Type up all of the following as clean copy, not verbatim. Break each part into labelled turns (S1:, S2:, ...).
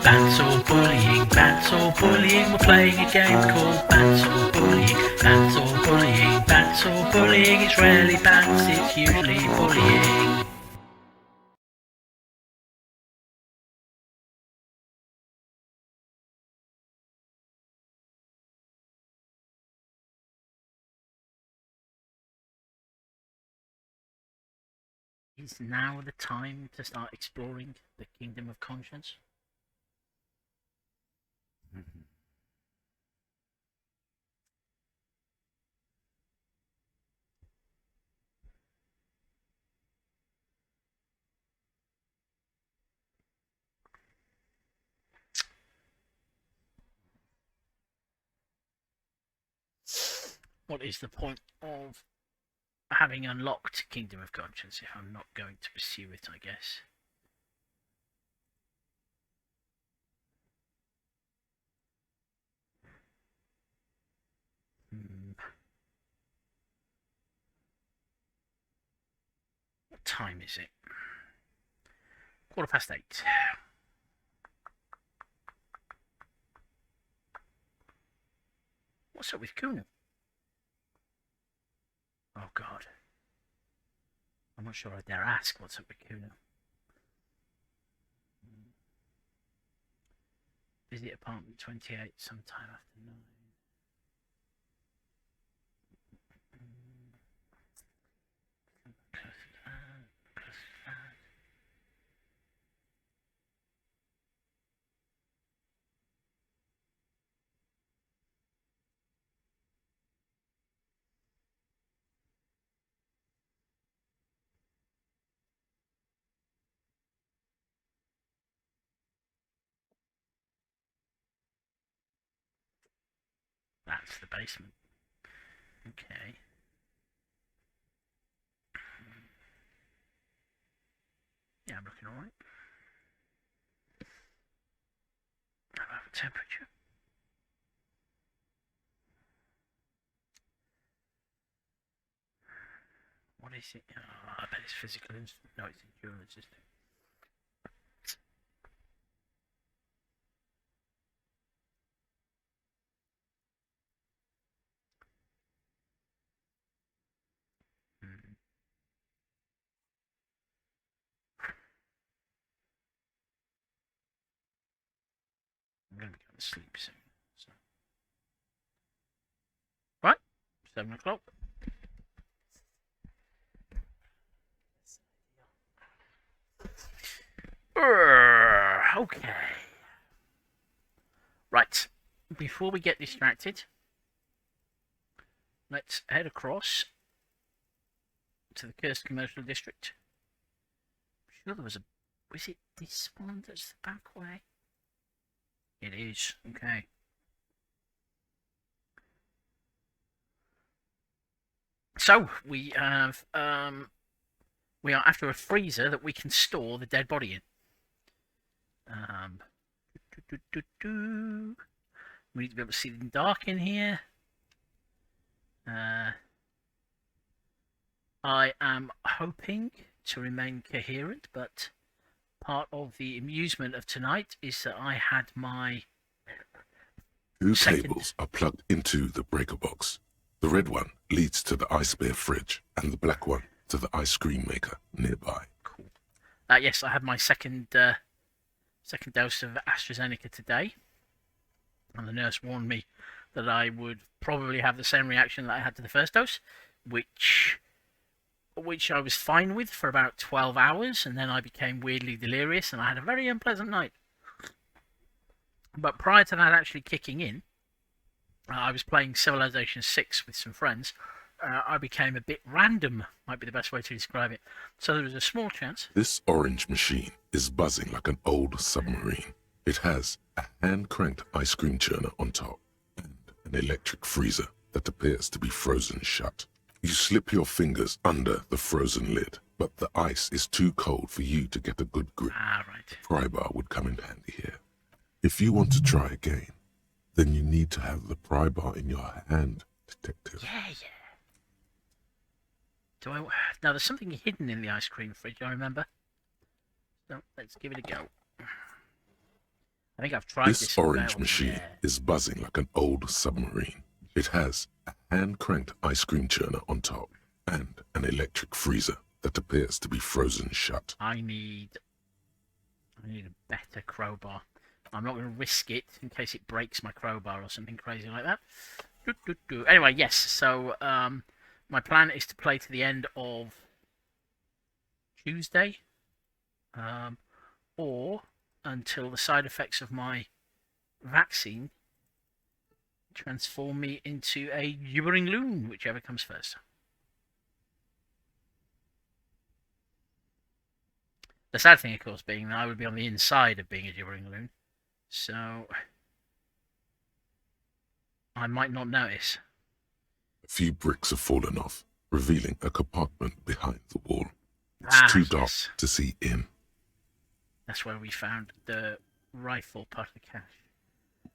S1: Bants or bullying, bants or bullying. We're playing a game called Bants or bullying, bants or bullying, bants or bullying. It's rarely bants, it's usually bullying. Is now the time to start exploring the Kingdom of Conscience? What is the point of having unlocked Kingdom of Conscience if I'm not going to pursue it, I guess? What time is it? 8:15. What's up with Coconur? Oh god. I'm not sure I dare ask what's up with Coconur. Visit apartment 28 sometime after 9. That's the basement. Okay. Yeah, I'm looking alright. How about the temperature? What is it? Oh, I bet it's physical instinct. No, it's endurance, isn't it? I'm going to be going to sleep soon. So. Right, 7 o'clock. Okay. Right, before we get distracted, let's head across to the Cursed Commercial District. I'm sure there was a... Was it this one that's the back way? It is. Okay. So, we have... we are after a freezer that we can store the dead body in. We need to be able to see it in dark in here. I am hoping to remain coherent, but part of the amusement of tonight is that I had my...
S2: Two cables are plugged into the breaker box. The red one leads to the ice bear fridge, and the black one to the ice cream maker nearby.
S1: Cool. Yes, I had my second dose of AstraZeneca today, and the nurse warned me that I would probably have the same reaction that I had to the first dose, which I was fine with for about 12 hours, and then I became weirdly delirious, and I had a very unpleasant night. But prior to that actually kicking in, I was playing Civilization 6 with some friends. I became a bit random, might be the best way to describe it. So there was a small chance.
S2: This orange machine is buzzing like an old submarine. It has a hand-cranked ice cream churner on top and an electric freezer that appears to be frozen shut. You slip your fingers under the frozen lid, but the ice is too cold for you to get a good grip.
S1: Right.
S2: Pry bar would come in handy here. If you want to try again, then you need to have the pry bar in your hand, detective.
S1: Yeah. Now, there's something hidden in the ice cream fridge, I remember. So, let's give it a go. I think I've tried
S2: This
S1: this and
S2: orange
S1: failed.
S2: machine
S1: Yeah.
S2: is buzzing like an old submarine. It has a hand-cranked ice cream churner on top and an electric freezer that appears to be frozen shut.
S1: I need a better crowbar. I'm not going to risk it in case it breaks my crowbar or something crazy like that. Anyway, yes. So my plan is to play to the end of Tuesday, or until the side effects of my vaccine transform me into a gibbering loon, whichever comes first. The sad thing, of course, being that I would be on the inside of being a gibbering loon, so I might not notice.
S2: A few bricks have fallen off, revealing a compartment behind the wall. It's too dark to see in.
S1: That's where we found the rifle part of the cache.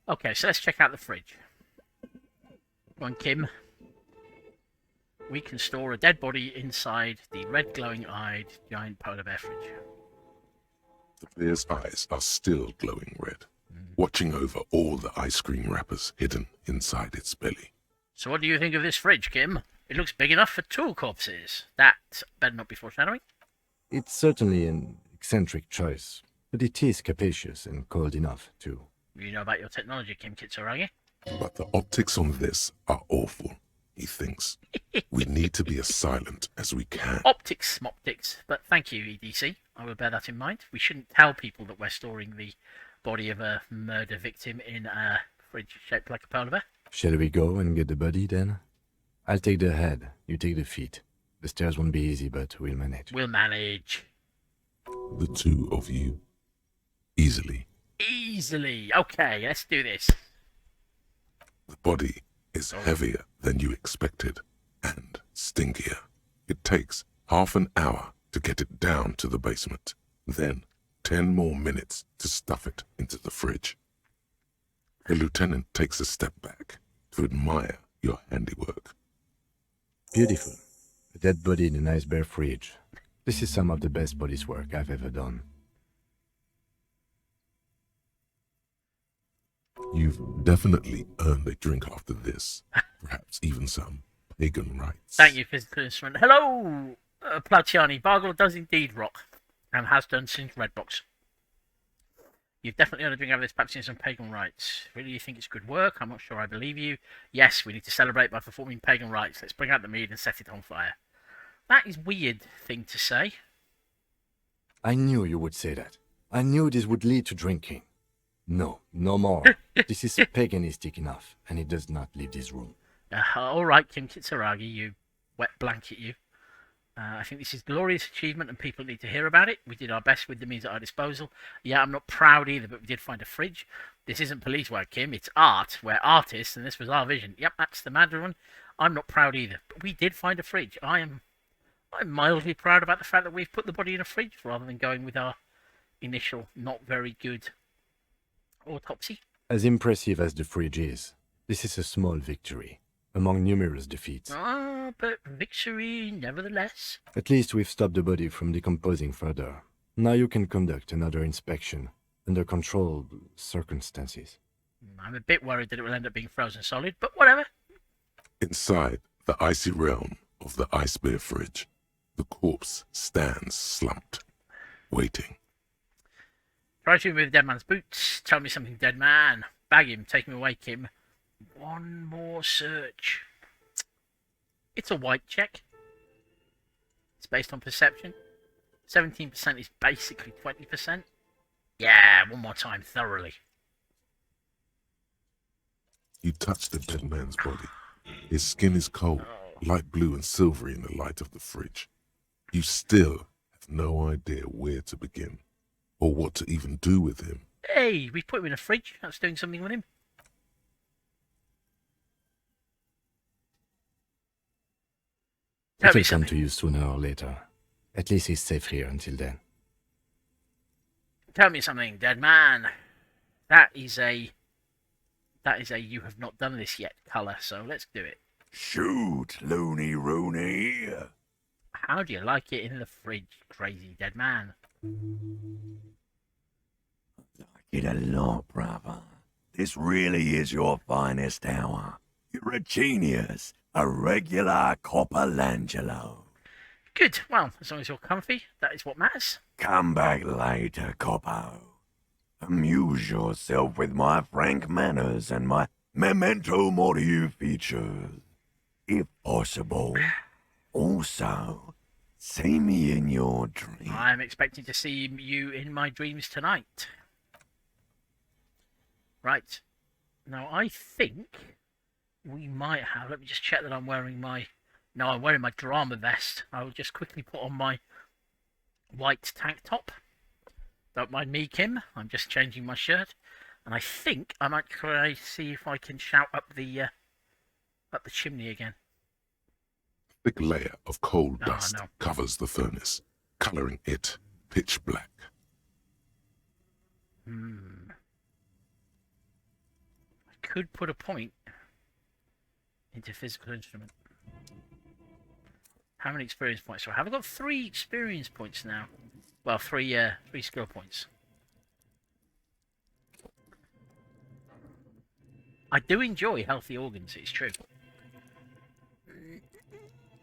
S1: Okay, so let's check out the fridge. Go on, Kim. We can store a dead body inside the red glowing-eyed giant polar bear fridge.
S2: The bear's eyes are still glowing red, watching over all the ice cream wrappers hidden inside its belly.
S1: So what do you think of this fridge, Kim? It looks big enough for 2 corpses. That better not be foreshadowing.
S3: It's certainly an eccentric choice, but it is capacious and cold enough, too.
S1: You know about your technology, Kim Kitsuragi.
S2: But the optics on this are awful, he thinks. We need to be as silent as we can.
S1: Optics, smoptics. But thank you, EDC. I will bear that in mind. We shouldn't tell people that we're storing the body of a murder victim in a fridge shaped like a polar bear.
S3: Shall we go and get the body, then? I'll take the head, you take the feet. The stairs won't be easy, but we'll manage.
S1: We'll manage.
S2: The 2 of you. Easily.
S1: Easily. Okay, let's do this.
S2: The body is heavier than you expected and stinkier. It takes half an hour to get it down to the basement, then 10 more minutes to stuff it into the fridge. The lieutenant takes a step back to admire your handiwork.
S3: Beautiful. A dead body in a nice bare fridge. This is some of the best police work I've ever done.
S2: You've definitely earned a drink after this. Perhaps even some pagan rites.
S1: Thank you, physical instrument. Hello, Placiani. Bargle does indeed rock, and has done since Redbox. You've definitely earned a drink out of this, perhaps in some pagan rites. Really, you think it's good work? I'm not sure I believe you. Yes, we need to celebrate by performing pagan rites. Let's bring out the mead and set it on fire. That is a weird thing to say.
S3: I knew you would say that. I knew this would lead to drinking. No, no more. This is paganistic enough, and it does not leave this room.
S1: All right, Kim Kitsuragi, you wet blanket, you. I think this is a glorious achievement and people need to hear about it. We did our best with the means at our disposal. Yeah, I'm not proud either, but we did find a fridge. This isn't police work, Kim. It's art. We're artists, and this was our vision. Yep, that's the mad one. I'm not proud either, but we did find a fridge. I'm mildly proud about the fact that we've put the body in a fridge rather than going with our initial not very good autopsy.
S3: As impressive as the fridge is, this is a small victory among numerous defeats.
S1: Ah, but victory nevertheless.
S3: At least we've stopped the body from decomposing further. Now you can conduct another inspection under controlled circumstances.
S1: I'm a bit worried that it will end up being frozen solid, but whatever.
S2: Inside the icy realm of the ice bear fridge, the corpse stands slumped, waiting.
S1: Try to remove dead man's boots. Tell me something, dead man. Bag him. Take him away, Kim. One more search. It's a white check. It's based on perception. 17% is basically 20%. Yeah, one more time, thoroughly.
S2: You touch the dead man's body. His skin is cold, light blue and silvery in the light of the fridge. You still have no idea where to begin, or what to even do with him.
S1: Hey, we put him in a fridge. That's doing something with him.
S3: It will come to you sooner or later. At least he's safe here until then.
S1: Tell me something, dead man. That is a you have not done this yet colour, so let's do it.
S4: Shoot, loony rooney.
S1: How do you like it in the fridge, crazy dead man?
S4: Like it a lot, brother. This really is your finest hour. You're a genius, a regular Copperlangelo.
S1: Good. Well, as long as you're comfy, that is what matters.
S4: Come back later, Coppo. Amuse yourself with my frank manners and my memento mori features, if possible. Also, see me in your dreams.
S1: I'm expecting to see you in my dreams tonight. Right. Now, I think we might have... Let me just check that I'm wearing my... No, I'm wearing my drama vest. I'll just quickly put on my white tank top. Don't mind me, Kim. I'm just changing my shirt. And I think I might try see if I can shout up the chimney again.
S2: A thick layer of coal
S1: Oh,
S2: dust
S1: no.
S2: covers the furnace, coloring it pitch black.
S1: I could put a point into physical instrument. How many experience points do I have? I've got 3 experience points now. Well, 3 skill points. I do enjoy healthy organs, it's true.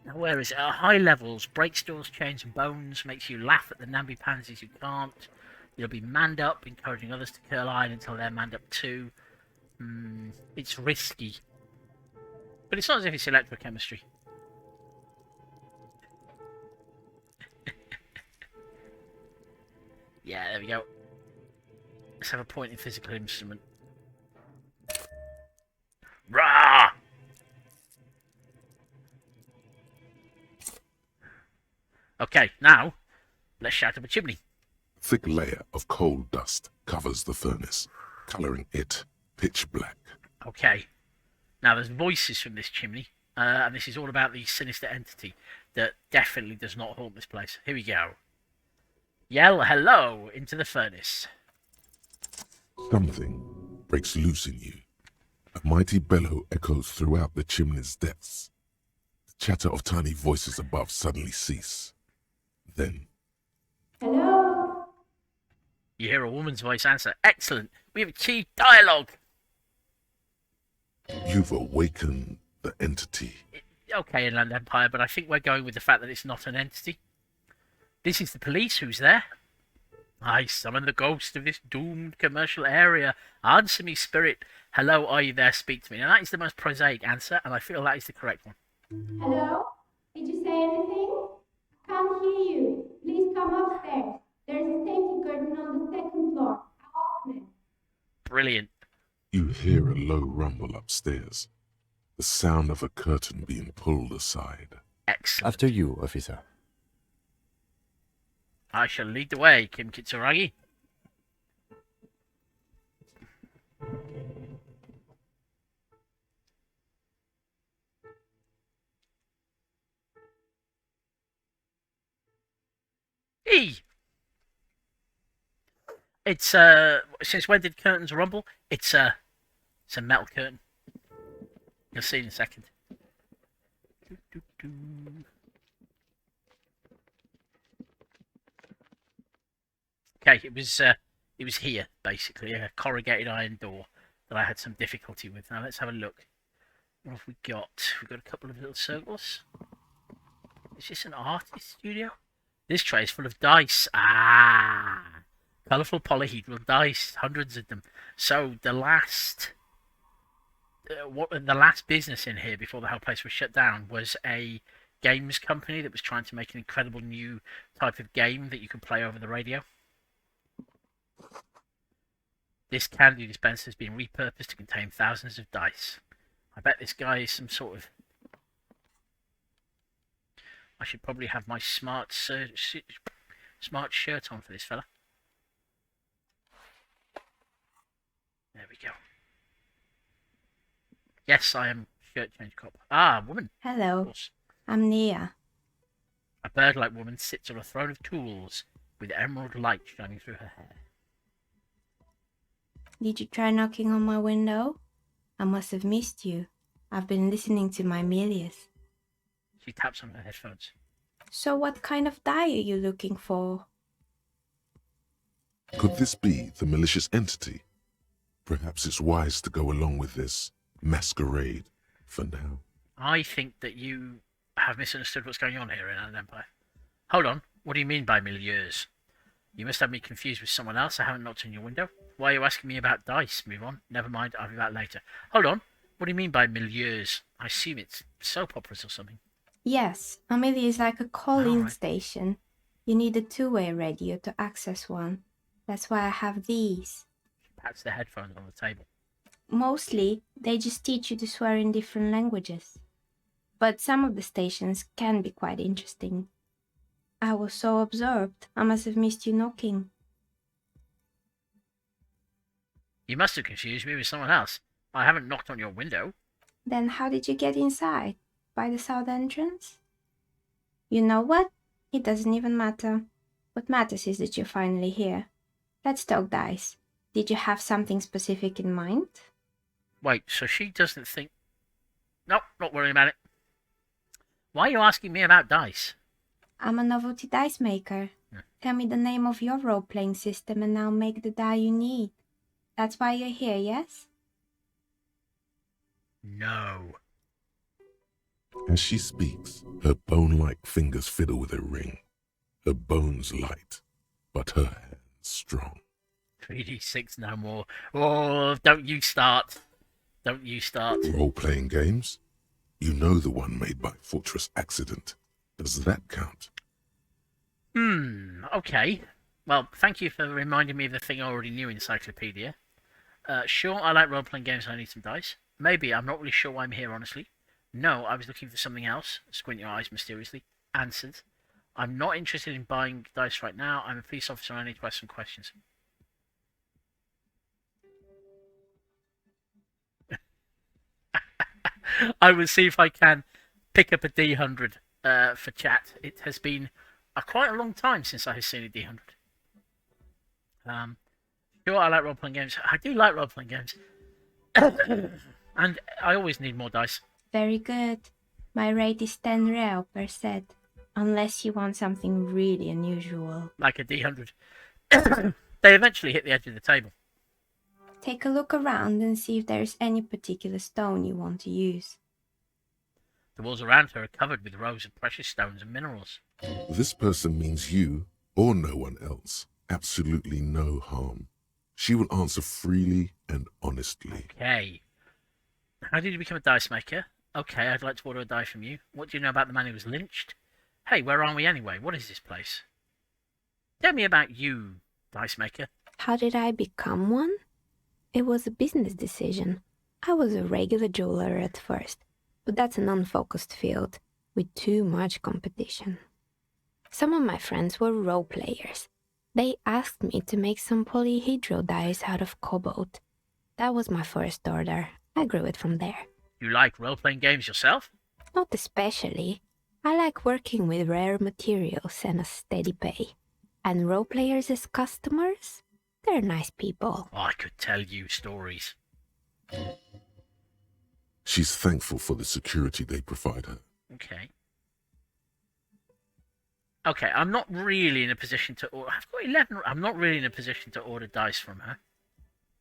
S1: Now, where is it? At high levels, breaks doors, chains and bones, makes you laugh at the namby-pansies who can't. You'll be manned up, encouraging others to curl iron until they're manned up too. It's risky. But it's not as if it's electrochemistry. Yeah, there we go. Let's have a point in physical instrument. Rah! Okay, now, let's shout up a chimney.
S2: A thick layer of coal dust covers the furnace, coloring it pitch black.
S1: Okay. Now, there's voices from this chimney, and this is all about the sinister entity that definitely does not haunt this place. Here we go. Yell hello into the furnace.
S2: Something breaks loose in you. A mighty bellow echoes throughout the chimney's depths. The chatter of tiny voices above suddenly cease. Then,
S5: Hello?
S1: You hear a woman's voice answer. Excellent. We have achieved dialogue.
S2: you've awakened the entity.
S1: Okay, Inland Empire, but I think we're going with the fact that it's not an entity. This is the police. Who's there? I summon the ghost of this doomed commercial area. Answer me, spirit. Hello, are you there? Speak to me. Now, that is the most prosaic answer, and I feel that is the correct one.
S5: Hello? Did you say anything? I can't hear you. Please come upstairs. There's a safety curtain on the second floor. I'll open it.
S1: Brilliant.
S2: You hear a low rumble upstairs. The sound of a curtain being pulled aside.
S1: Excellent.
S3: After you, officer.
S1: I shall lead the way, Kim Kitsuragi. E. It's since when did curtains rumble? It's a metal curtain. You'll see in a second. Okay, it was here basically, a corrugated iron door that I had some difficulty with. Now let's have a look. What have we got? We've got a couple of little circles. Is this an artist studio? This tray is full of dice. Ah, colourful polyhedral dice, hundreds of them. So the last business in here before the whole place was shut down was a games company that was trying to make an incredible new type of game that you could play over the radio. This candy dispenser has been repurposed to contain thousands of dice. I bet this guy is some sort of... I should probably have my smart shirt on for this fella. There we go. Yes, I am shirt change cop. Ah, woman. Of
S5: Hello,
S1: course.
S5: I'm Nia.
S1: A bird-like woman sits on a throne of tools with emerald light shining through her hair.
S5: Did you try knocking on my window? I must have missed you. I've been listening to my Milius.
S1: She taps on her headphones.
S5: So what kind of dye are you looking for?
S2: Could this be the malicious entity? Perhaps it's wise to go along with this masquerade for now.
S1: I think that you have misunderstood what's going on here in an empire. Hold on. What do you mean by milieus? You must have me confused with someone else. I haven't knocked on your window. Why are you asking me about dice? Move on. Never mind. I'll be back later. Hold on. What do you mean by milieus? I assume it's soap operas or something.
S5: Yes, a milieu is like a call-in
S1: Alright.
S5: station. You need a two-way radio to access one. That's why I have these.
S1: Pats the headphones on the table.
S5: Mostly, they just teach you to swear in different languages. But some of the stations can be quite interesting. I was so absorbed, I must have missed you knocking.
S1: You must have confused me with someone else. I haven't knocked on your window.
S5: Then how did you get inside? By the south entrance? You know what? It doesn't even matter. What matters is that you're finally here. Let's talk dice. Did you have something specific in mind?
S1: Wait, so she doesn't think... Nope, not worrying about it. Why are you asking me about dice?
S5: I'm a novelty dice maker. Tell me the name of your role-playing system and I'll make the die you need. That's why you're here, yes?
S1: No.
S2: As she speaks, her bone-like fingers fiddle with a ring. Her bones light, but her hands strong.
S1: 3d6 no more. Oh, don't you start. Don't you start.
S2: Role-playing games? You know the one made by Fortress Accident. Does that count?
S1: Okay. Well, thank you for reminding me of the thing I already knew, Encyclopedia. Sure, I like role-playing games and I need some dice. Maybe, I'm not really sure why I'm here, honestly. No, I was looking for something else. Squint your eyes mysteriously. Answered. I'm not interested in buying dice right now. I'm a police officer and I need to ask some questions. I will see if I can pick up a D100 for chat. It has been quite a long time since I have seen a D100. Sure, I like role-playing games. I do like role-playing games. And I always need more dice.
S5: Very good. My rate is 10 real per set. Unless you want something really unusual.
S1: Like a D100. They eventually hit the edge of the table.
S5: Take a look around and see if there's any particular stone you want to use.
S1: The walls around her are covered with rows of precious stones and minerals.
S2: This person means you, or no one else, absolutely no harm. She will answer freely and honestly.
S1: Okay. How did you become a dice maker? Okay, I'd like to order a die from you. What do you know about the man who was lynched? Hey, where are we anyway? What is this place? Tell me about you, dice maker.
S5: How did I become one? It was a business decision. I was a regular jeweler at first, but that's an unfocused field with too much competition. Some of my friends were role players. They asked me to make some polyhedral dice out of cobalt. That was my first order. I grew it from there.
S1: You like role-playing games yourself?
S5: Not especially. I like working with rare materials and a steady pay. And role players as customers? They're nice people.
S1: Oh, I could tell you stories.
S2: She's thankful for the security they provide her.
S1: Okay. Okay, I'm not really in a position to order... I've got 11... I'm not really in a position to order dice from her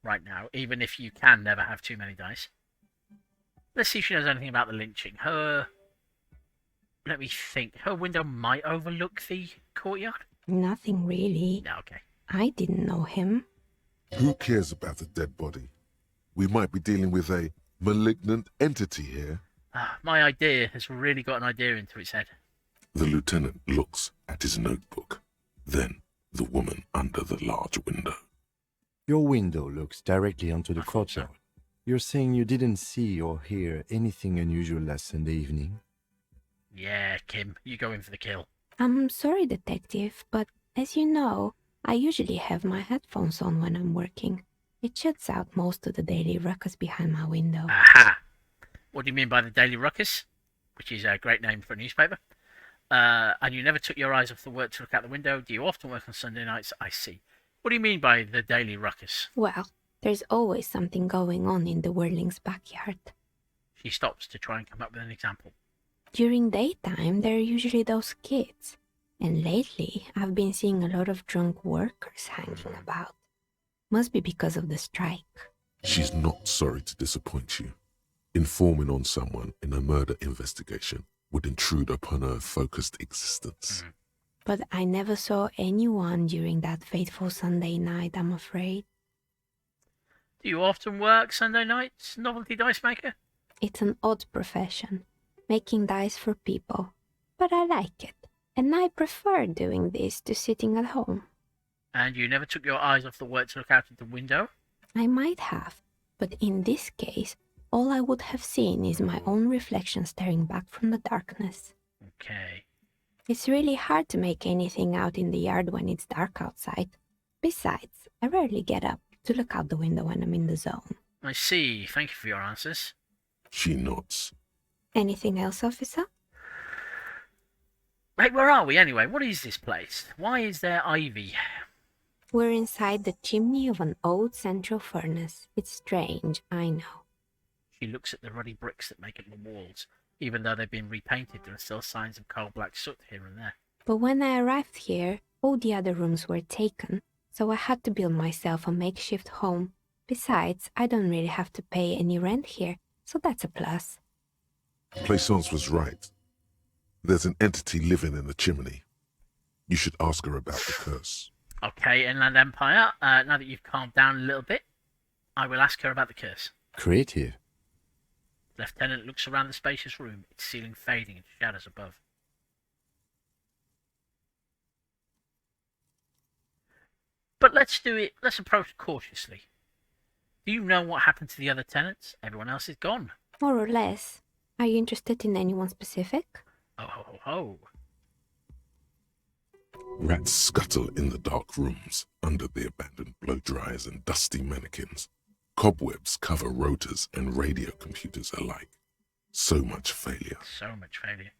S1: right now, even if you can never have too many dice. Let's see if she knows anything about the lynching. Let me think. Her window might overlook the courtyard?
S5: Nothing really.
S1: No, okay.
S5: I didn't know him.
S2: Who cares about the dead body? We might be dealing with a malignant entity here.
S1: My idea has really got an idea into its head.
S2: The lieutenant looks at his notebook, then the woman under the large window.
S3: Your window looks directly onto the
S1: I thought so.
S3: courtyard. You're saying you didn't see or hear anything unusual last Sunday evening?
S1: Yeah, Kim, you go in for the kill.
S5: I'm sorry, detective, but as you know, I usually have my headphones on when I'm working. It shuts out most of the Daily Ruckus behind my window.
S1: Aha! What do you mean by the Daily Ruckus? Which is a great name for a newspaper. And you never took your eyes off the work to look out the window. Do you often work on Sunday nights? I see. What do you mean by the Daily Ruckus?
S5: Well, there's always something going on in the Whirling's backyard.
S1: She stops to try and come up with an example.
S5: During daytime, there are usually those kids. And lately, I've been seeing a lot of drunk workers hanging about. Must be because of the strike.
S2: She's not sorry to disappoint you. Informing on someone in a murder investigation would intrude upon her focused existence.
S5: But I never saw anyone during that fateful Sunday night, I'm afraid.
S1: Do you often work Sunday nights, novelty dice maker?
S5: It's an odd profession, making dice for people. But I like it, and I prefer doing this to sitting at home.
S1: And you never took your eyes off the work to look out of the window?
S5: I might have, but in this case, all I would have seen is my own reflection staring back from the darkness.
S1: Okay.
S5: It's really hard to make anything out in the yard when it's dark outside. Besides, I rarely get up to look out the window when I'm in the zone.
S1: I see. Thank you for your answers.
S2: She nods.
S5: Anything else, officer?
S1: Hey, where are we anyway? What is this place? Why is there ivy?
S5: We're inside the chimney of an old central furnace. It's strange, I know.
S1: She looks at the ruddy bricks that make up the walls. Even though they've been repainted, there are still signs of coal-black soot here and there.
S5: But when I arrived here, all the other rooms were taken, so I had to build myself a makeshift home. Besides, I don't really have to pay any rent here, so that's a plus.
S2: Plaisance was right. There's an entity living in the chimney. You should ask her about the curse.
S1: Okay, Inland Empire, now that you've calmed down a little bit, I will ask her about the curse.
S3: Creative.
S1: The Lieutenant looks around the spacious room, its ceiling fading into shadows above. But let's approach cautiously. Do you know what happened to the other tenants? Everyone else is gone.
S5: More or less. Are you interested in anyone specific?
S1: Oh, ho, ho, ho.
S2: Rats scuttle in the dark rooms, under the abandoned blow dryers and dusty mannequins. Cobwebs cover rotors and radio computers alike. So much failure.
S1: So much failure.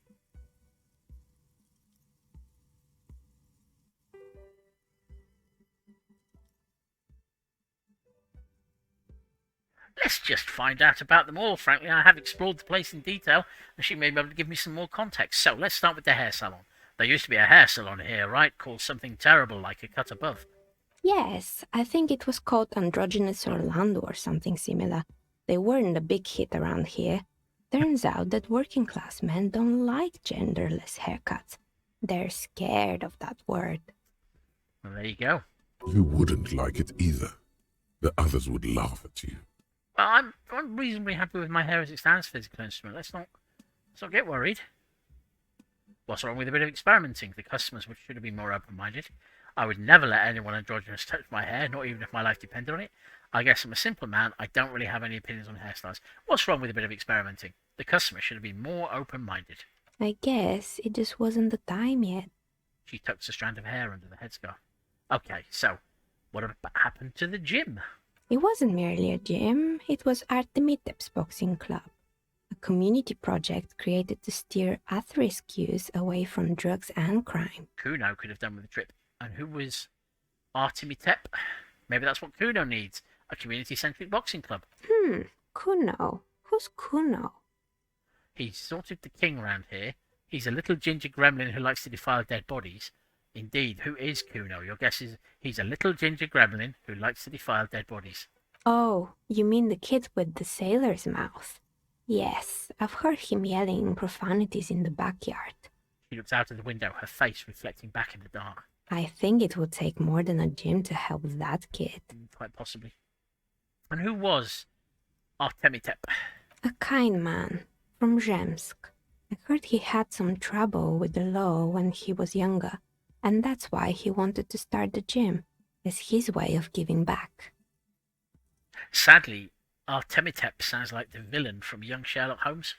S1: Let's just find out about them all. Frankly, I have explored the place in detail, and she may be able to give me some more context. So let's start with the hair salon. There used to be a hair salon here, right? Called something terrible like a cut above.
S5: Yes, I think it was called Androgynous Orlando or something similar. They weren't a big hit around here. Turns out that working class men don't like genderless haircuts. They're scared of that word.
S1: Well, there you go.
S2: You wouldn't like it either. The others would laugh at you.
S1: Well, I'm reasonably happy with my hair as it stands, physical instrument. Let's not get worried. What's wrong with a bit of experimenting? The customers should have been more open-minded. I would never let anyone androgynous touch my hair, not even if my life depended on it. I guess I'm a simple man. I don't really have any opinions on hairstyles. What's wrong with a bit of experimenting? The customer should have been more open-minded.
S5: I guess it just wasn't the time yet.
S1: She tucks a strand of hair under the headscarf. Okay, so what happened to the gym?
S5: It wasn't merely a gym. It was Artemitep's boxing club. A community project created to steer at-risk youth away from drugs and crime.
S1: Kuno could have done with the trip. And who was Artemitep? Maybe that's what Kuno needs. A community-centric boxing club.
S5: Kuno. Who's Kuno?
S1: He's sort of the king around here. He's a little ginger gremlin who likes to defile dead bodies. Indeed, who is Kuno? Your guess is he's a little ginger gremlin who likes to defile dead bodies.
S5: Oh, you mean the kid with the sailor's mouth? Yes, I've heard him yelling profanities in the backyard.
S1: She looks out of the window, her face reflecting back in the dark.
S5: I think it would take more than a gym to help that kid.
S1: Quite possibly. And who was Artemitep?
S5: A kind man from Zemsk. I heard he had some trouble with the law when he was younger, and that's why he wanted to start the gym, as his way of giving back.
S1: Sadly, Artemitep sounds like the villain from Young Sherlock Holmes.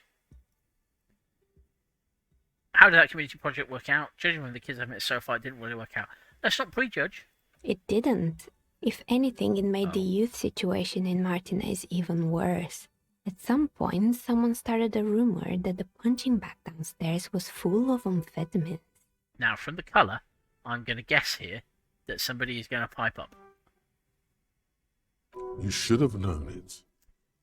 S1: How did that community project work out? Judging from the kids I've met so far, it didn't really work out. Let's not prejudge.
S5: It didn't. If anything, it made the youth situation in Martinez even worse. At some point, someone started a rumor that the punching bag downstairs was full of amphetamines.
S1: Now, from the colour, I'm going to guess here that somebody is going to pipe up.
S2: You should have known it.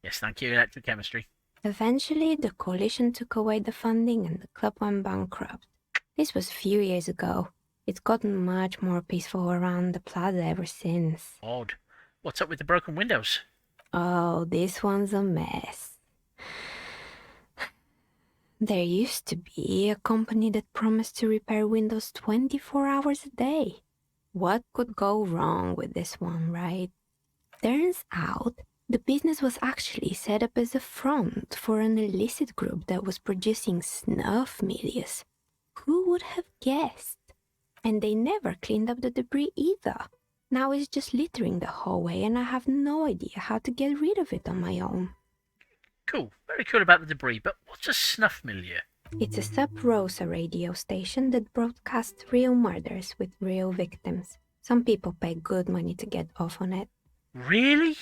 S1: Yes, thank you, electrochemistry.
S5: Eventually, the coalition took away the funding and the club went bankrupt. This was a few years ago. It's gotten much more peaceful around the plaza ever since.
S1: Odd. What's up with the broken windows?
S5: Oh, this one's a mess. There used to be a company that promised to repair windows 24 hours a day. What could go wrong with this one, right? Turns out, the business was actually set up as a front for an illicit group that was producing snuff milias. Who would have guessed? And they never cleaned up the debris either. Now it's just littering the hallway and I have no idea how to get rid of it on my own.
S1: Cool. Very cool about the debris, but what's a snuff milieu?
S5: It's a sub-Rosa radio station that broadcasts real murders with real victims. Some people pay good money to get off on it.
S1: Really?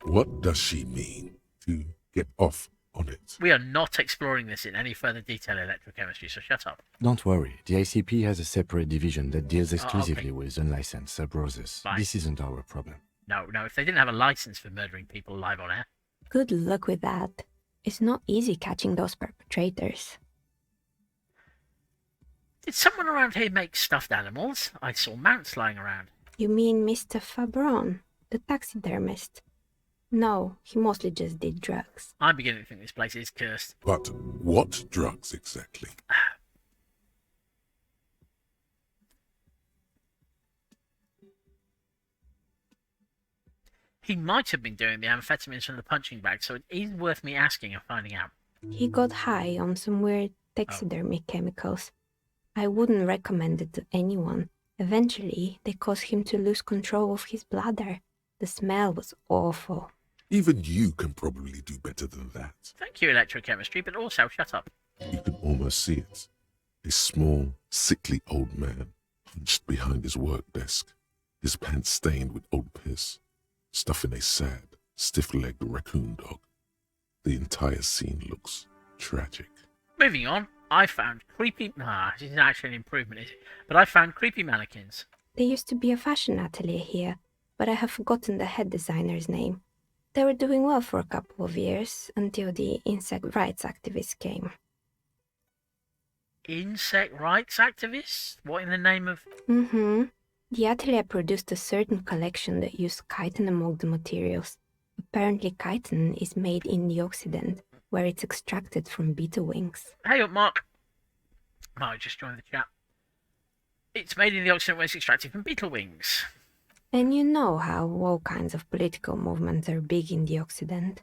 S2: What does she mean to get off on it?
S1: We are not exploring this in any further detail in electrochemistry, so shut up.
S3: Don't worry, the ICP has a separate division that deals exclusively
S1: okay.
S3: with unlicensed sub-roses.
S1: Fine.
S3: This isn't our problem.
S1: No, if they didn't have a license for murdering people live on air.
S5: Good luck with that. It's not easy catching those perpetrators.
S1: Did someone around here make stuffed animals? I saw mounts lying around.
S5: You mean Mr. Fabron, the taxidermist? No, he mostly just did drugs.
S1: I'm beginning to think this place is cursed.
S2: But what drugs exactly?
S1: He might have been doing the amphetamines from the punching bag, so it is worth me asking and finding out.
S5: He got high on some weird taxidermy chemicals. I wouldn't recommend it to anyone. Eventually, they caused him to lose control of his bladder. The smell was awful.
S2: Even you can probably do better than that.
S1: Thank you, electrochemistry, but also shut up.
S2: You can almost see it. A small, sickly old man hunched behind his work desk, his pants stained with old piss, stuffing a sad, stiff-legged raccoon dog. The entire scene looks tragic.
S1: Moving on, I found creepy... this isn't actually an improvement, is it? But I found creepy mannequins.
S5: There used to be a fashion atelier here, but I have forgotten the head designer's name. They were doing well for a couple of years, until the insect rights activists came.
S1: Insect rights activists? What in the name of...
S5: The atelier produced a certain collection that used chitin among the materials. Apparently chitin is made in the Occident, where it's extracted from beetle wings.
S1: Hey up, Mark. Mark just joined the chat. It's made in the Occident where it's extracted from beetle wings.
S5: And you know how all kinds of political movements are big in the Occident.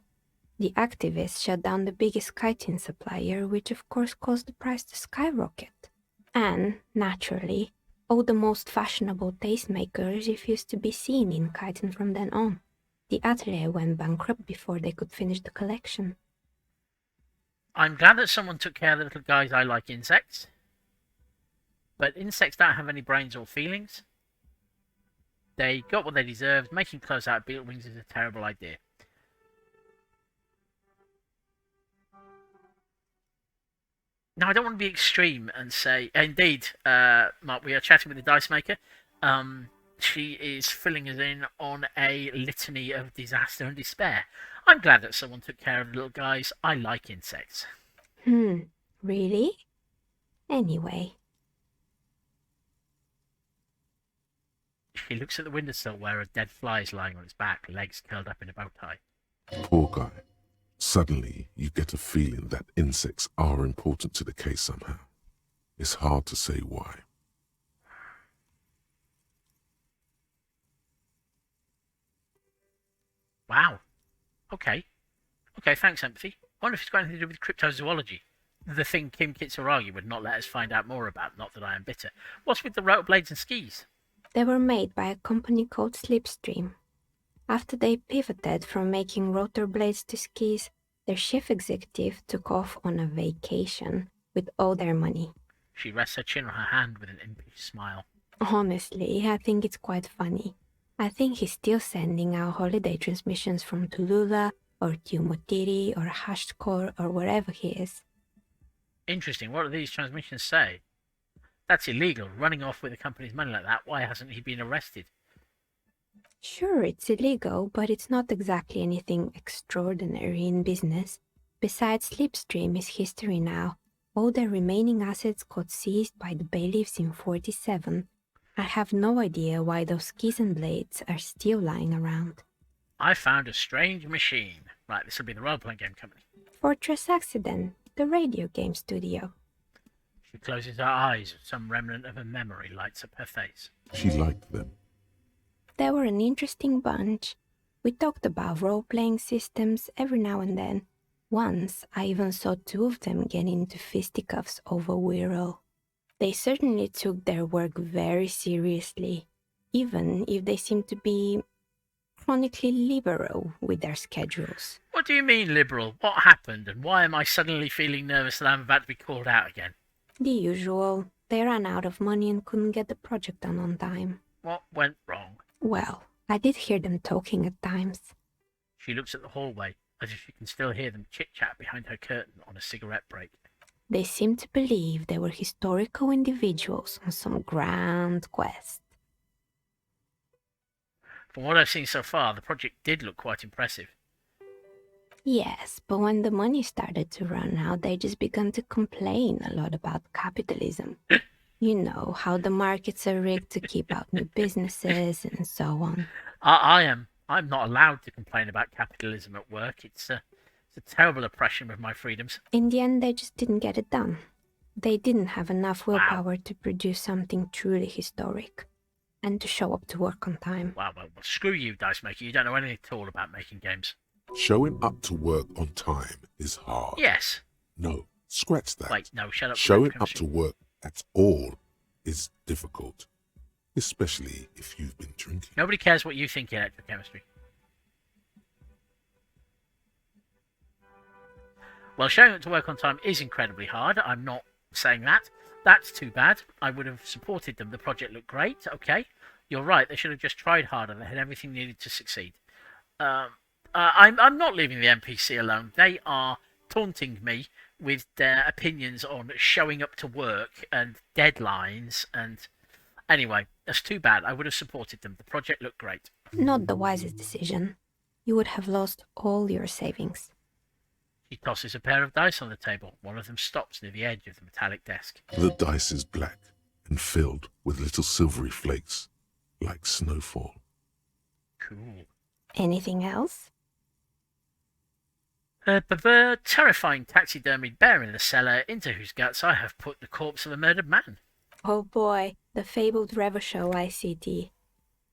S5: The activists shut down the biggest chitin supplier, which of course caused the price to skyrocket. And, naturally, all the most fashionable tastemakers refused to be seen in chitin from then on. The atelier went bankrupt before they could finish the collection.
S1: I'm glad that someone took care of the little guys. I like insects. But insects don't have any brains or feelings. They got what they deserved. Making clothes out of beetle wings is a terrible idea. Now, I don't want to be extreme and say... Indeed, Mark, we are chatting with the dice maker. She is filling us in on a litany of disaster and despair. I'm glad that someone took care of the little guys. I like insects.
S5: Really? Anyway.
S1: She looks at the windowsill where a dead fly is lying on its back, legs curled up in a bow tie.
S2: Poor guy. Suddenly, you get a feeling that insects are important to the case somehow. It's hard to say why.
S1: Wow. Okay, thanks, Empathy. I wonder if it's got anything to do with cryptozoology. The thing Kim Kitsuragi would not let us find out more about, not that I am bitter. What's with the rotor blades and skis?
S5: They were made by a company called Slipstream. After they pivoted from making rotor blades to skis, their chief executive took off on a vacation with all their money.
S1: She rests her chin on her hand with an impish smile.
S5: Honestly, I think it's quite funny. I think he's still sending out holiday transmissions from Tulula or Tiumotiri or Hashtkor or wherever he is.
S1: Interesting. What do these transmissions say? That's illegal. Running off with the company's money like that. Why hasn't he been arrested?
S5: Sure, it's illegal, but it's not exactly anything extraordinary in business. Besides, Slipstream is history now. All their remaining assets got seized by the bailiffs in 47. I have no idea why those keys and blades are still lying around.
S1: I found a strange machine. Right, this will be the role-playing game company.
S5: Fortress Accident, the radio game studio.
S1: She closes her eyes as some remnant of a memory lights up her face.
S2: She liked them.
S5: They were an interesting bunch. We talked about role-playing systems every now and then. Once, I even saw two of them get into fisticuffs over Wirral. They certainly took their work very seriously, even if they seemed to be chronically liberal with their schedules.
S1: What do you mean, liberal? What happened, and why am I suddenly feeling nervous that I'm about to be called out again?
S5: The usual. They ran out of money and couldn't get the project done on time.
S1: What went wrong?
S5: Well, I did hear them talking at times.
S1: She looks at the hallway, as if she can still hear them chit-chat behind her curtain on a cigarette break.
S5: They seemed to believe they were historical individuals on some grand quest.
S1: From what I've seen so far, the project did look quite impressive.
S5: Yes, but when the money started to run out, they just began to complain a lot about capitalism. You know, how the markets are rigged to keep out new businesses and so on.
S1: I'm not allowed to complain about capitalism at work. It's a terrible oppression of my freedoms.
S5: In the end, they just didn't get it done. They didn't have enough willpower to produce something truly historic. And to show up to work on time.
S1: Well, screw you, Dice Maker. You don't know anything at all about making games.
S2: Showing up to work on time is hard.
S1: Yes.
S2: No, scratch that.
S1: Wait, no, shut up.
S2: Showing up to work at all is difficult, especially if you've been drinking.
S1: Nobody cares what you think in electrochemistry. Well, showing up to work on time is incredibly hard. I'm not saying that. That's too bad. I would have supported them. The project looked great. Okay. You're right. They should have just tried harder. They had everything needed to succeed. I'm not leaving the NPC alone. They are taunting me with their opinions on showing up to work and deadlines. And anyway, that's too bad. I would have supported them. The project looked great.
S5: Not the wisest decision. You would have lost all your savings.
S1: She tosses a pair of dice on the table. One of them stops near the edge of the metallic desk.
S2: The dice is black and filled with little silvery flakes, like snowfall.
S1: Cool.
S5: Anything else?
S1: A terrifying taxidermied bear in the cellar, into whose guts I have put the corpse of a murdered man.
S5: Oh boy, the fabled Revo ICT.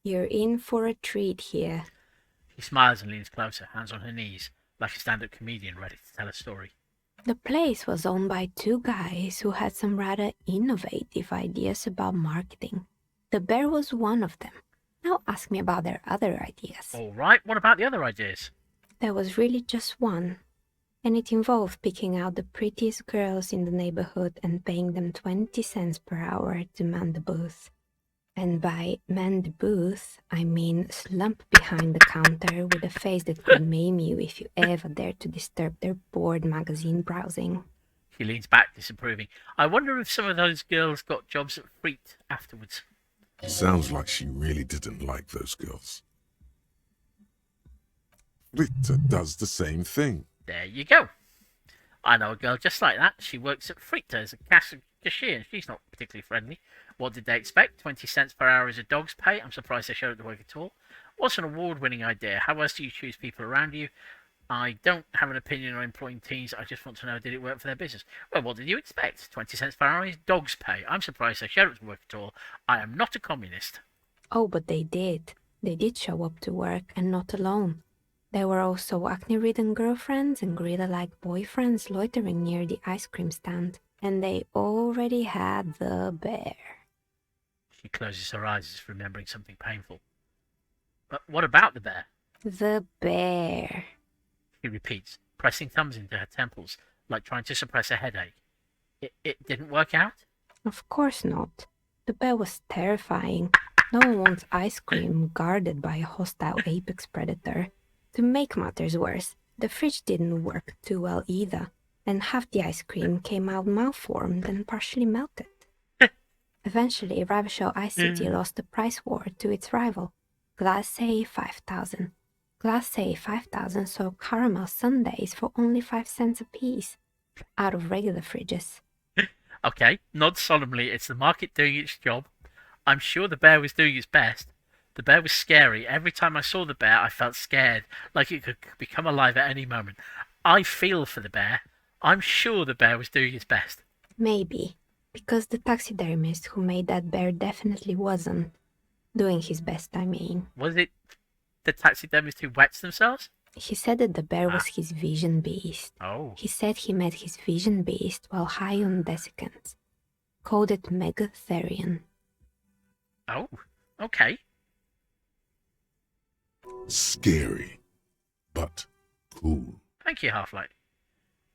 S5: You're in for a treat here.
S1: She smiles and leans closer, hands on her knees, like a stand-up comedian ready to tell a story.
S5: The place was owned by two guys who had some rather innovative ideas about marketing. The bear was one of them. Now ask me about their other ideas.
S1: All right, what about the other ideas?
S5: There was really just one, and it involved picking out the prettiest girls in the neighborhood and paying them 20 cents per hour to man the booth. And by man the booth, I mean slump behind the counter with a face that could maim you if you ever dared to disturb their bored magazine browsing.
S1: She leans back, disapproving. I wonder if some of those girls got jobs at Freet afterwards.
S2: Sounds like she really didn't like those girls. Rita does the same thing.
S1: There you go. I know a girl just like that. She works at Freet as a cashier, and she's not particularly friendly. What did they expect? 20 cents per hour is a dog's pay. I'm surprised they showed up to work at all. What's an award-winning idea? How else do you choose people around you? I don't have an opinion on employing teens. I just want to know, did it work for their business? Well, what did you expect? 20 cents per hour is dog's pay. I'm surprised they showed up to work at all. I am not a communist.
S5: Oh, but they did. They did show up to work, and not alone. There were also acne-ridden girlfriends and gorilla-like boyfriends loitering near the ice cream stand. And they already had the bear.
S1: She closes her eyes as if remembering something painful. But what about the bear?
S5: The bear.
S1: She repeats, pressing thumbs into her temples, like trying to suppress a headache. It didn't work out?
S5: Of course not. The bear was terrifying. No one wants ice cream guarded by a hostile apex predator. To make matters worse, the fridge didn't work too well either, and half the ice cream came out malformed and partially melted. Eventually, Ravishell ICT lost the price war to its rival, Glacé 5000. Glacé 5000 sold caramel sundaes for only 5 cents apiece, out of regular fridges.
S1: Okay, nod solemnly. It's the market doing its job. I'm sure the bear was doing its best. The bear was scary. Every time I saw the bear, I felt scared, like it could become alive at any moment. I feel for the bear. I'm sure the bear was doing its best.
S5: Maybe. Because the taxidermist who made that bear definitely wasn't. Doing his best, I mean.
S1: Was it the taxidermist who wets themselves?
S5: He said that the bear was his vision beast.
S1: Oh.
S5: He said he met his vision beast while high on desiccants. Called it Megatherion.
S1: Oh, okay.
S2: Scary, but cool.
S1: Thank you, Half-Light.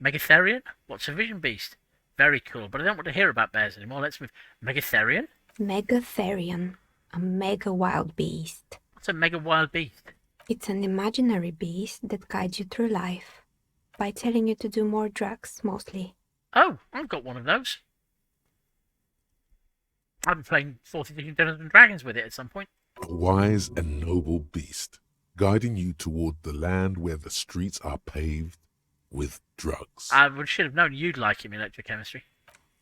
S1: Megatherion? What's a vision beast? Very cool, but I don't want to hear about bears anymore. Let's move. Megatherion?
S5: Megatherion. A mega wild beast.
S1: What's a mega wild beast?
S5: It's an imaginary beast that guides you through life. By telling you to do more drugs, mostly.
S1: Oh, I've got one of those. I've been playing 4th edition Dungeons and Dragons with it at some point.
S2: A wise and noble beast, guiding you toward the land where the streets are paved with drugs.
S1: I should have known you'd like him, electrochemistry.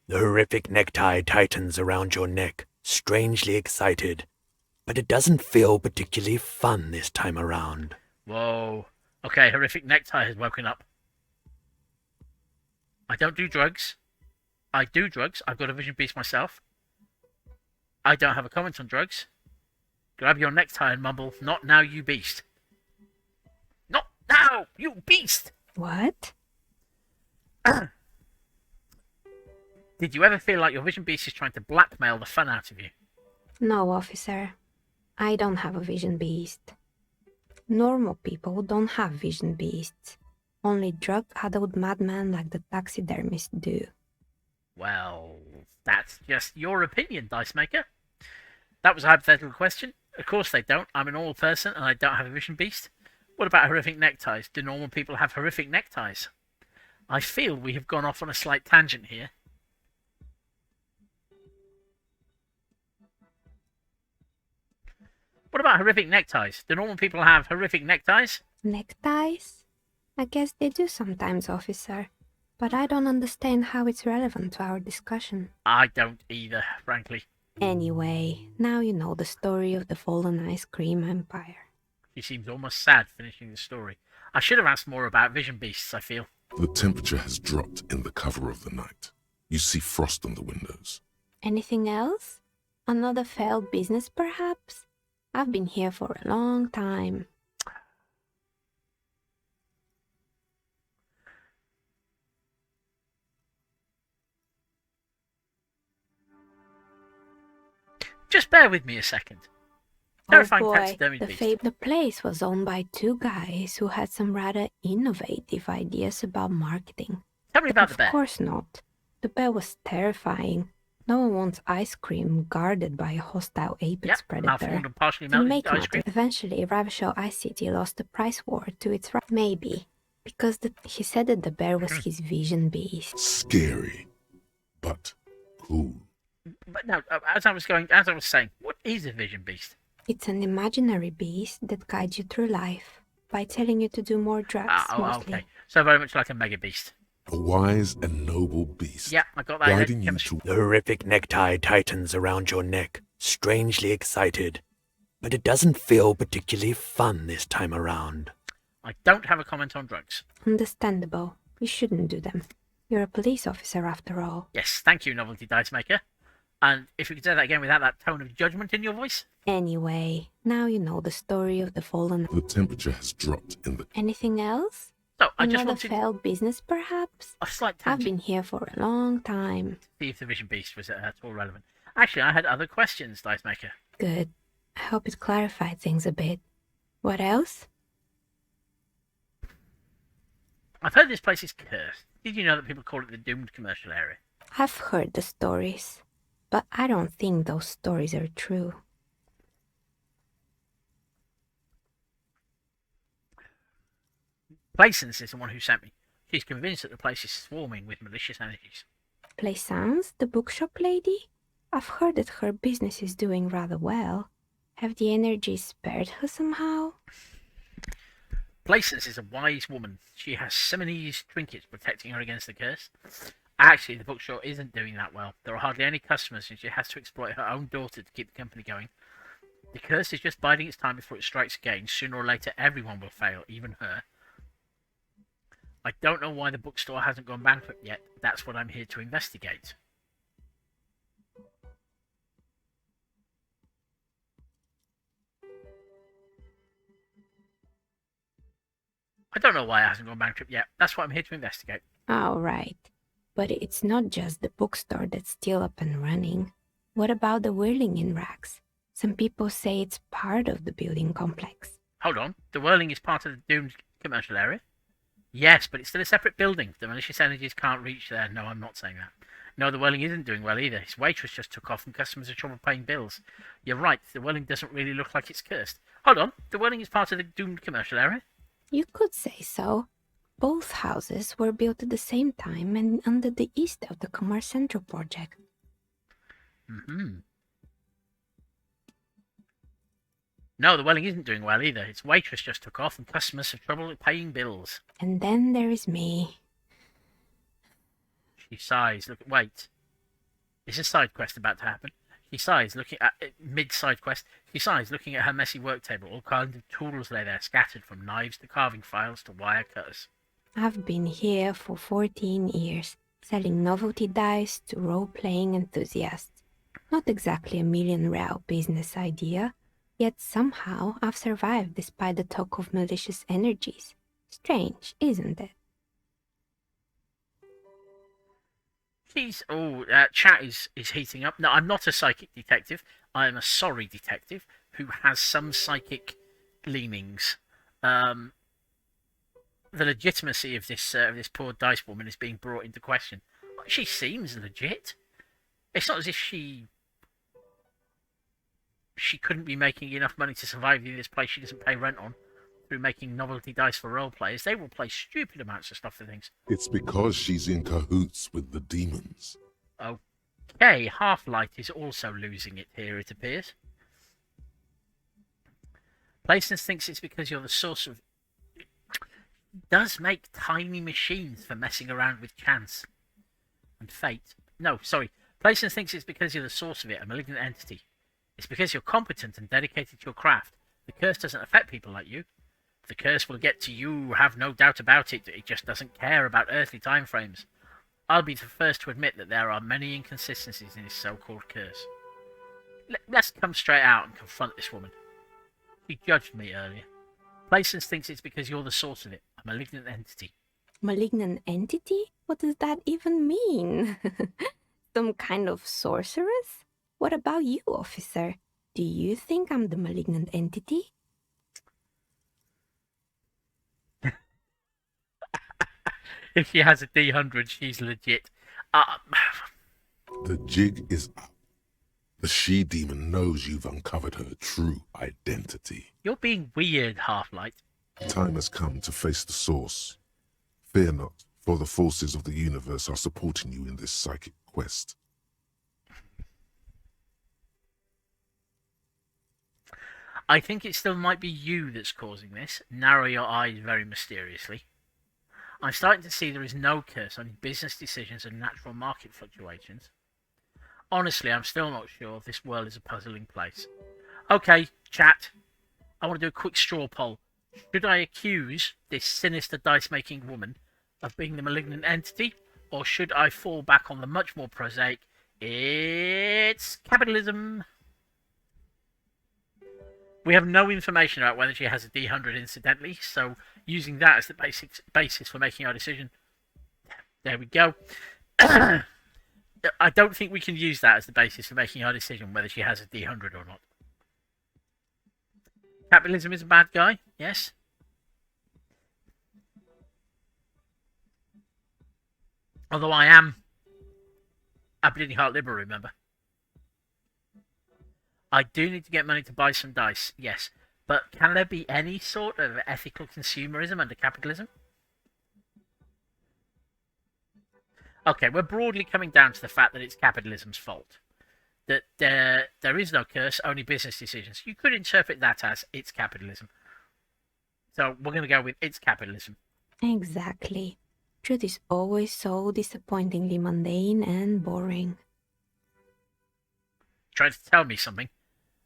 S4: The horrific necktie tightens around your neck, strangely excited. But it doesn't feel particularly fun this time around.
S1: Whoa. Okay, horrific necktie has woken up. I don't do drugs. I do drugs. I've got a vision beast myself. I don't have a comment on drugs. Grab your necktie and mumble, "Not now, you beast." Not now, you beast!
S5: What?
S1: Did you ever feel like your vision beast is trying to blackmail the fun out of you?
S5: No, officer. I don't have a vision beast. Normal people don't have vision beasts. Only drug-addled madmen like the taxidermist do.
S1: Well, that's just your opinion, Dice Maker. That was a hypothetical question. Of course they don't. I'm a normal person and I don't have a vision beast. What about horrific neckties? Do normal people have horrific neckties? I feel we have gone off on a slight tangent here. What about horrific neckties? Do normal people have horrific neckties?
S5: Neckties? I guess they do sometimes, officer. But I don't understand how it's relevant to our discussion.
S1: I don't either, frankly.
S5: Anyway, now you know the story of the fallen ice cream empire.
S1: He seems almost sad finishing the story. I should have asked more about vision beasts, I feel.
S2: The temperature has dropped in the cover of the night. You see frost on the windows.
S5: Anything else? Another failed business, perhaps? I've been here for a long time.
S1: Just bear with me a second. Terrifying
S5: oh boy,
S1: taxidermy beast.
S5: the place was owned by two guys who had some rather innovative ideas about marketing.
S1: Tell me about the
S5: Of
S1: bear.
S5: course not. The bear was terrifying. No one wants ice cream guarded by a hostile apex
S1: Yep,
S5: predator.
S1: malformed and partially
S5: To
S1: melted
S5: make
S1: ice
S5: matters,
S1: cream.
S5: eventually Ravishell Ice City lost the price war to its maybe. Because he said that the bear was his vision beast.
S2: Scary, but cool.
S1: But no, as I was saying, what is a vision beast?
S5: It's an imaginary beast that guides you through life by telling you to do more drugs, mostly.
S1: Okay. So very much like a mega beast.
S2: A wise and noble beast,
S1: Yeah, I got that.
S2: guiding you
S1: Chemistry.
S2: to
S4: The horrific necktie tightens around your neck, strangely excited. But it doesn't feel particularly fun this time around.
S1: I don't have a comment on drugs.
S5: Understandable. You shouldn't do them. You're a police officer after all.
S1: Yes, thank you, Novelty Dice Maker. And if you could say that again without that tone of judgment in your voice.
S5: Anyway, now you know the story of the fallen.
S2: The temperature has dropped in the...
S5: Anything else?
S1: So I just
S5: Another
S1: wanted
S5: failed business, perhaps?
S1: a slight
S5: I've
S1: tangent
S5: been here for a long time.
S1: to see if the vision beast was at all relevant. Actually, I had other questions, Dice Maker.
S5: Good. I hope it clarified things a bit. What else?
S1: I've heard this place is cursed. Did you know that people call it the doomed commercial area?
S5: I've heard the stories, but I don't think those stories are true.
S1: Plaisance is the one who sent me. She's convinced that the place is swarming with malicious energies.
S5: Plaisance, the bookshop lady? I've heard that her business is doing rather well. Have the energies spared her somehow?
S1: Plaisance is a wise woman. She has Simonese trinkets protecting her against the curse. Actually, the bookstore isn't doing that well. There are hardly any customers, and she has to exploit her own daughter to keep the company going. The curse is just biding its time before it strikes again. Sooner or later, everyone will fail, even her. I don't know why the bookstore hasn't gone bankrupt yet. That's what I'm here to investigate. I don't know why it hasn't gone bankrupt yet. That's what I'm here to investigate.
S5: All right. But it's not just the bookstore that's still up and running. What about the whirling in racks? Some people say it's part of the building complex.
S1: Hold on. The whirling is part of the doomed commercial area? Yes, but it's still a separate building. The malicious energies can't reach there. No, I'm not saying that. No, the whirling isn't doing well either. His waitress just took off and customers have trouble paying bills. You're right. The whirling doesn't really look like it's cursed. Hold on. The whirling is part of the doomed commercial area?
S5: You could say so. Both houses were built at the same time and under the east of the Commerce Central project.
S1: No, the whirling isn't doing well either. Its waitress just took off and customers have trouble paying bills.
S5: And then there is me.
S1: She sighs. Wait. Is a side quest about to happen? She sighs, looking at mid-side quest. She sighs, looking at her messy work table. All kinds of tools lay there, scattered from knives to carving files to wire cutters.
S5: I've been here for 14 years, selling novelty dice to role-playing enthusiasts. Not exactly a million-real business idea, yet somehow I've survived despite the talk of malicious energies. Strange, isn't it?
S1: Chat is heating up. No, I'm not a psychic detective. I am a sorry detective who has some psychic leanings. The legitimacy of this poor dice woman is being brought into question. She seems legit. It's not as if she couldn't be making enough money to survive in this place she doesn't pay rent on through making novelty dice for role players. They will play stupid amounts of stuff for things.
S2: It's because she's in cahoots with the demons.
S1: Okay, Half-Light is also losing it here, it appears. Placeness thinks it's because you're the source of... does make tiny machines for messing around with chance and fate. No, sorry. Placeness thinks it's because you're the source of it, a malignant entity. It's because you're competent and dedicated to your craft. The curse doesn't affect people like you. The curse will get to you, have no doubt about it. It just doesn't care about earthly timeframes. I'll be the first to admit that there are many inconsistencies in this so-called curse. Let's come straight out and confront this woman. She judged me earlier. Placeness thinks it's because you're the source of it, a malignant entity.
S5: Malignant entity? What does that even mean? Some kind of sorceress? What about you, officer? Do you think I'm the malignant entity?
S1: If she has a D100, she's legit.
S2: The jig is up. The she-demon knows you've uncovered her true identity.
S1: You're being weird, Half-Light.
S2: Time has come to face the source. Fear not, for the forces of the universe are supporting you in this psychic quest.
S1: I think it still might be you that's causing this. Narrow your eyes very mysteriously. I'm starting to see there is no curse, only business decisions and natural market fluctuations. Honestly, I'm still not sure if this world is a puzzling place. Okay, chat. I want to do a quick straw poll. Should I accuse this sinister dice-making woman of being the malignant entity, or should I fall back on the much more prosaic, it's capitalism? We have no information about whether she has a D100 incidentally, so using that as the basis for making our decision. There we go. I don't think we can use that as the basis for making our decision whether she has a D100 or not. Capitalism is a bad guy, yes. Although I am a bleeding heart liberal, remember. I do need to get money to buy some dice, yes. But can there be any sort of ethical consumerism under capitalism? Okay, we're broadly coming down to the fact that it's capitalism's fault. That there is no curse, only business decisions. You could interpret that as it's capitalism. So we're going to go with it's capitalism.
S5: Exactly. Truth is always so disappointingly mundane and boring.
S1: Trying to tell me something?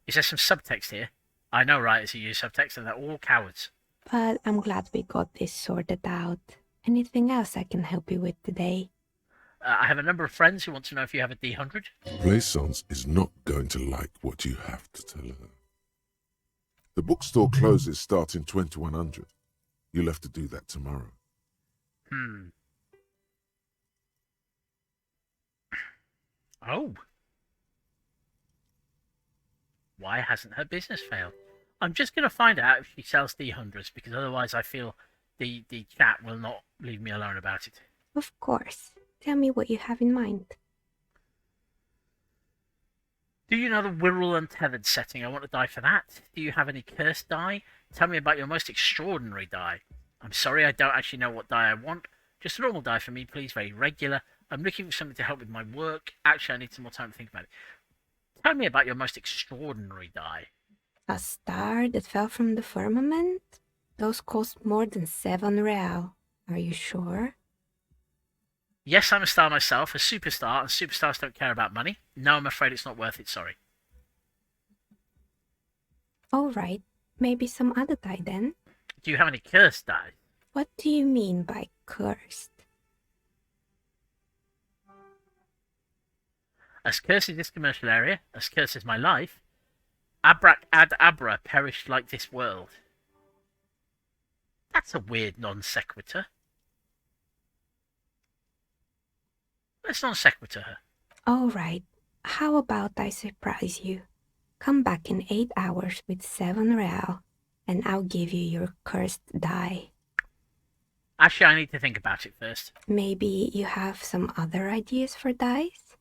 S1: Is there some subtext here? I know writers who use subtext and they're all cowards.
S5: But I'm glad we got this sorted out. Anything else I can help you with today?
S1: I have a number of friends who want to know if you have a D100.
S2: Plaisance is not going to like what you have to tell her. The bookstore closes starting 2100. You'll have to do that tomorrow.
S1: Oh. Why hasn't her business failed? I'm just going to find out if she sells D100s, because otherwise I feel the chat will not leave me alone about it.
S5: Of course. Tell me what you have in mind.
S1: Do you know the Wirral Untethered setting? I want to die for that. Do you have any cursed die? Tell me about your most extraordinary die. I'm sorry, I don't actually know what die I want. Just a normal die for me, please, very regular. I'm looking for something to help with my work. Actually, I need some more time to think about it. Tell me about your most extraordinary die.
S5: A star that fell from the firmament? Those cost more than 7 real. Are you sure?
S1: Yes, I'm a star myself, a superstar, and superstars don't care about money. No, I'm afraid it's not worth it, sorry.
S5: Alright, maybe some other die then.
S1: Do you have any cursed die?
S5: What do you mean by cursed?
S1: As cursed is this commercial area, as cursed is my life, abracadabra perished like this world. That's a weird non sequitur. Let's non sequitur her.
S5: Alright, how about I surprise you? Come back in 8 hours with 7 real, and I'll give you your cursed die.
S1: Actually, I need to think about it first.
S5: Maybe you have some other ideas for dice?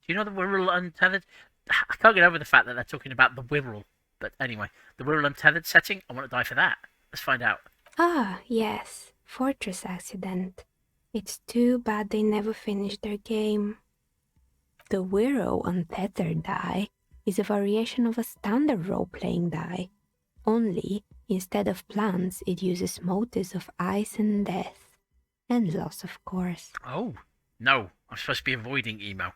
S1: Do you know the Wirral Untethered? I can't get over the fact that they're talking about the Wirral. But anyway, the Wirral Untethered setting, I want to die for that. Let's find out.
S5: Ah, yes, Fortress Accident. It's too bad they never finished their game. The Wirral Untethered die is a variation of a standard role-playing die. Only, instead of plants, it uses motives of ice and death. And loss, of course.
S1: Oh, no. I'm supposed to be avoiding emo.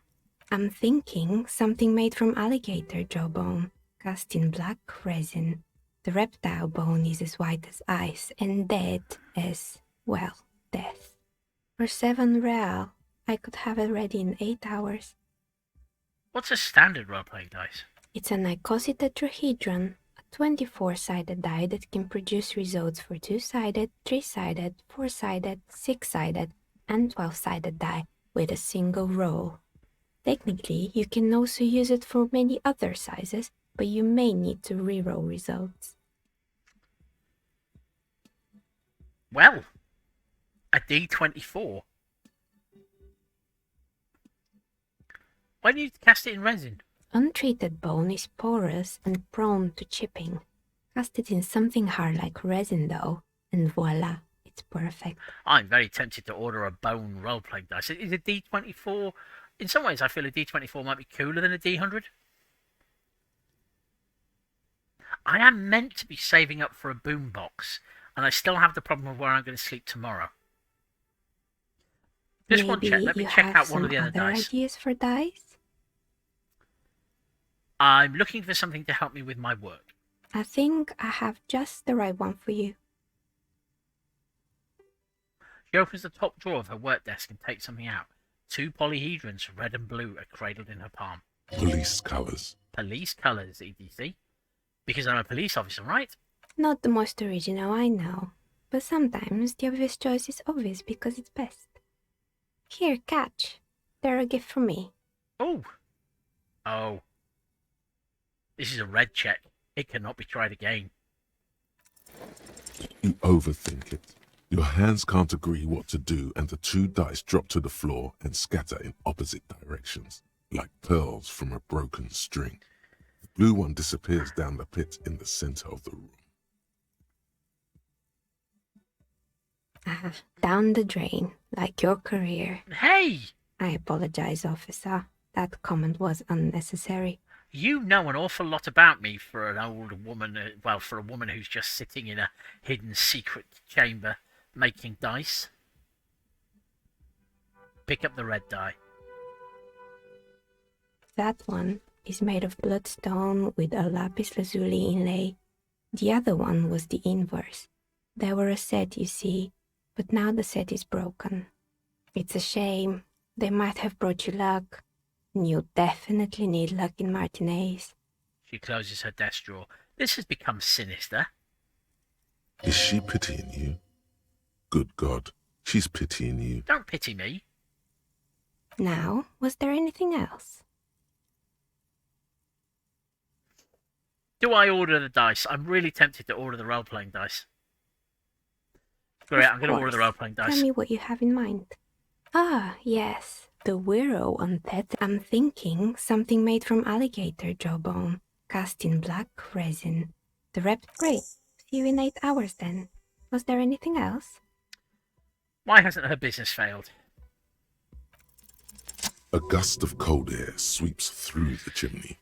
S5: I'm thinking something made from alligator jawbone, cast in black resin. The reptile bone is as white as ice and dead as, well, death. For 7 real, I could have it ready in 8 hours.
S1: What's a standard role-playing dice?
S5: It's an icosy tetrahedron, a 24-sided die that can produce results for 2-sided, 3-sided, 4-sided, 6-sided, and 12-sided die with a single roll. Technically, you can also use it for many other sizes, but you may need to reroll results.
S1: Well, a D24. Why do you cast it in resin?
S5: Untreated bone is porous and prone to chipping. Cast it in something hard like resin though, and voila, it's perfect.
S1: I'm very tempted to order a bone role-playing dice. Is a D24... In some ways, I feel a D24 might be cooler than a D100. I am meant to be saving up for a boombox, and I still have the problem of where I'm going to sleep tomorrow. Just one check. Let me check out one of the other dice.
S5: Ideas for dice?
S1: I'm looking for something to help me with my work.
S5: I think I have just the right one for you.
S1: She opens the top drawer of her work desk and takes something out. 2 polyhedrons, red and blue, are cradled in her palm.
S2: Police colours.
S1: Police colours, EDC. Because I'm a police officer, right?
S5: Not the most original, I know. But sometimes the obvious choice is obvious because it's best. Here, catch. They're a gift from me.
S1: Oh. Oh. This is a red check. It cannot be tried again.
S2: You overthink it. Your hands can't agree what to do, and the 2 dice drop to the floor and scatter in opposite directions, like pearls from a broken string. The blue one disappears down the pit in the center of the room.
S5: Down the drain, like your career.
S1: Hey!
S5: I apologize, officer. That comment was unnecessary.
S1: You know an awful lot about me for an old woman, for a woman who's just sitting in a hidden secret chamber making dice. pick up the red die.
S5: That one is made of bloodstone with a lapis lazuli inlay. The other one was the inverse. They were a set, you see, but now the set is broken. It's a shame. They might have brought you luck. And you'll definitely need luck in Martinez.
S1: She closes her desk drawer. This has become sinister.
S2: Is she pitying you? Good God, she's pitying you.
S1: Don't pity me.
S5: Now, was there anything else?
S1: Do I order the dice? I'm really tempted to order the role-playing dice. Great, I'm going to order the role-playing dice.
S5: Tell me what you have in mind. Ah, yes. The Wiro on that. I'm thinking something made from alligator jawbone, cast in black resin. The rep great. See you in 8 hours then. Was there anything else?
S1: Why hasn't her business failed?
S2: A gust of cold air sweeps through the chimney.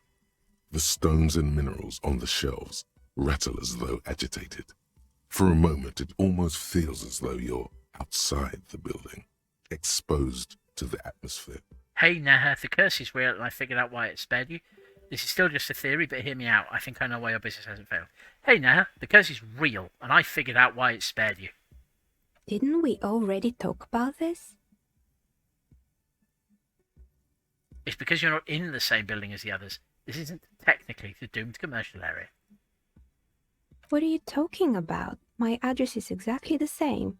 S2: The stones and minerals on the shelves rattle as though agitated. For a moment, it almost feels as though you're outside the building, exposed to the atmosphere.
S1: Hey, Neha, the curse is real, and I figured out why it spared you. This is still just a theory, but hear me out. I think I know why your business hasn't failed. Hey, Neha, the curse is real, and I figured out why it spared you.
S5: Didn't we already talk about this?
S1: It's because you're not in the same building as the others. This isn't technically the doomed commercial area.
S5: What are you talking about? My address is exactly the same.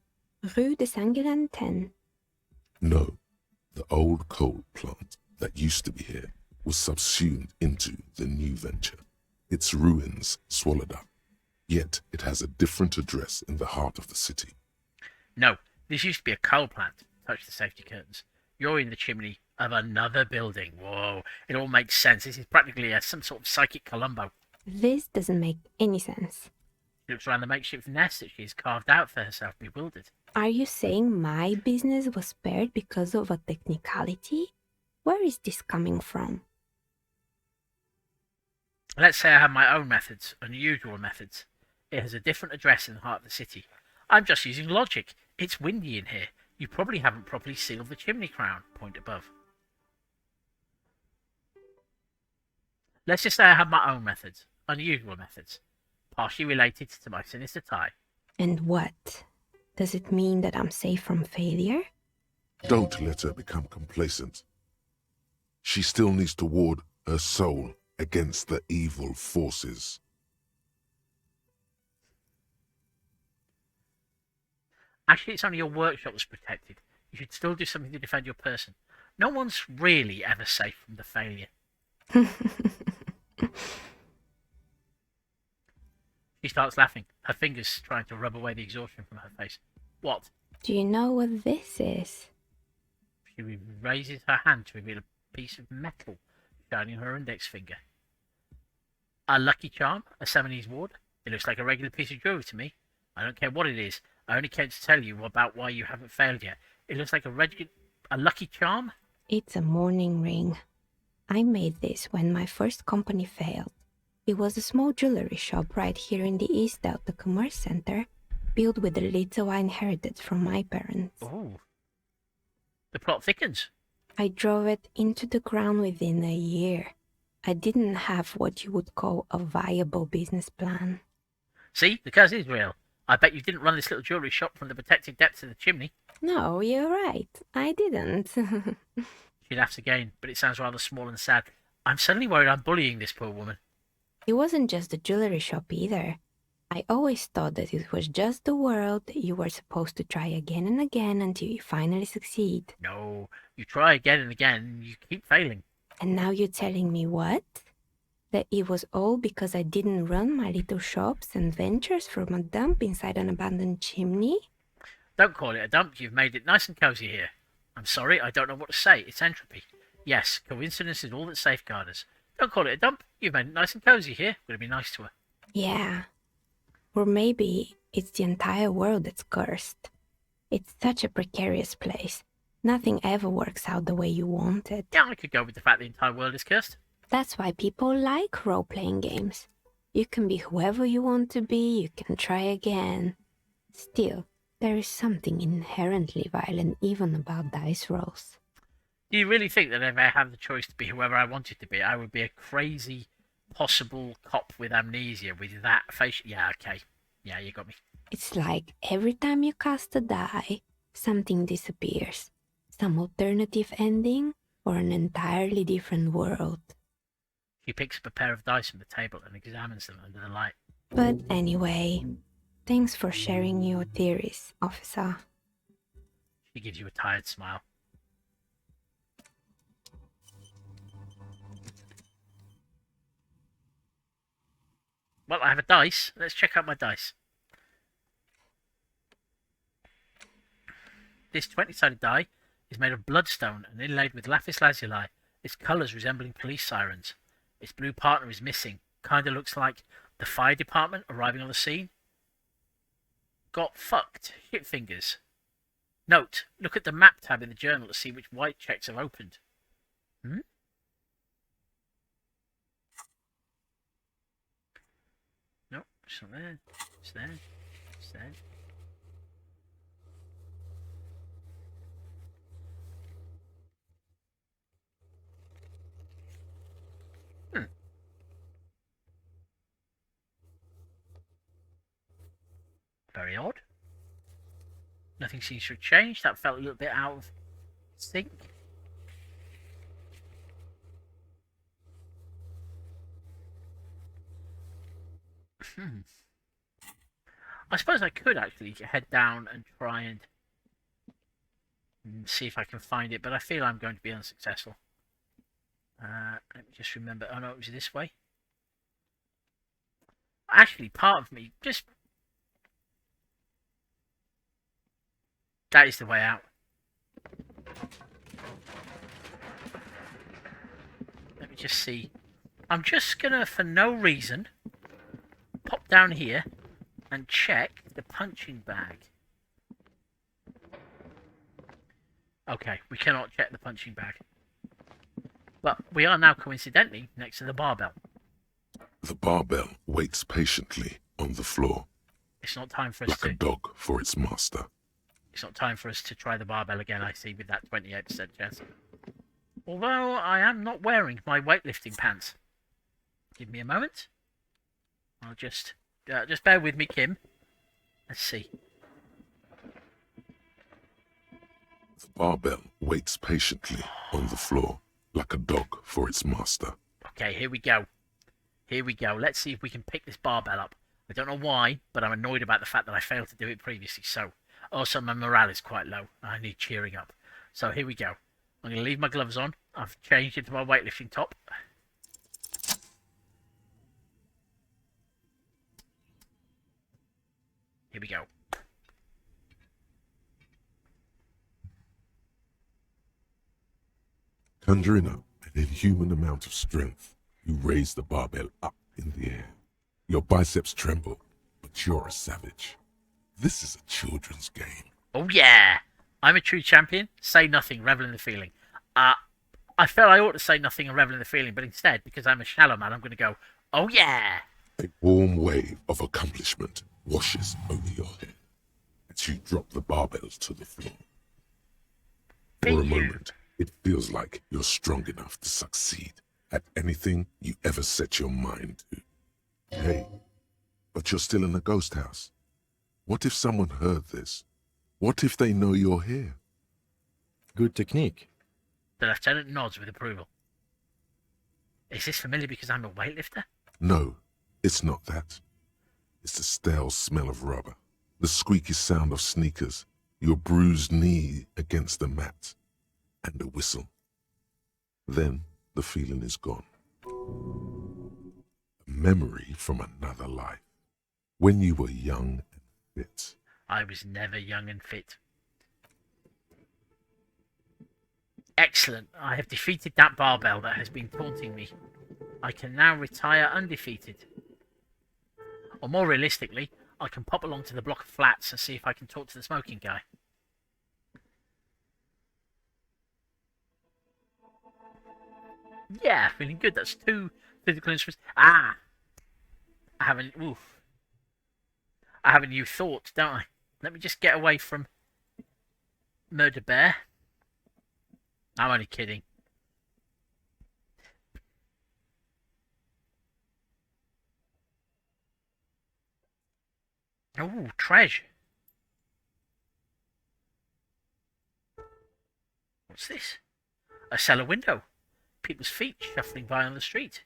S5: Rue de Saint-Guilain 10.
S2: No, the old coal plant that used to be here was subsumed into the new venture. Its ruins swallowed up. Yet it has a different address in the heart of the city.
S1: No, this used to be a coal plant. Touch the safety curtains. You're in the chimney of another building. Whoa, it all makes sense. This is practically some sort of psychic Columbo.
S5: This doesn't make any sense.
S1: She looks around the makeshift nest that she's carved out for herself, bewildered.
S5: Are you saying my business was spared because of a technicality? Where is this coming from?
S1: Let's say I have my own methods, unusual methods. It has a different address in the heart of the city. I'm just using logic. It's windy in here. You probably haven't properly sealed the chimney crown. Point above. Let's just say I have my own methods, unusual methods, partially related to my sinister tie.
S5: And what? Does it mean that I'm safe from failure?
S2: Don't let her become complacent. She still needs to ward her soul against the evil forces.
S1: Actually, it's only your workshop that's protected. You should still do something to defend your person. No one's really ever safe from the failure. She starts laughing, her fingers trying to rub away the exhaustion from her face. What?
S5: Do you know what this is?
S1: She raises her hand to reveal a piece of metal shining her index finger. A lucky charm? A Seminese ward? It looks like a regular piece of jewelry to me. I don't care what it is. I only came to tell you about why you haven't failed yet. It looks like a lucky charm?
S5: It's a mourning ring. I made this when my first company failed. It was a small jewelry shop right here in the East Delta Commerce Center, built with the little I inherited from my parents.
S1: Oh. The plot thickens.
S5: I drove it into the ground within a year. I didn't have what you would call a viable business plan.
S1: See, the curse is real. I bet you didn't run this little jewelry shop from the protected depths of the chimney.
S5: No, you're right. I didn't.
S1: She laughs again, but it sounds rather small and sad. I'm suddenly worried I'm bullying this poor woman.
S5: It wasn't just the jewelry shop either. I always thought that it was just the world that you were supposed to try again and again until you finally succeed.
S1: No, you try again and again, and you keep failing.
S5: And now you're telling me what? That it was all because I didn't run my little shops and ventures from a dump inside an abandoned chimney?
S1: Don't call it a dump. You've made it nice and cosy here. I'm sorry, I don't know what to say. It's entropy. Yes, coincidence is all that safeguards us. Don't call it a dump. You've made it nice and cosy here. Gonna be nice to her.
S5: Yeah. Or maybe it's the entire world that's cursed. It's such a precarious place. Nothing ever works out the way you want it.
S1: Yeah, I could go with the fact the entire world is cursed.
S5: That's why people like role-playing games. You can be whoever you want to be, you can try again. Still, There is something inherently violent even about dice rolls.
S1: Do you really think that if I had the choice to be whoever I wanted to be, I would be a crazy possible cop with amnesia with that face? Yeah, okay. Yeah, you got me.
S5: It's like every time you cast a die, something disappears. Some alternative ending or an entirely different world.
S1: She picks up a pair of dice from the table and examines them under the light.
S5: But anyway, thanks for sharing your theories, officer.
S1: She gives you a tired smile. Well, I have a dice. Let's check out my dice. This 20-sided die is made of bloodstone and inlaid with lapis lazuli, its colours resembling police sirens. Its blue partner is missing. Kinda looks like the fire department arriving on the scene. Got fucked. Hit fingers. Note, look at the map tab in the journal to see which white checks have opened. Nope, it's not there. It's there. It's there. Very odd. Nothing seems to have changed. That felt a little bit out of sync. I suppose I could actually head down and try and see if I can find it, but I feel I'm going to be unsuccessful. Let me just remember. Oh no, it was this way. Actually, part of me just... That is the way out. Let me just see. I'm just gonna, for no reason, pop down here and check the punching bag. Okay, we cannot check the punching bag. But we are now coincidentally next to the barbell.
S2: The barbell waits patiently on the floor,
S1: It's not time for us
S2: like a dog for its master.
S1: It's not time for us to try the barbell again, I see, with that 28% chance. Although I am not wearing my weightlifting pants. Give me a moment. I'll just bear with me, Kim. Let's see.
S2: The barbell waits patiently on the floor, like a dog for its master.
S1: Okay, here we go. Here we go. Let's see if we can pick this barbell up. I don't know why, but I'm annoyed about the fact that I failed to do it previously. So, also my morale is quite low. I need cheering up. So here we go. I'm going to leave my gloves on. I've changed into my weightlifting top. Here we go.
S2: Conjuring up an inhuman amount of strength, you raise the barbell up in the air. Your biceps tremble, but you're a savage. This is a children's game.
S1: Oh yeah! I'm a true champion. Say nothing, revel in the feeling. I felt I ought to say nothing and revel in the feeling, but instead, because I'm a shallow man, I'm going to go, oh yeah!
S2: A warm wave of accomplishment washes over your head as you drop the barbells to the floor. For a
S1: Thank you.
S2: moment, it feels like you're strong enough to succeed at anything you ever set your mind to. Hey, but you're still in a ghost house. What if someone heard this? What if they know you're here?
S3: Good technique.
S1: The lieutenant nods with approval. Is this familiar because I'm a weightlifter?
S2: No, it's not that. It's the stale smell of rubber, the squeaky sound of sneakers, your bruised knee against the mat, and a whistle. Then the feeling is gone. A memory from another life, when you were young and fit.
S1: I was never young and fit. Excellent. I have defeated that barbell that has been taunting me. I can now retire undefeated. Or more realistically, I can pop along to the block of flats and see if I can talk to the smoking guy. Yeah, feeling good. That's 2 physical instruments. I have a new thought, don't I? Let me just get away from Murder Bear. I'm only kidding. Oh, treasure. What's this? A cellar window. People's feet shuffling by on the street.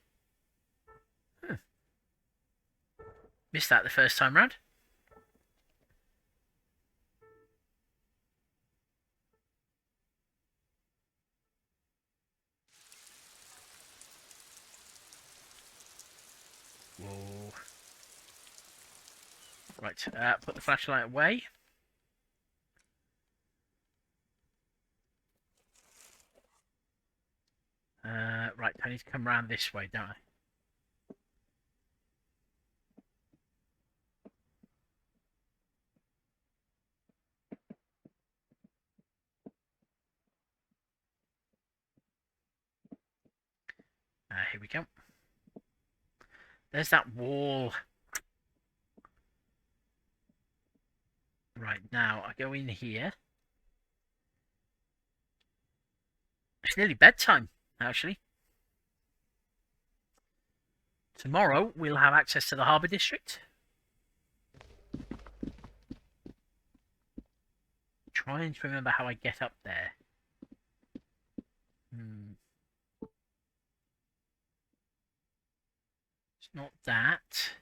S1: Missed that the first time round. Whoa. Right, put the flashlight away. Right, I need to come round this way, don't I? Here we go. There's that wall. Right, now I go in here. It's nearly bedtime, actually. Tomorrow we'll have access to the Harbour District. Trying to remember how I get up there. It's not that.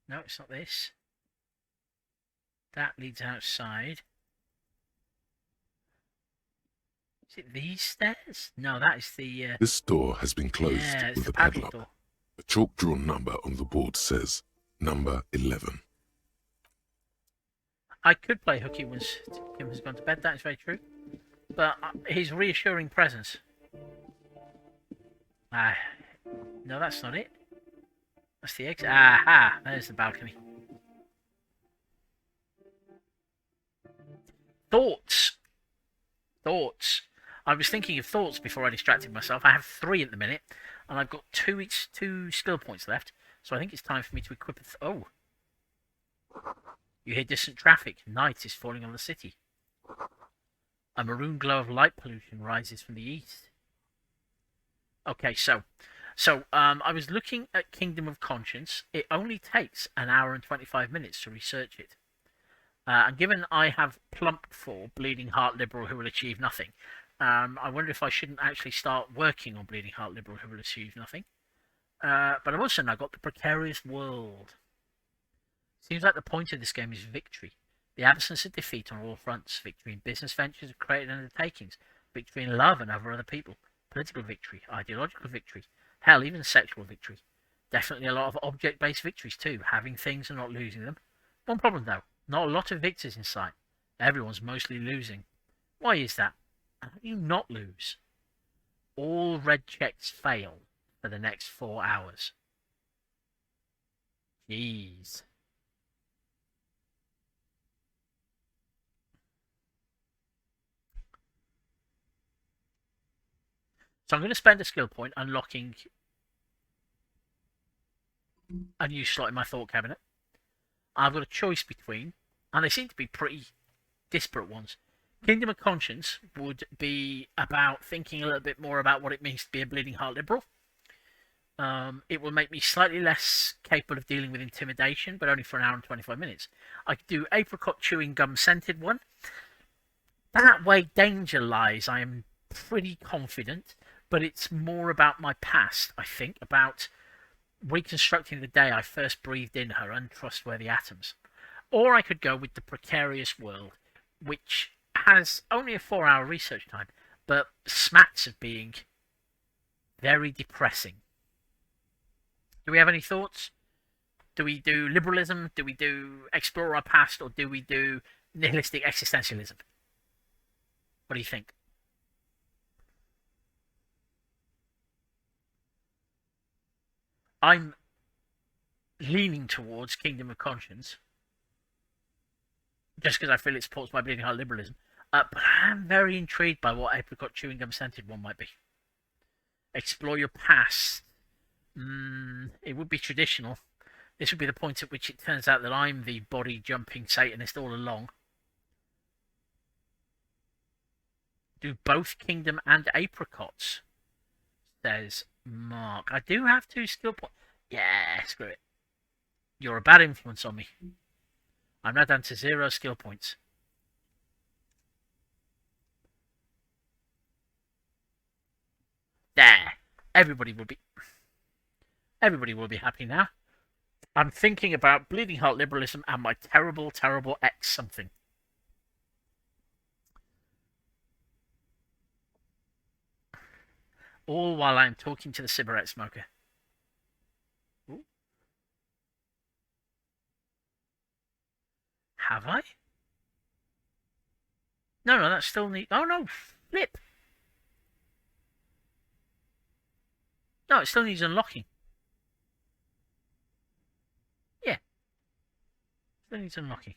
S1: No, it's not this. That leads outside. Is it these stairs? No, that is the...
S2: This door has been closed with a padlock.
S1: Door.
S2: A chalk-drawn number on the board says number 11.
S1: I could play hooky once Kim has gone to bed, that is very true. But his reassuring presence... no, that's not it. That's the exit. Aha! There's the balcony. Thoughts. I was thinking of thoughts before I distracted myself. I have 3 at the minute, and I've got 2 skill points left. So I think it's time for me to equip it. Oh. You hear distant traffic. Night is falling on the city. A maroon glow of light pollution rises from the east. Okay, so I was looking at Kingdom of Conscience. It only takes an hour and 25 minutes to research it. And given I have plumped for Bleeding Heart Liberal who will achieve nothing, I wonder if I shouldn't actually start working on Bleeding Heart Liberal who will achieve nothing. But I've also now got the Precarious World. Seems like the point of this game is victory. The absence of defeat on all fronts. Victory in business ventures and creative undertakings. Victory in love and over other people. Political victory. Ideological victory. Hell, even sexual victory. Definitely a lot of object-based victories too. Having things and not losing them. One problem though. Not a lot of victors in sight. Everyone's mostly losing. Why is that? How do you not lose? All red checks fail for the next 4 hours. Jeez. So I'm going to spend a skill point unlocking a new slot in my thought cabinet. I've got a choice between, and they seem to be pretty disparate ones. Kingdom of Conscience would be about thinking a little bit more about what it means to be a Bleeding Heart Liberal. It will make me slightly less capable of dealing with intimidation, but only for an hour and 25 minutes. I could do Apricot Chewing Gum Scented one. That way danger lies, I am pretty confident, but it's more about my past, I think, about reconstructing the day I first breathed in her untrustworthy atoms. Or I could go with the Precarious World, which has only a 4-hour research time, but smacks of being very depressing. Do we have any thoughts? Do we do liberalism? Do we do explore our past? Or do we do nihilistic existentialism? What do you think? I'm leaning towards Kingdom of Conscience, just because I feel it supports my Bleeding Heart liberalism. But I'm very intrigued by what Apricot Chewing Gum Scented one might be. Explore your past. It would be traditional, This would be the point at which it turns out that I'm the body-jumping Satanist all along. Do both Kingdom and Apricots, says Mark. I do have 2 skill points. Yeah, screw it. You're a bad influence on me. I'm now down to 0 skill points. There. Everybody will be happy now. I'm thinking about bleeding heart liberalism and my terrible, terrible ex something. All while I'm talking to the cigarette smoker. Ooh. Have I? No, that's still neat. Oh no, flip. No, it still needs unlocking. Yeah. Still needs unlocking.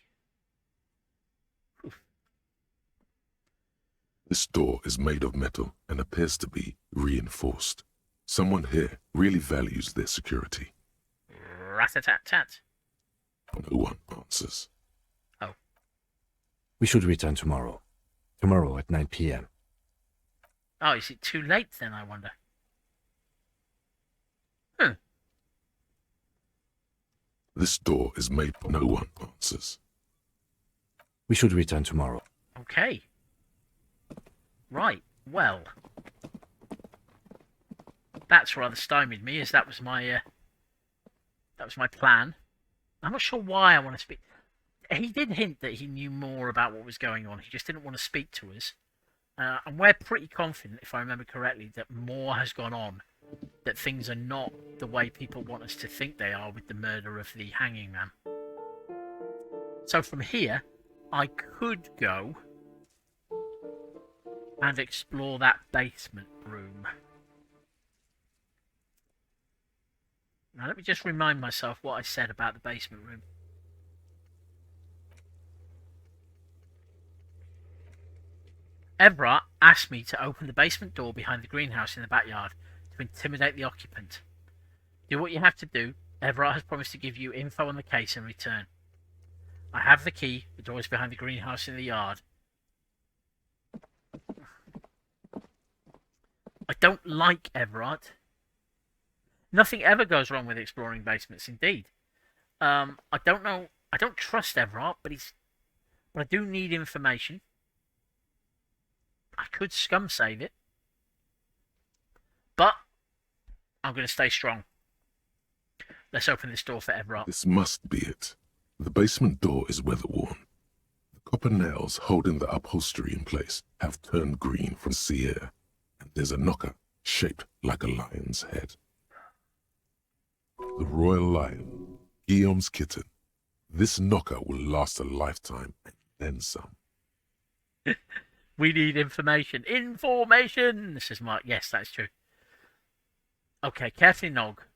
S1: Oof.
S2: This door is made of metal and appears to be reinforced. Someone here really values their security.
S1: Rat-a-tat-tat.
S2: No one answers.
S1: Oh.
S3: We should return tomorrow. Tomorrow at 9 p.m.
S1: Oh, is it too late then, I wonder?
S2: This door is made. No one answers.
S3: We should return tomorrow.
S1: Okay. Right. Well, that's rather stymied me, as that was my plan. I'm not sure why I want to speak. He did hint that he knew more about what was going on. He just didn't want to speak to us. And we're pretty confident, if I remember correctly, that more has gone on. That things are not the way people want us to think they are with the murder of the hanging man. So from here, I could go and explore that basement room. Now let me just remind myself what I said about the basement room. Everett asked me to open the basement door behind the greenhouse in the backyard to intimidate the occupant. Do what you have to do. Everett has promised to give you info on the case in return. I have the key. The door is behind the greenhouse in the yard. I don't like Everett. Nothing ever goes wrong with exploring basements, indeed. I don't know. I don't trust Everett, but I do need information. I could scum save it. But I'm going to stay strong. Let's open this door for Everett.
S2: This must be it. The basement door is weather-worn. The copper nails holding the upholstery in place have turned green from sea air, and there's a knocker shaped like a lion's head. The royal lion, Guillaume's kitten. This knocker will last a lifetime and then some.
S1: We need information. Information! Says Mark. Yes, that's true. Okay, carefully knock.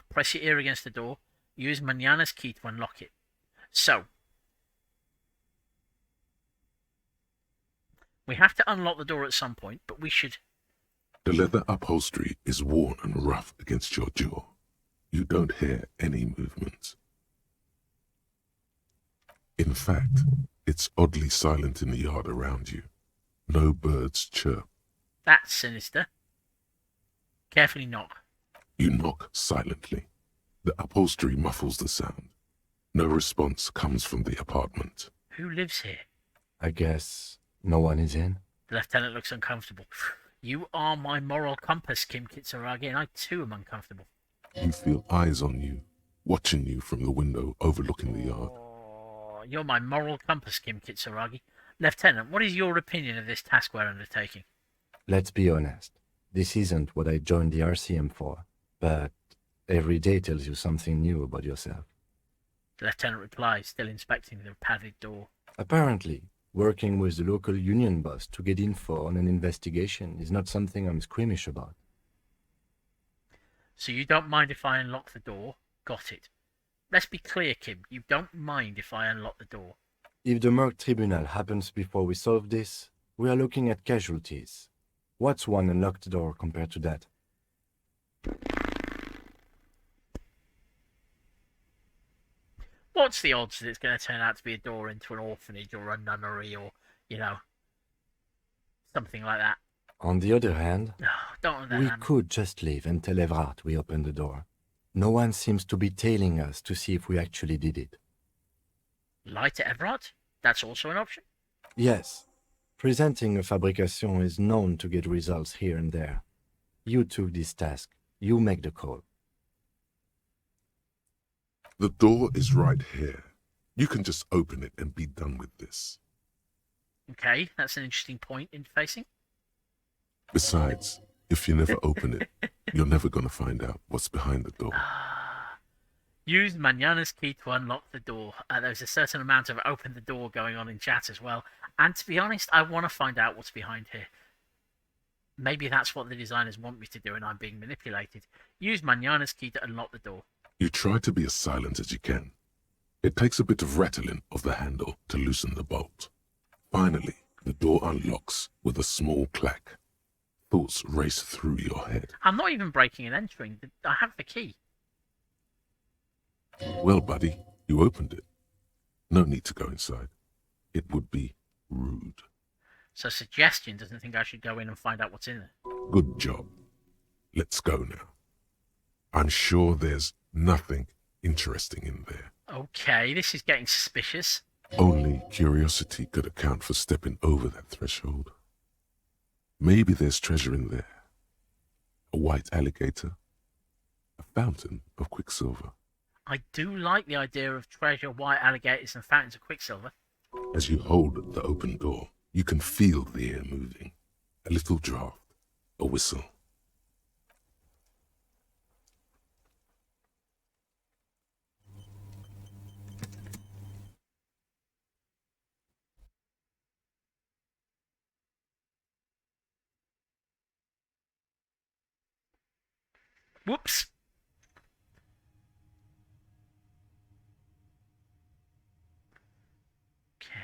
S1: Press your ear against the door. Use Manana's key to unlock it. So, we have to unlock the door at some point, but we should...
S2: The leather upholstery is worn and rough against your jaw. You don't hear any movement. In fact, it's oddly silent in the yard around you. No birds chirp.
S1: That's sinister. Carefully knock.
S2: You knock silently. The upholstery muffles the sound. No response comes from the apartment.
S1: Who lives here?
S3: I guess no one is in.
S1: The lieutenant looks uncomfortable. You are my moral compass, Kim Kitsuragi, and I too am uncomfortable.
S2: You feel eyes on you, watching you from the window overlooking the yard.
S1: Oh, you're my moral compass, Kim Kitsuragi. Lieutenant, what is your opinion of this task we're undertaking?
S3: Let's be honest. This isn't what I joined the RCM for, but every day tells you something new about yourself.
S1: The lieutenant replies, still inspecting the padded door.
S3: Apparently, working with the local union boss to get info on an investigation is not something I'm squeamish about.
S1: So you don't mind if I unlock the door? Got it. Let's be clear, Kim. You don't mind if I unlock the door?
S3: If the Merc Tribunal happens before we solve this, we are looking at casualties. What's one unlocked door compared to that?
S1: What's the odds that it's going to turn out to be a door into an orphanage or a nunnery or, something like that?
S3: On the other hand,
S1: Don't
S3: we could just leave and tell Evrard we opened the door. No one seems to be tailing us to see if we actually did it.
S1: Lie to Everard? That's also an option?
S3: Yes. Presenting a fabrication is known to get results here and there. You took this task. You make the call.
S2: The door is right here. You can just open it and be done with this.
S1: Okay, that's an interesting point, interfacing.
S2: Besides, if you never open it, you're never going to find out what's behind the door.
S1: Use Manana's key to unlock the door. There's a certain amount of open the door going on in chat as well. And to be honest, I want to find out what's behind here. Maybe that's what the designers want me to do and I'm being manipulated. Use Manana's key to unlock the door.
S2: You try to be as silent as you can. It takes a bit of rattling of the handle to loosen the bolt. Finally, the door unlocks with a small clack. Thoughts race through your head.
S1: I'm not even breaking and entering. I have the key.
S2: Well, buddy, you opened it. No need to go inside. It would be rude.
S1: So Suggestion doesn't think I should go in and find out what's in there.
S2: Good job. Let's go now. I'm sure there's nothing interesting in there.
S1: Okay, this is getting suspicious.
S2: Only curiosity could account for stepping over that threshold. Maybe there's treasure in there. A white alligator. A fountain of quicksilver.
S1: I do like the idea of treasure, white alligators, and fountains of quicksilver.
S2: As you hold the open door, you can feel the air moving. A little draft, a whistle.
S1: Whoops. Okay.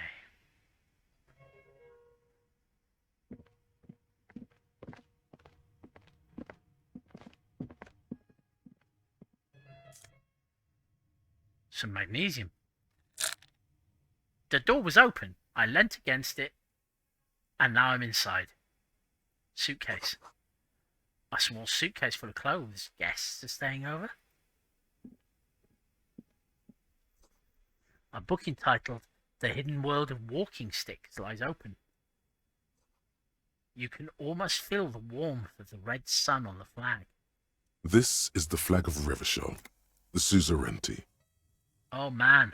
S1: Some magnesium. The door was open. I leant against it, and now I'm inside. Suitcase. A small suitcase full of clothes. Guests are staying over. A book entitled The Hidden World of Walking Sticks lies open. You can almost feel the warmth of the red sun on the flag.
S2: This is the flag of Revachol, the suzerainty.
S1: Oh man.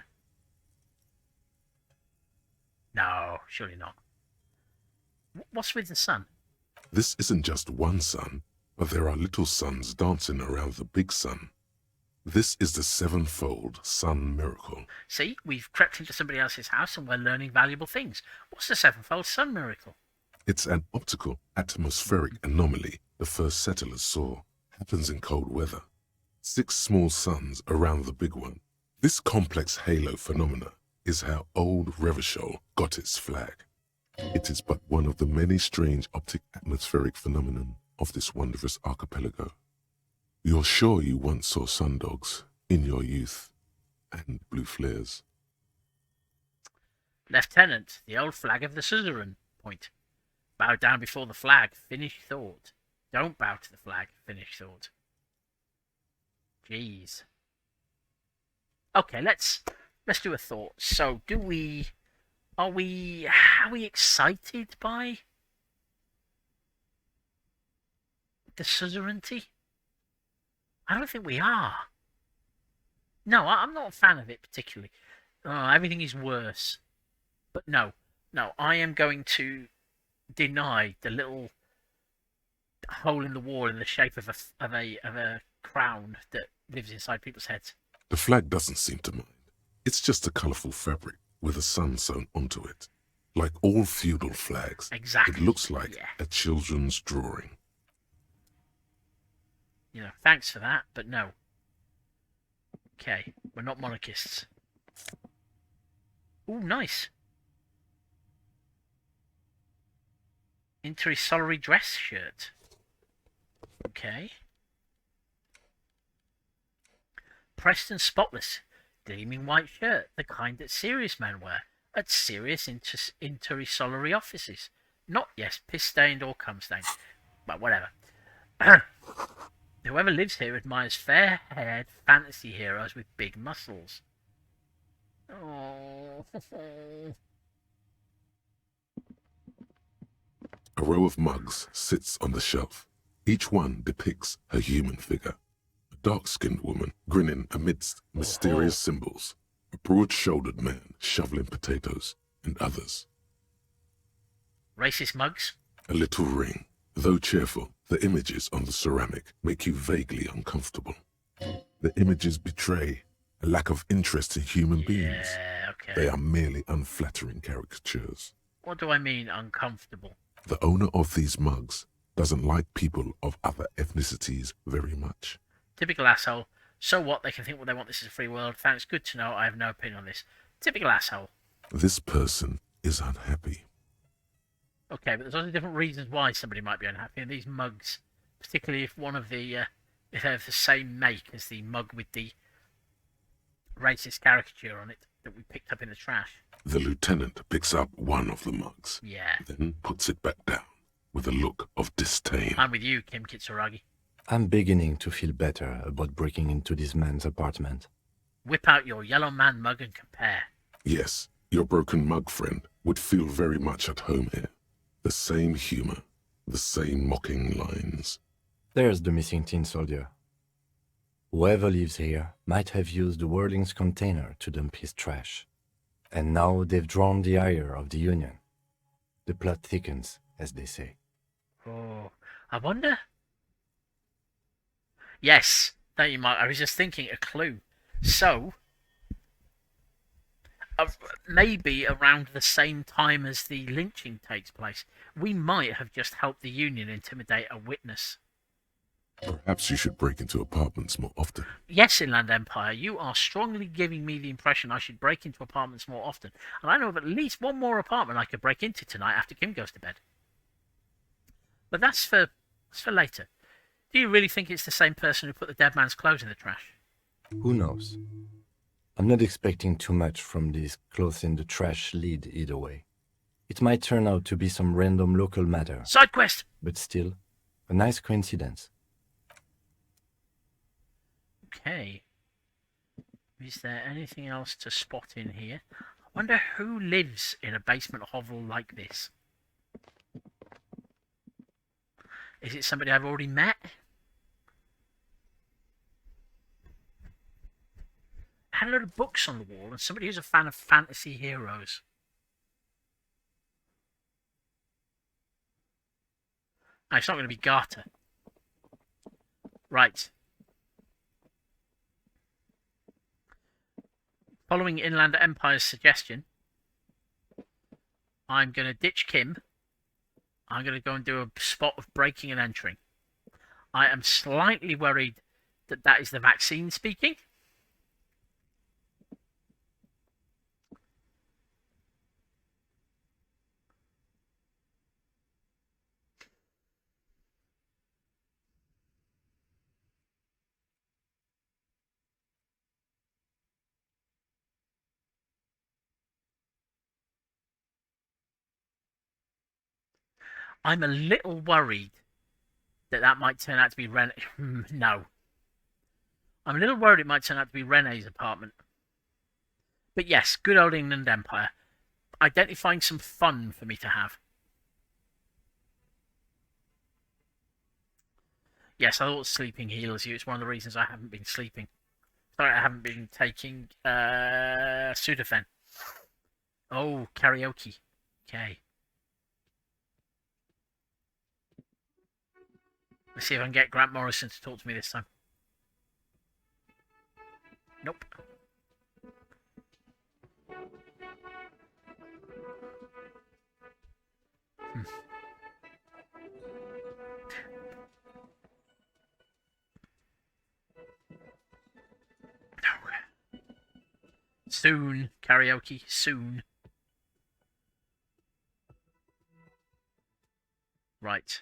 S1: No, surely not. What's with the sun?
S2: This isn't just one sun, but there are little suns dancing around the big sun. This is the sevenfold sun miracle.
S1: See, we've crept into somebody else's house and we're learning valuable things. What's the sevenfold sun miracle?
S2: It's an optical atmospheric anomaly the first settlers saw. Happens in cold weather. 6 small suns around the big one. This complex halo phenomena is how old Revachol got its flag. It is but one of the many strange optic atmospheric phenomenon of this wondrous archipelago. You're sure you once saw sundogs in your youth and blue flares.
S1: Lieutenant, the old flag of the suzerain. Point. Bow down before the flag. Finish thought. Don't bow to the flag. Finish thought. Jeez. Okay, let's do a thought. So, are we excited by the suzerainty? I don't think we are. No, I'm not a fan of it particularly. Everything is worse. But no, I am going to deny the little hole in the wall in the shape of a crown that lives inside people's heads.
S2: The flag doesn't seem to mind. It's just a colourful fabric with a sun sewn onto it. Like all feudal flags,
S1: Exactly.
S2: It looks like a children's drawing.
S1: Thanks for that, but no. Okay, we're not monarchists. Ooh, nice. Inter-solary dress shirt. Okay. Pressed and spotless. gleaming white shirt, the kind that serious men wear at serious intersolary offices. Not, yes, piss-stained or cum-stained. But whatever. Whoever lives here admires fair-haired fantasy heroes with big muscles. Oh.
S2: A row of mugs sits on the shelf. Each one depicts a human figure. A dark-skinned woman grinning amidst mysterious symbols. A broad-shouldered man shoveling potatoes, and others.
S1: Racist mugs?
S2: A little ring. Though cheerful, the images on the ceramic make you vaguely uncomfortable. The images betray a lack of interest in human beings.
S1: Yeah, okay.
S2: They are merely unflattering caricatures.
S1: What do I mean, uncomfortable?
S2: The owner of these mugs doesn't like people of other ethnicities very much.
S1: Typical asshole. So what? They can think what they want. This is a free world. Thanks. Good to know. I have no opinion on this. Typical asshole.
S2: This person is unhappy.
S1: Okay, but there's also different reasons why somebody might be unhappy. And these mugs, particularly if one of the, if they're the same make as the mug with the racist caricature on it that we picked up in the trash.
S2: The lieutenant picks up one of the mugs,
S1: Yeah.
S2: then puts it back down with a look of disdain.
S1: I'm with you, Kim Kitsuragi.
S3: I'm beginning to feel better about breaking into this man's apartment.
S1: Whip out your yellow man mug and compare.
S2: Yes, your broken mug friend would feel very much at home here. The same humor, the same mocking lines.
S3: There's the missing tin soldier. Whoever lives here might have used the Whirling's container to dump his trash. And now they've drawn the ire of the Union. The plot thickens, as they say.
S1: Oh, I wonder. Yes, thank you, Mark. I was just thinking a clue. So, maybe around the same time as the lynching takes place, we might have just helped the Union intimidate a witness.
S2: Perhaps you should break into apartments more often.
S1: Yes, Inland Empire, you are strongly giving me the impression I should break into apartments more often. And I know of at least one more apartment I could break into tonight after Kim goes to bed. But that's for later. Do you really think it's the same person who put the dead man's clothes in the trash?
S3: Who knows? I'm not expecting too much from this clothes in the trash lead either way. It might turn out to be some random local matter.
S1: Side quest!
S3: But still, a nice coincidence.
S1: Okay. Is there anything else to spot in here? I wonder who lives in a basement hovel like this. Is it somebody I've already met? I had a lot of books on the wall and somebody who's a fan of fantasy heroes. No, it's not going to be Garter. Right. Following Inland Empire's suggestion, I'm going to ditch Kim. I'm going to go and do a spot of breaking and entering. I am slightly worried that that is the vaccine speaking. I'm a little worried that that might turn out to be Ren. No. I'm a little worried it might turn out to be Renee's apartment. But yes, good old England Empire. Identifying some fun for me to have. Yes, I thought sleeping heals you. It's one of the reasons I haven't been sleeping. Sorry, I haven't been taking Sudafed. Oh, karaoke. Okay. Let's see if I can get Grant Morrison to talk to me this time. Nope. No. Soon, karaoke, soon. Right.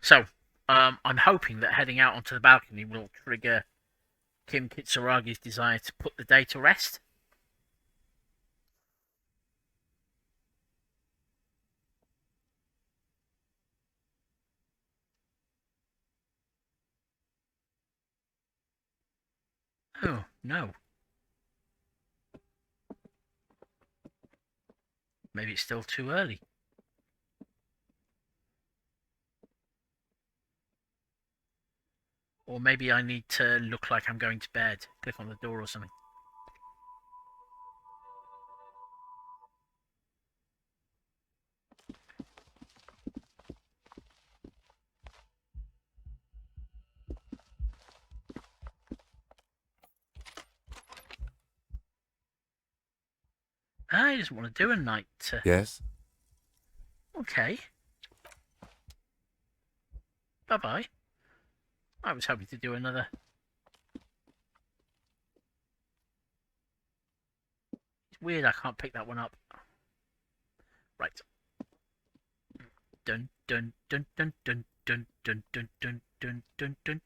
S1: So, I'm hoping that heading out onto the balcony will trigger Kim Kitsuragi's desire to put the day to rest. Oh, no. Maybe it's still too early. Or maybe I need to look like I'm going to bed. Click on the door or something. I just want to do a night.
S3: Yes?
S1: Okay. Bye-bye. I was hoping to do another. It's weird I can't pick that one up. Right. Dun dun dun dun dun dun dun dun dun dun dun dun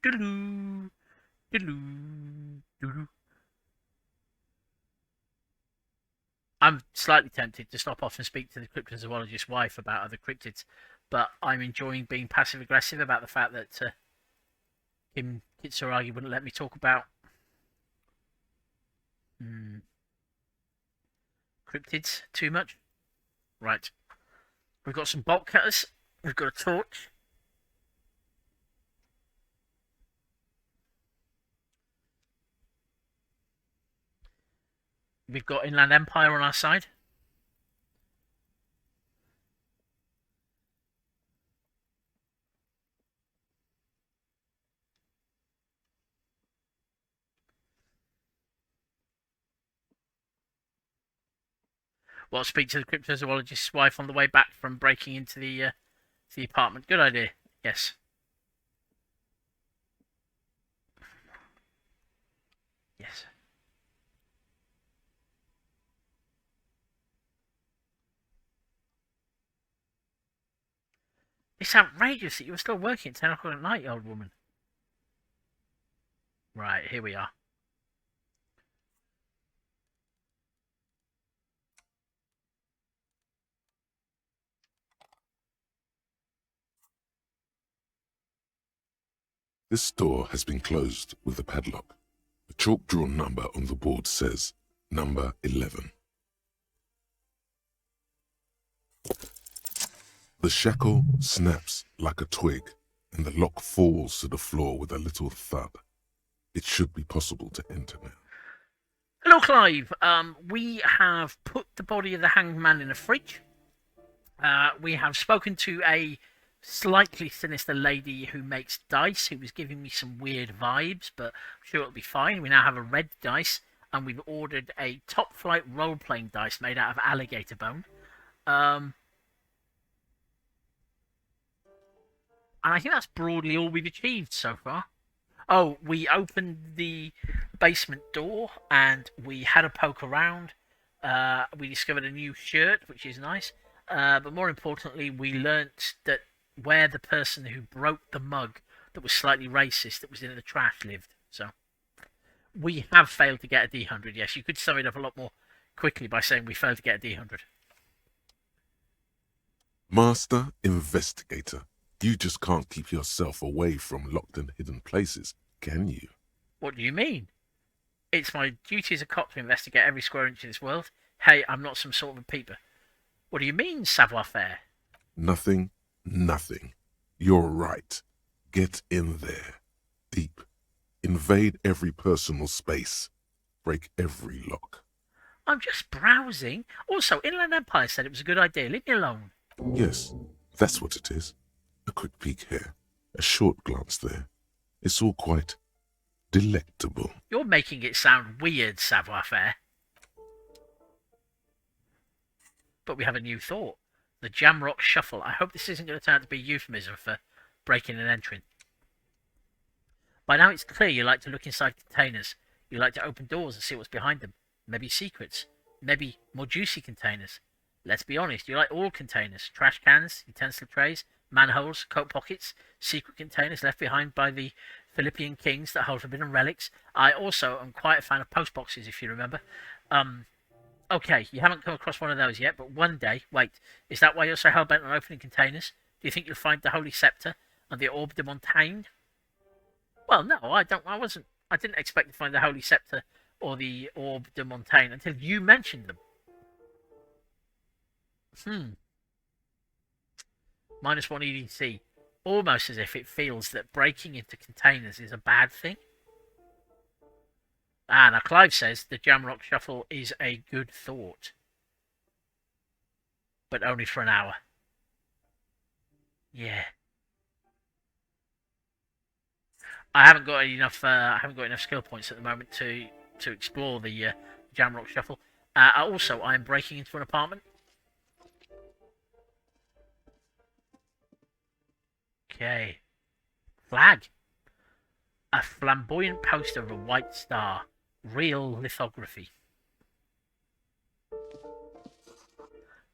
S1: dun dun. I'm slightly tempted to stop off and speak to the cryptozoologist's wife about other cryptids, but I'm enjoying being passive aggressive about the fact that Kim Kitsuragi wouldn't let me talk about cryptids too much. Right. We've got some bolt cutters. We've got a torch. We've got Inland Empire on our side. Well, speak to the cryptozoologist's wife on the way back from breaking into the apartment. Good idea. Yes. Yes. It's outrageous that you were still working at 10 o'clock at night, old woman. Right, here we are.
S2: This door has been closed with a padlock. A chalk-drawn number on the board says, number 11. The shackle snaps like a twig, and the lock falls to the floor with a little thud. It should be possible to enter now.
S1: Hello, Clive. We have put the body of the hanged man in a fridge. We have spoken to a slightly sinister lady who makes dice, who was giving me some weird vibes, but I'm sure it'll be fine. We now have a red dice, and we've ordered a top-flight role-playing dice made out of alligator bone. And I think that's broadly all we've achieved so far. Oh, we opened the basement door and we had a poke around. We discovered a new shirt, which is nice. But more importantly, we learnt that where the person who broke the mug that was slightly racist that was in the trash lived. So we have failed to get a D100. Yes, you could sum it up a lot more quickly by saying we failed to get a D100.
S2: Master Investigator, you just can't keep yourself away from locked and hidden places, can you?
S1: What do you mean? It's my duty as a cop to investigate every square inch of this world. Hey, I'm not some sort of a peeper. What do you mean, savoir-faire?
S2: Nothing, nothing. You're right. Get in there. Deep. Invade every personal space. Break every lock.
S1: I'm just browsing. Also, Inland Empire said it was a good idea. Leave me alone.
S2: Yes, that's what it is. A quick peek here. A short glance there. It's all quite delectable.
S1: You're making it sound weird, savoir-faire. But we have a new thought. The Jamrock Shuffle. I hope this isn't going to turn out to be a euphemism for breaking and entering. By now it's clear you like to look inside containers. You like to open doors and see what's behind them. Maybe secrets. Maybe more juicy containers. Let's be honest, you like all containers. Trash cans, utensil trays, manholes, coat pockets, secret containers left behind by the Philippian kings that hold forbidden relics. I also am quite a fan of post boxes, if you remember. Okay, you haven't come across one of those yet, but one day... Wait, is that why you're so hell-bent on opening containers? Do you think you'll find the Holy Scepter and the Orbe de Montaigne? Well, no, I didn't expect to find the Holy Scepter or the Orbe de Montaigne until you mentioned them. -1 EDC. Almost as if it feels that breaking into containers is a bad thing. Now Clive says the Jamrock Shuffle is a good thought. But only for an hour. Yeah. I haven't got enough skill points at the moment to explore the Jamrock Shuffle. Also, I'm breaking into an apartment. Okay. Flag. A flamboyant poster of a white star. Real lithography.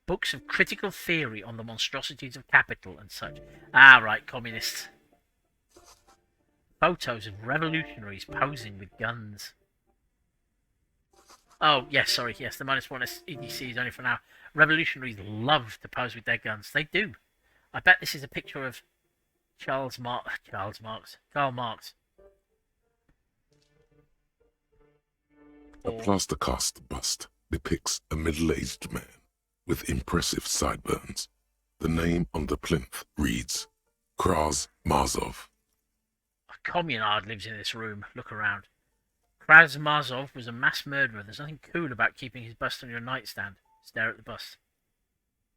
S1: Books of critical theory on the monstrosities of capital and such. Right, communists. Photos of revolutionaries posing with guns. Oh, yes, sorry, yes, the -1 EDC is only for now. Revolutionaries love to pose with their guns. They do. I bet this is a picture of Karl Marx.
S2: A plaster cast bust depicts a middle-aged man with impressive sideburns. The name on the plinth reads Kraz Marzov.
S1: A communard lives in this room. Look around. Kraz Marzov was a mass murderer. There's nothing cool about keeping his bust on your nightstand. Stare at the bust.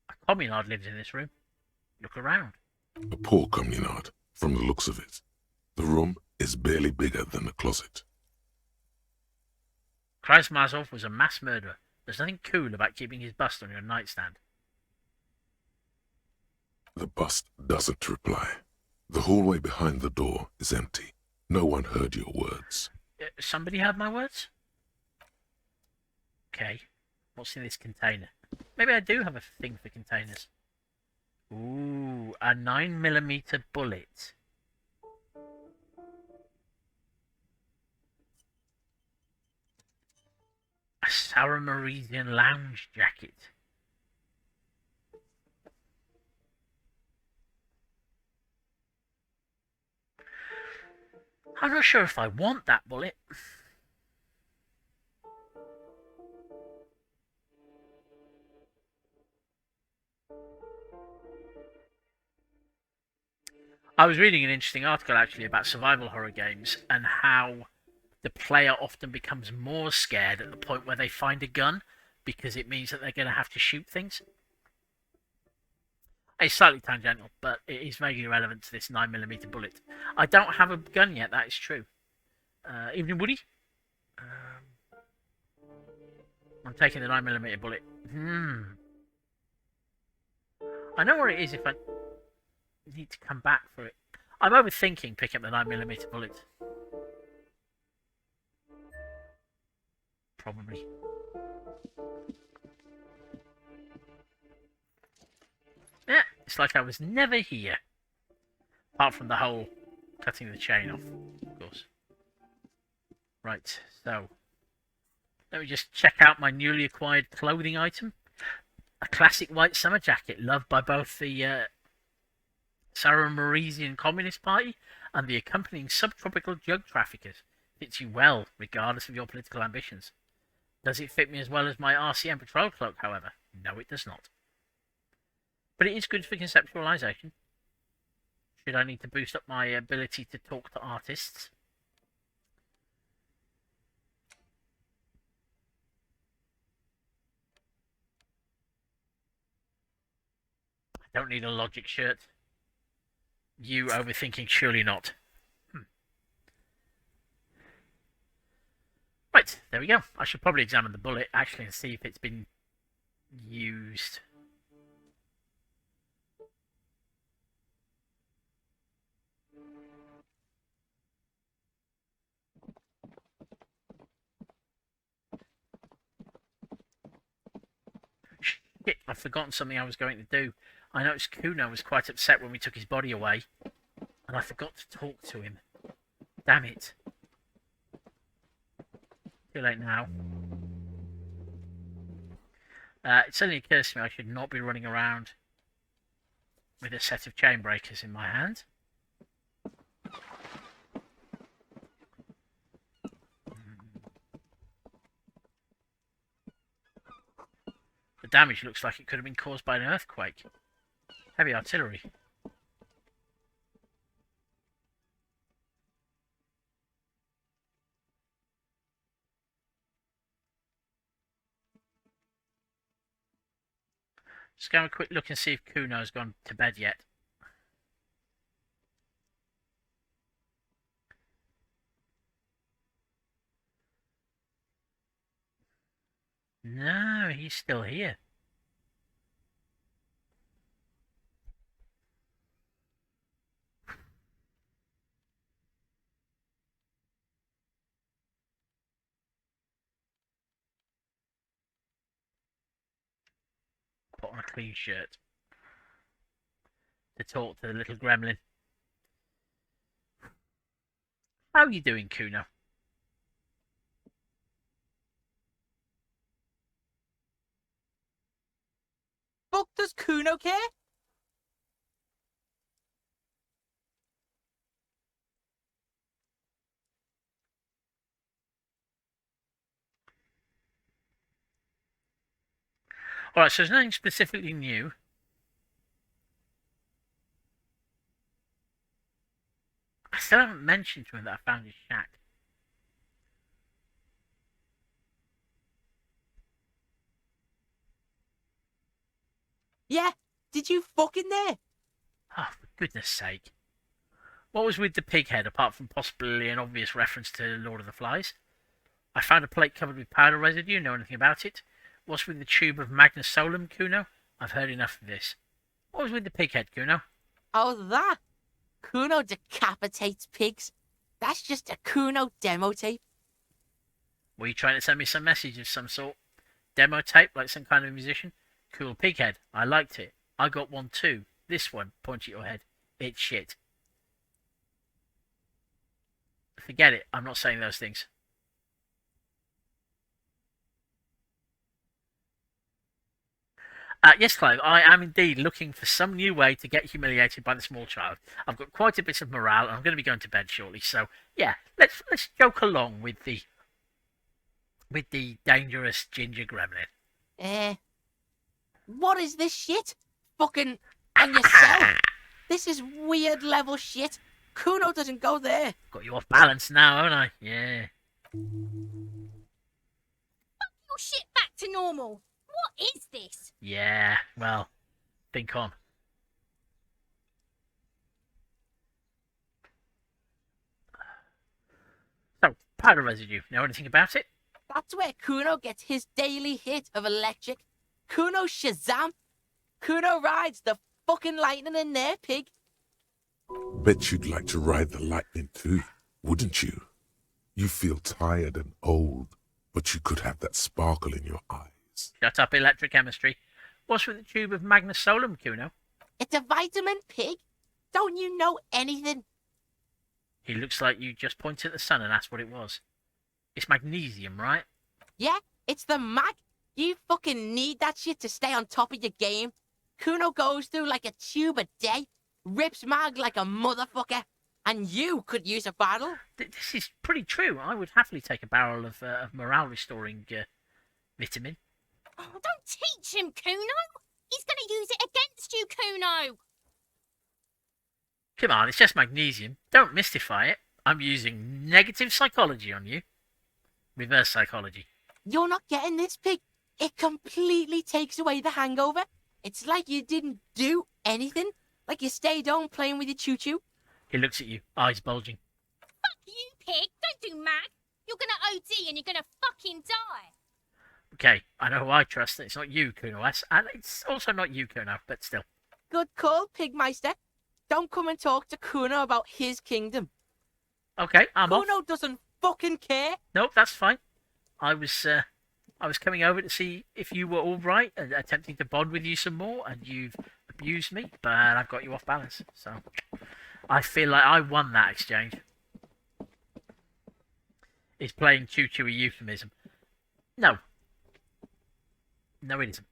S1: A communard lives in this room. Look around.
S2: A poor communard, from the looks of it. The room is barely bigger than a closet.
S1: Kraz Marzov was a mass murderer. There's nothing cool about keeping his bust on your nightstand.
S2: The bust doesn't reply. The hallway behind the door is empty. No one heard your words.
S1: Somebody heard my words? Okay. What's in this container? Maybe I do have a thing for containers. Ooh, a 9mm bullet. A Sarumaresian lounge jacket. I'm not sure if I want that bullet. I was reading an interesting article actually about survival horror games and how the player often becomes more scared at the point where they find a gun because it means that they're going to have to shoot things. It's slightly tangential, but it is vaguely relevant to this 9mm bullet. I don't have a gun yet, that is true. Evening, Woody. I'm taking the 9mm bullet. I know where it is if I need to come back for it. I'm overthinking picking up the 9mm bullet. Probably. Yeah, it's like I was never here. Apart from the whole cutting the chain off, of course. Right, so let me just check out my newly acquired clothing item. A classic white summer jacket loved by both the Sarumaresian Communist Party and the accompanying subtropical drug traffickers. Fits you well, regardless of your political ambitions. Does it fit me as well as my RCM patrol cloak, however? No, it does not. But it is good for conceptualization. Should I need to boost up my ability to talk to artists. I don't need a logic shirt. You overthinking, surely not. Right, there we go. I should probably examine the bullet actually and see if it's been used. Shit, I've forgotten something I was going to do. I noticed Kuno was quite upset when we took his body away, and I forgot to talk to him. Damn it. Too late now. It suddenly occurs to me I should not be running around with a set of chain breakers in my hand. The damage looks like it could have been caused by an earthquake. Heavy artillery. Just go have a quick look and see if Kuno's gone to bed yet. No, he's still here. Put on a clean shirt to talk to the little gremlin. How are you doing, Kuno?
S6: Fuck does Kuno care?
S1: Alright, so there's nothing specifically new. I still haven't mentioned to him that I found his shack.
S6: Yeah, did you fucking there?
S1: Oh, for goodness sake. What was with the pig head, apart from possibly an obvious reference to Lord of the Flies? I found a plate covered with powder residue. Know anything about it? What's with the tube of Magnus Solum, Kuno? I've heard enough of this. What was with the pig head, Kuno?
S6: Oh, that? Kuno decapitates pigs. That's just a Kuno demo tape.
S1: Were you trying to send me some message of some sort? Demo tape, like some kind of musician? Cool pig head. I liked it. I got one too. This one, point at your head. It's shit. Forget it. I'm not saying those things. Yes, Clive, I am indeed looking for some new way to get humiliated by the small child. I've got quite a bit of morale, and I'm going to be going to bed shortly. So, yeah, let's joke along with the dangerous ginger gremlin.
S6: What is this shit? Fucking on yourself. This is weird level shit. Kuno doesn't go there.
S1: Got you off balance now, haven't I? Yeah.
S7: Fuck your shit back to normal. What is this?
S1: Yeah, well, think on. So, powder residue. Know anything about it?
S6: That's where Kuno gets his daily hit of electric. Kuno Shazam. Kuno rides the fucking lightning in there, pig.
S2: Bet you'd like to ride the lightning too, wouldn't you? You feel tired and old, but you could have that sparkle in your eyes.
S1: Shut up, electrochemistry. What's with the tube of Magnus Solum, Kuno?
S6: It's a vitamin, pig. Don't you know anything?
S1: He looks like you just pointed at the sun and asked what it was. It's magnesium, right?
S6: Yeah, it's the mag. You fucking need that shit to stay on top of your game. Kuno goes through like a tube a day, rips mag like a motherfucker, and you could use a bottle.
S1: This is pretty true. I would happily take a barrel of morale-restoring vitamin.
S7: Oh, don't teach him, Kuno. He's going to use it against you, Kuno.
S1: Come on, it's just magnesium. Don't mystify it. I'm using negative psychology on you. Reverse psychology.
S6: You're not getting this, pig. It completely takes away the hangover. It's like you didn't do anything. Like you stayed home playing with your choo-choo.
S1: He looks at you, eyes bulging.
S7: Fuck you, pig. Don't do mag. You're going to OD and you're going to fucking die.
S1: Okay, I know who I trust. It's not you, Kuno S. And it's also not you, Kuno, but still.
S6: Good call, Pigmeister. Don't come and talk to Kuno about his kingdom.
S1: Okay, I'm off.
S6: Kuno doesn't fucking care.
S1: Nope, that's fine. I was coming over to see if you were all right and attempting to bond with you some more, and you've abused me, but I've got you off balance. So I feel like I won that exchange. It's playing choo-choo a euphemism. No. No, it isn't.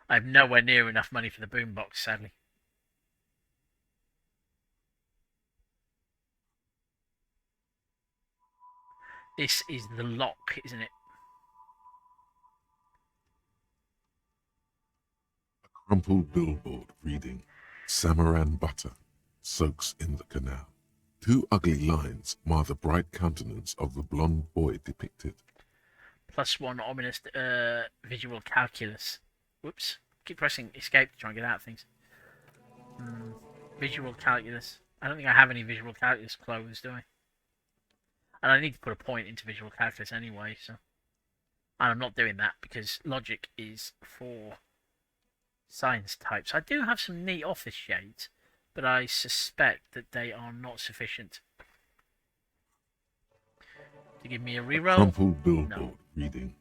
S1: I have nowhere near enough money for the boombox, sadly. This is the lock, isn't it?
S2: A crumpled billboard reading, Samaran butter soaks in the canal. 2 ugly lines mar the bright countenance of the blonde boy depicted.
S1: +1 ominous visual calculus. Whoops. Keep pressing escape to try and get out of things. Visual calculus. I don't think I have any visual calculus clothes, do I? And I need to put a point into visual calculus anyway, so... And I'm not doing that because logic is for science types. I do have some neat office shades, but I suspect that they are not sufficient to give me a reroll.
S2: Crumpled billboard reading.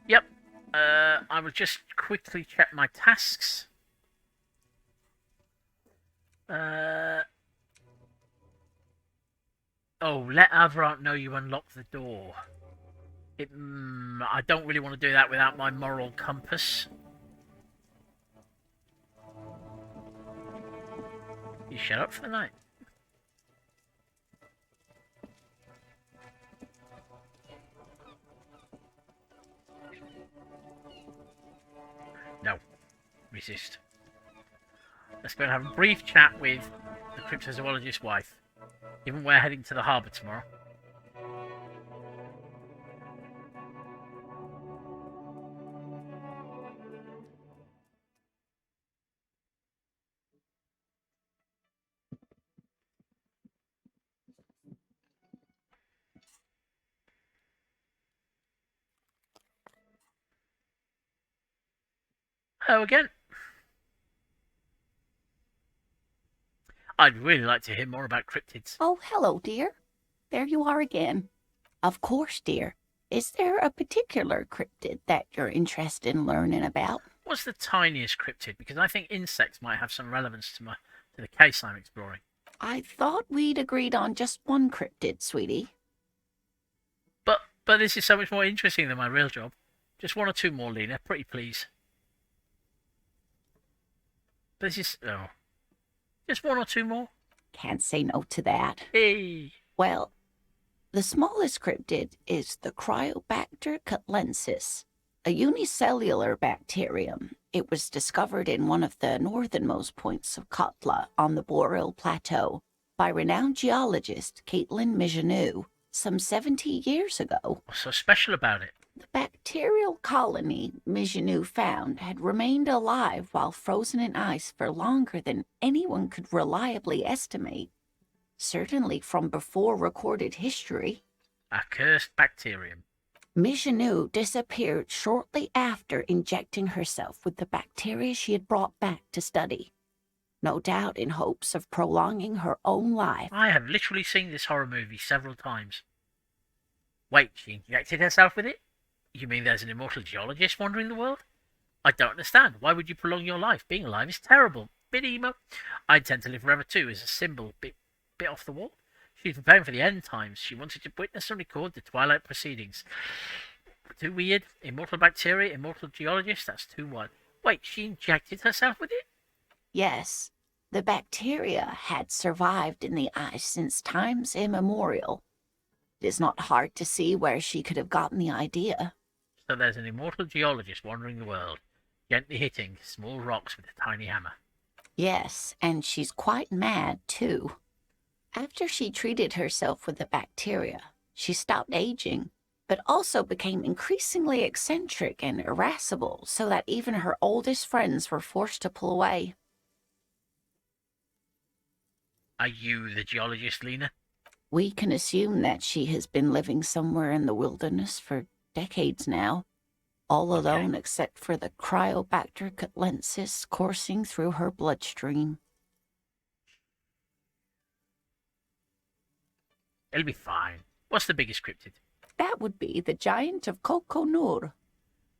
S1: Yep. I will just quickly check my tasks. Oh, let Avrant know you unlock the door. I don't really want to do that without my moral compass. You shut up for the night. No. Resist. Let's go and have a brief chat with the cryptozoologist's wife. Given we're heading to the harbour tomorrow. Hello again. I'd really like to hear more about cryptids.
S8: Oh, hello, dear. There you are again. Of course, dear. Is there a particular cryptid that you're interested in learning about?
S1: What's the tiniest cryptid? Because I think insects might have some relevance to the case I'm exploring.
S8: I thought we'd agreed on just one cryptid, sweetie.
S1: But this is so much more interesting than my real job. Just 1 or 2 more, Lena. Pretty please. But this is... Oh. Just 1 or 2 more?
S8: Can't say no to that.
S1: Hey.
S8: Well, the smallest cryptid is the Cryobacter catlensis, a unicellular bacterium. It was discovered in one of the northernmost points of Kotla on the Boreal Plateau by renowned geologist Caitlin Migenou some 70 years ago.
S1: What's so special about it?
S8: The bacterial colony Migenou found had remained alive while frozen in ice for longer than anyone could reliably estimate. Certainly from before recorded history.
S1: A cursed bacterium.
S8: Migenou disappeared shortly after injecting herself with the bacteria she had brought back to study. No doubt in hopes of prolonging her own life.
S1: I have literally seen this horror movie several times. Wait, she injected herself with it? You mean there's an immortal geologist wandering the world? I don't understand. Why would you prolong your life? Being alive is terrible. Bit emo. I intend to live forever too, as a symbol. Bit off the wall. She's preparing for the end times. She wanted to witness and record the twilight proceedings. Too weird. Immortal bacteria, immortal geologist, that's too wide. Wait, she injected herself with it?
S8: Yes, the bacteria had survived in the ice since times immemorial. It is not hard to see where she could have gotten the idea.
S1: So there's an immortal geologist wandering the world, gently hitting small rocks with a tiny hammer.
S8: Yes, and she's quite mad, too. After she treated herself with the bacteria, she stopped aging, but also became increasingly eccentric and irascible, so that even her oldest friends were forced to pull away.
S1: Are you the geologist, Lena?
S8: We can assume that she has been living somewhere in the wilderness for decades now, all alone except for the Cryobacter catlensis coursing through her bloodstream.
S1: It'll be fine. What's the biggest cryptid?
S8: That would be the giant of Coconur.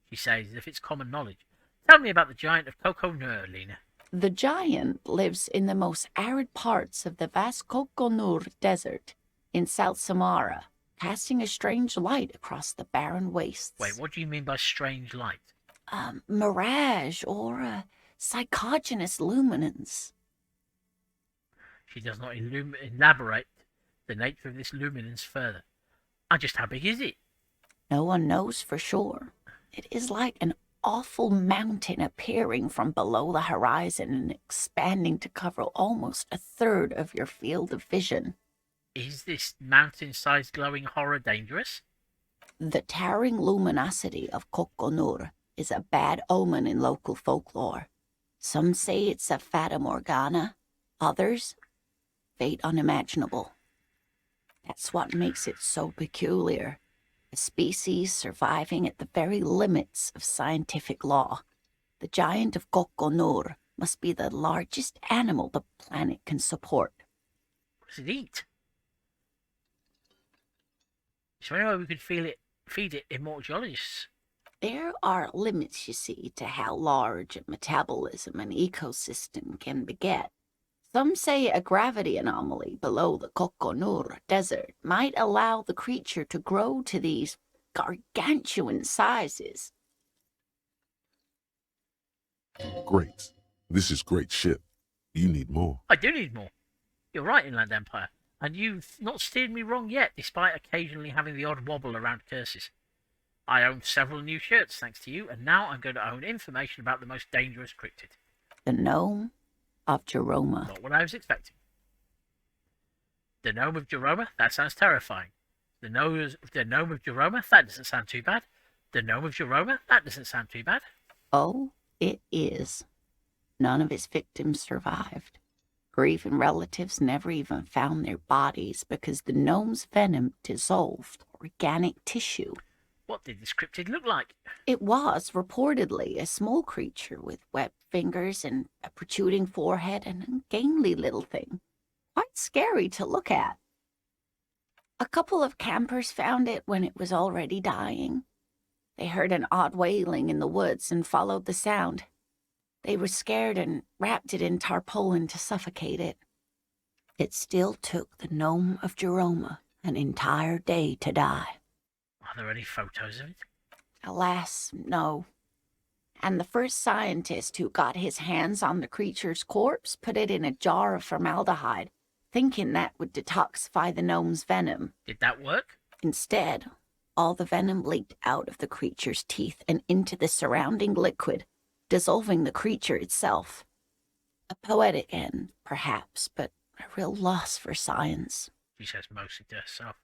S1: She says, as if it's common knowledge. Tell me about the giant of Coconur, Lena.
S8: The giant lives in the most arid parts of the vast Coconur Desert in South Samara, casting a strange light across the barren wastes.
S1: Wait, what do you mean by strange light?
S8: Mirage or psychogenous luminance.
S1: She does not elaborate the nature of this luminance further. And just how big is it?
S8: No one knows for sure. It is like an awful mountain appearing from below the horizon and expanding to cover almost a third of your field of vision.
S1: Is this mountain-sized glowing horror dangerous?
S8: The towering luminosity of Coconur is a bad omen in local folklore. Some say it's a fata morgana, others, fate unimaginable. That's what makes it so peculiar. A species surviving at the very limits of scientific law. The giant of Coconur must be the largest animal the planet can support.
S1: What does it eat? Is there any way we could feed it immortal geologists?
S8: There are limits, you see, to how large a metabolism an ecosystem can beget. Some say a gravity anomaly below the Coconur Desert might allow the creature to grow to these gargantuan sizes.
S2: Great. This is great shit. You need more.
S1: I do need more. You're right, Inland Empire. And you've not steered me wrong yet, despite occasionally having the odd wobble around curses. I own several new shirts, thanks to you, and now I'm going to own information about the most dangerous cryptid.
S8: The Gnome of Jerome.
S1: Not what I was expecting. The Gnome of Jerome? That sounds terrifying. The Gnome of Jerome? That doesn't sound too bad. The Gnome of Jerome? That doesn't sound too bad.
S8: Oh, it is. None of his victims survived. Grieving relatives never even found their bodies because the gnome's venom dissolved organic tissue.
S1: What did this cryptid look like?
S8: It was reportedly a small creature with webbed fingers and a protruding forehead and an ungainly little thing. Quite scary to look at. A couple of campers found it when it was already dying. They heard an odd wailing in the woods and followed the sound. They were scared and wrapped it in tarpaulin to suffocate it. It still took the Gnome of Jerome an entire day to die.
S1: Are there any photos of it?
S8: Alas, no. And the first scientist who got his hands on the creature's corpse put it in a jar of formaldehyde, thinking that would detoxify the gnome's venom.
S1: Did that work?
S8: Instead, all the venom leaked out of the creature's teeth and into the surrounding liquid, dissolving the creature itself. A poetic end, perhaps, but a real loss for science.
S1: She says mostly to herself.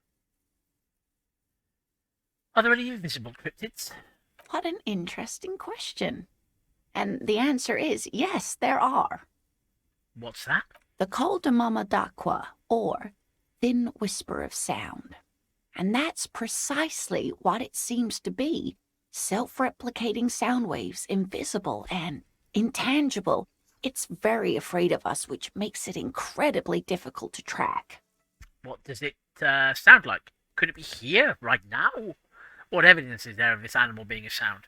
S1: Are there any invisible cryptids?
S8: What an interesting question. And the answer is yes, there are.
S1: What's that?
S8: The call de mama d'aqua, or thin whisper of sound. And that's precisely what it seems to be. Self-replicating sound waves, invisible and intangible. It's very afraid of us, which makes it incredibly difficult to track.
S1: What does it sound like? Could it be here, right now? What evidence is there of this animal being a sound?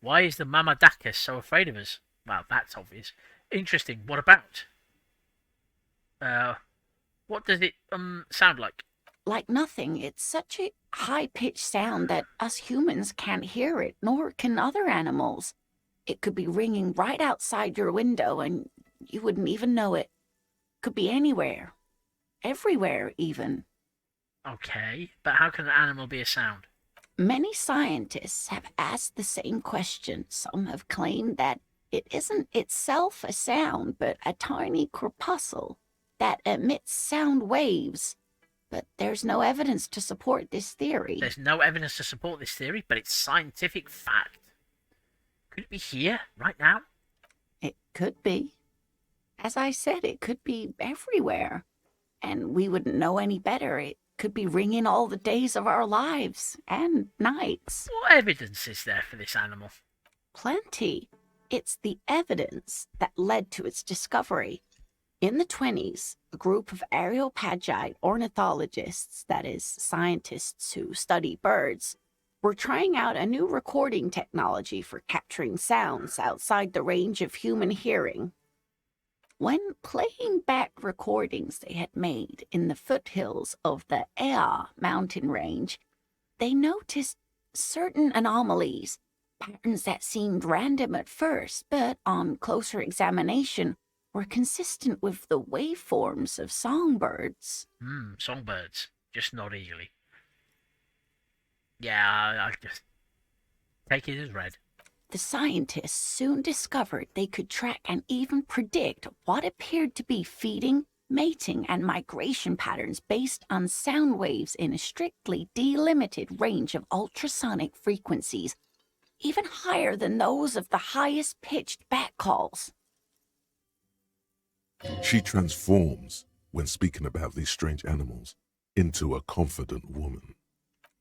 S1: Why is the Mamadakis so afraid of us? Well, that's obvious. Interesting. What about? What does it sound like?
S8: Like nothing. It's such a high-pitched sound that us humans can't hear it, nor can other animals. It could be ringing right outside your window and you wouldn't even know it. Could be anywhere. Everywhere, even.
S1: Okay, but how can an animal be a sound?
S8: Many scientists have asked the same question. Some have claimed that it isn't itself a sound, but a tiny corpuscle that emits sound waves. But there's no evidence to support this theory.
S1: There's no evidence to support this theory, but it's scientific fact. Could it be here, right now?
S8: It could be. As I said, it could be everywhere. And we wouldn't know any better. It could be ringing all the days of our lives and nights.
S1: What evidence is there for this animal?
S8: Plenty. It's the evidence that led to its discovery. In the 20s, a group of Areopagite ornithologists, that is, scientists who study birds, were trying out a new recording technology for capturing sounds outside the range of human hearing. When playing back recordings they had made in the foothills of the Ea mountain range, they noticed certain anomalies, patterns that seemed random at first, but on closer examination were consistent with the waveforms of songbirds.
S1: Songbirds. Just not eagerly. Yeah, I just take it as read.
S8: The scientists soon discovered they could track and even predict what appeared to be feeding, mating, and migration patterns based on sound waves in a strictly delimited range of ultrasonic frequencies, even higher than those of the highest-pitched bat calls.
S2: She transforms, when speaking about these strange animals, into a confident woman.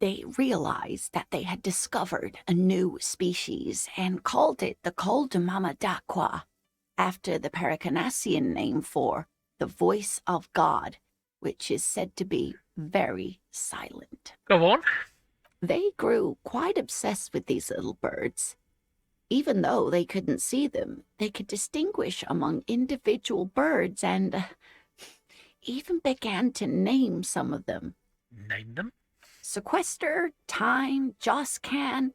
S8: They realized that they had discovered a new species and called it the Coldamamadakwa, after the Paracanassian name for the voice of God, which is said to be very silent.
S1: Go on.
S8: They grew quite obsessed with these little birds. Even though they couldn't see them, they could distinguish among individual birds and even began to name some of them.
S1: Name them?
S8: Sequester, Time, Joscan.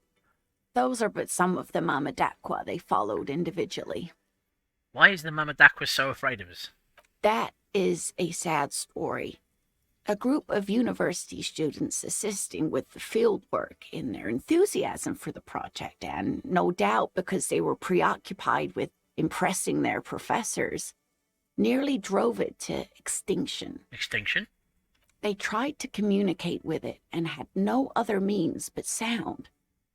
S8: Those are but some of the Mamadakwa they followed individually.
S1: Why is the Mamadakwa so afraid of us?
S8: That is a sad story. A group of university students assisting with the field work in their enthusiasm for the project, and no doubt because they were preoccupied with impressing their professors, nearly drove it to extinction.
S1: Extinction?
S8: They tried to communicate with it and had no other means but sound.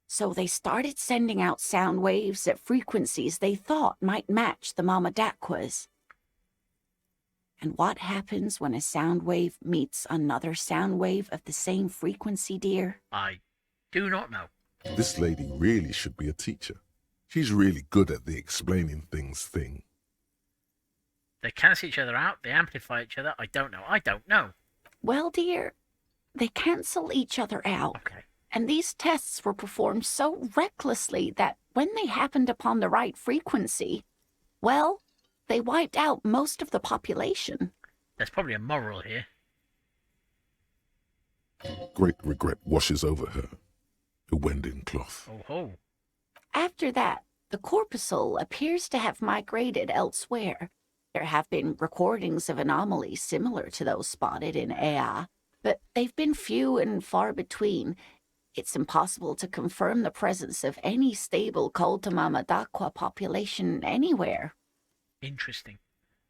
S8: So they started sending out sound waves at frequencies they thought might match the Mamadakwas. And what happens when a sound wave meets another sound wave of the same frequency, dear?
S1: I do not know.
S2: This lady really should be a teacher. She's really good at the explaining things thing.
S1: They cancel each other out, they amplify each other. I don't know.
S8: Well, dear, they cancel each other out.
S1: Okay.
S8: And these tests were performed so recklessly that when they happened upon the right frequency, well, they wiped out most of the population.
S1: There's probably a moral here.
S2: Great regret washes over her. A Wending cloth.
S1: Oh ho.
S8: After that, the corpuscle appears to have migrated elsewhere. There have been recordings of anomalies similar to those spotted in Ea, but they've been few and far between. It's impossible to confirm the presence of any stable Coldamamadakwa population anywhere.
S1: Interesting.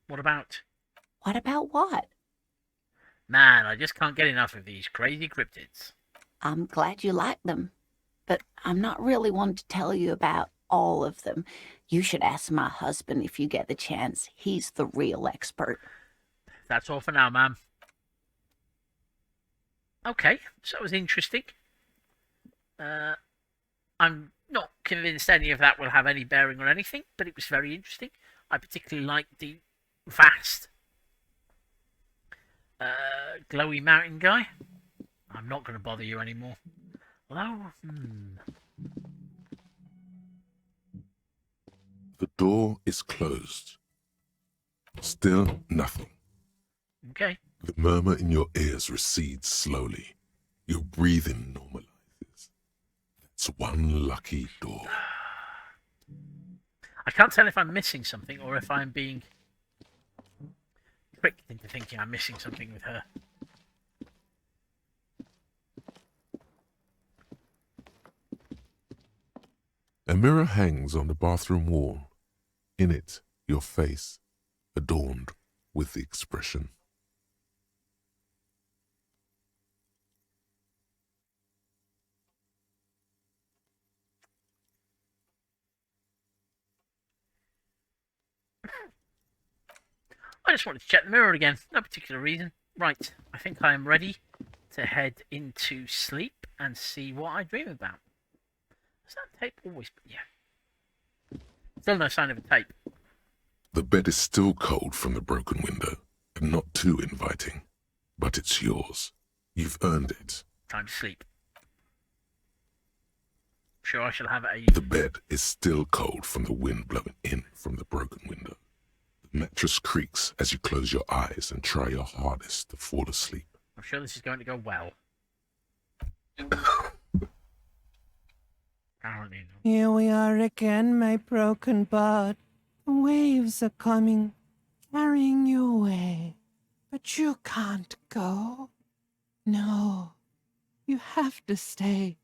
S1: What about?
S8: What about what?
S1: Man, I just can't get enough of these crazy cryptids.
S8: I'm glad you like them, but I'm not really one to tell you about all of them. You should ask my husband if you get the chance. He's the real expert.
S1: That's all for now, ma'am. Okay, so it was interesting. I'm not convinced any of that will have any bearing on anything, but it was very interesting. I particularly liked the vast glowy mountain guy. I'm not going to bother you anymore. Although,
S2: The door is closed. Still nothing.
S1: Okay.
S2: The murmur in your ears recedes slowly. Your breathing normalizes. That's one lucky door.
S1: I can't tell if I'm missing something or if I'm being tricked into thinking I'm missing something with her.
S2: A mirror hangs on the bathroom wall. In it, your face, adorned with the expression.
S1: I just wanted to check the mirror again. No particular reason. Right, I think I am ready to head into sleep and see what I dream about. Is that tape always? Yeah. Still no sign of a tape.
S2: The bed is still cold from the broken window, and not too inviting. But it's yours. You've earned it.
S1: Time to sleep. Sure, I shall have a...
S2: The bed is still cold from the wind blowing in from the broken window. The mattress creaks as you close your eyes and try your hardest to fall asleep.
S1: I'm sure this is going to go well. Apparently not.
S9: Here we are again, my broken bud. The waves are coming, carrying you away. But you can't go. No, you have to stay.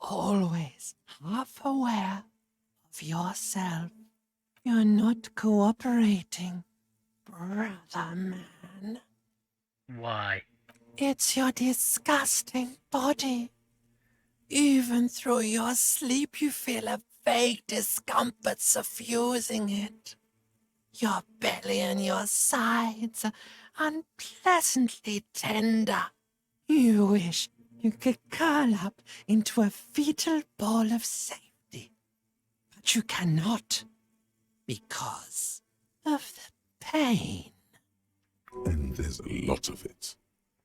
S9: Always half aware of yourself. You're not cooperating, brother man.
S1: Why?
S9: It's your disgusting body. Even through your sleep, you feel a vague discomfort suffusing it. Your belly and your sides are unpleasantly tender. You wish you could curl up into a fetal ball of safety. But you cannot, because of the pain.
S2: And there's a lot of it,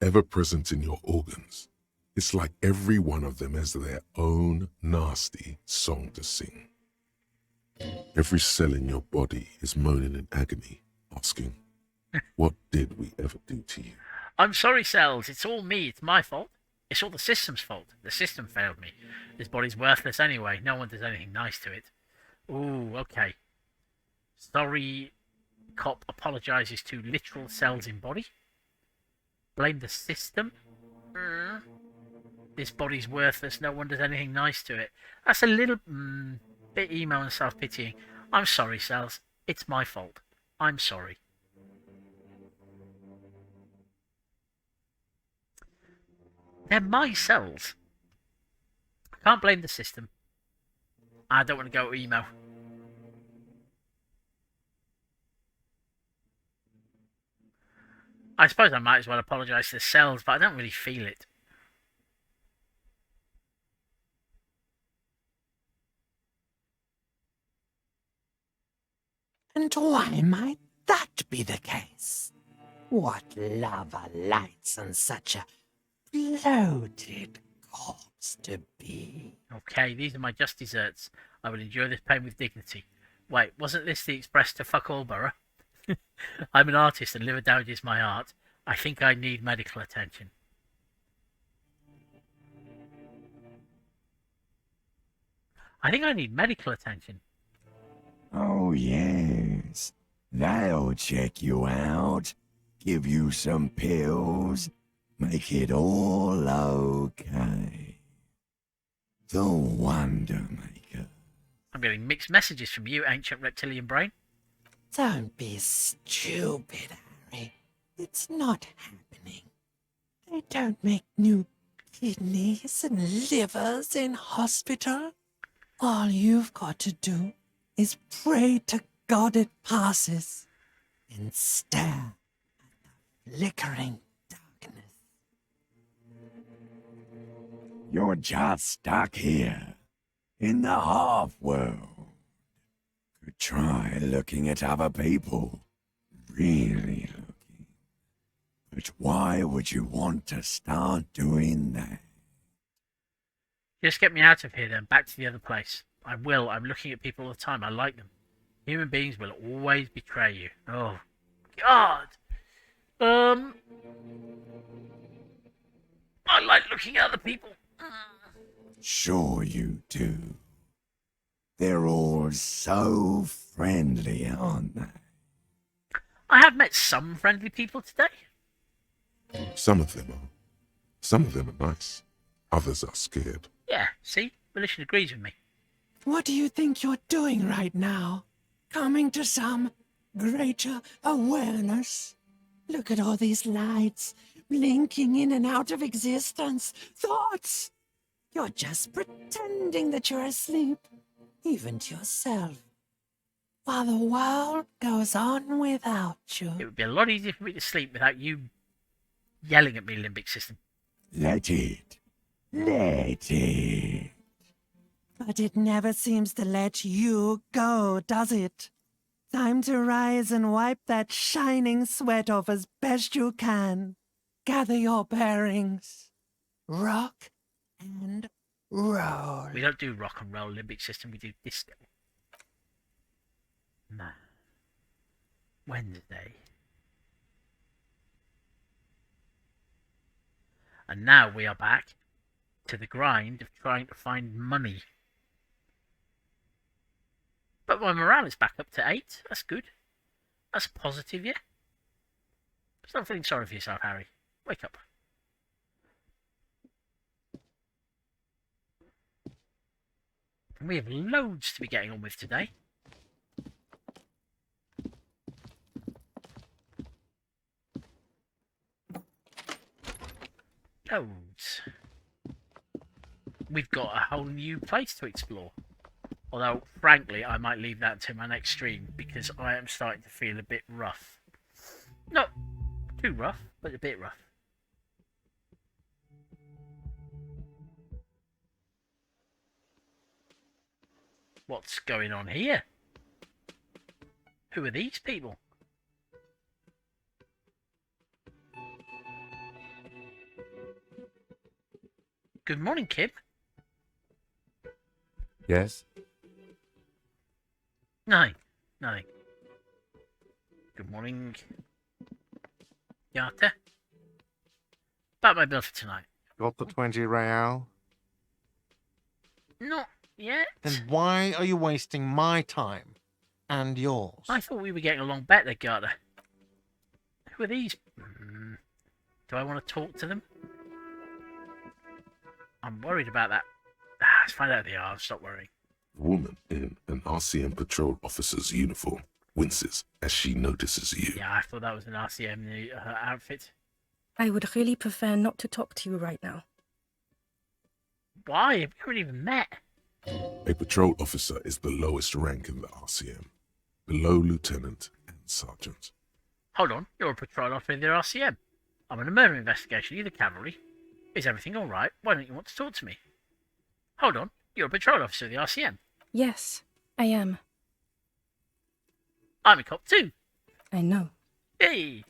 S2: ever present in your organs. It's like every one of them has their own nasty song to sing. Every cell in your body is moaning in agony, asking, what did we ever do to you?
S1: I'm sorry, Cells. It's all me. It's my fault. It's all the system's fault. The system failed me. This body's worthless anyway. No one does anything nice to it. Ooh, okay. Sorry, cop apologizes to literal cells in body. Blame the system. This body's worthless. No one does anything nice to it. That's a little bit emo and self-pitying. I'm sorry, Cells. It's my fault. I'm sorry. They're my cells. I can't blame the system. I don't want to go emo. I suppose I might as well apologise to the cells, but I don't really feel it.
S9: And why might that be the case? What lava lights on such a bloated corpse to be?
S1: Okay, these are my just desserts. I will endure this pain with dignity. Wait, wasn't this the express to fuck all borough? I'm an artist and liver damage is my art. I think I need medical attention. I think I need medical attention.
S4: Oh, yes. They'll check you out, give you some pills, make it all okay. The Wonder Maker.
S1: I'm getting mixed messages from you, ancient reptilian brain.
S9: Don't be stupid, Harry. It's not happening. They don't make new kidneys and livers in hospital. All you've got to do is pray to God it passes and stare at the flickering darkness.
S4: You're just stuck here, in the half-world. Could try looking at other people, really looking. But why would you want to start doing that?
S1: Just get me out of here then, back to the other place. I will. I'm looking at people all the time. I like them. Human beings will always betray you. Oh, God. I like looking at other people.
S4: Sure you do. They're all so friendly, aren't they?
S1: I have met some friendly people today.
S2: Some of them are. Some of them are nice. Others are scared.
S1: Yeah, see? Volition agrees with me.
S9: What do you think you're doing right now? Coming to some greater awareness? Look at all these lights, blinking in and out of existence. Thoughts! You're just pretending that you're asleep, even to yourself, while the world goes on without you.
S1: It would be a lot easier for me to sleep without you yelling at me, limbic system.
S4: Let it. Let it.
S9: But it never seems to let you go, does it? Time to rise and wipe that shining sweat off as best you can. Gather your bearings. Rock and roll.
S1: We don't do rock and roll limbic system, we do disco. No. Wednesday. And now we are back to the grind of trying to find money. But my morale is back up to 8. That's good. That's positive, yeah? Stop feeling sorry for yourself, Harry. Wake up. And we have loads to be getting on with today. Loads. We've got a whole new place to explore. Although, frankly, I might leave that to my next stream because I am starting to feel a bit rough. Not too rough, but a bit rough. What's going on here? Who are these people? Good morning, Kib.
S3: Yes?
S1: Nothing. Nothing. Good morning, Yata. About my bill for tonight.
S10: Got the 20 real?
S1: Not yet.
S10: Then why are you wasting my time and yours?
S1: I thought we were getting along better, Gata. Who are these? Do I want to talk to them? I'm worried about that. Let's find out who they are. I'll stop worrying.
S2: A woman in an RCM patrol officer's uniform winces as she notices you.
S1: Yeah, I thought that was an RCM outfit.
S11: I would really prefer not to talk to you right now.
S1: Why? We haven't even met.
S2: A patrol officer is the lowest rank in the RCM, below lieutenant and sergeant.
S1: Hold on, you're a patrol officer in the RCM. I'm on a murder investigation. You're the cavalry. Is everything all right? Why don't you want to talk to me? Hold on, you're a patrol officer of the RCM.
S11: Yes, I am.
S1: I'm a cop too.
S11: I know.
S1: Hey,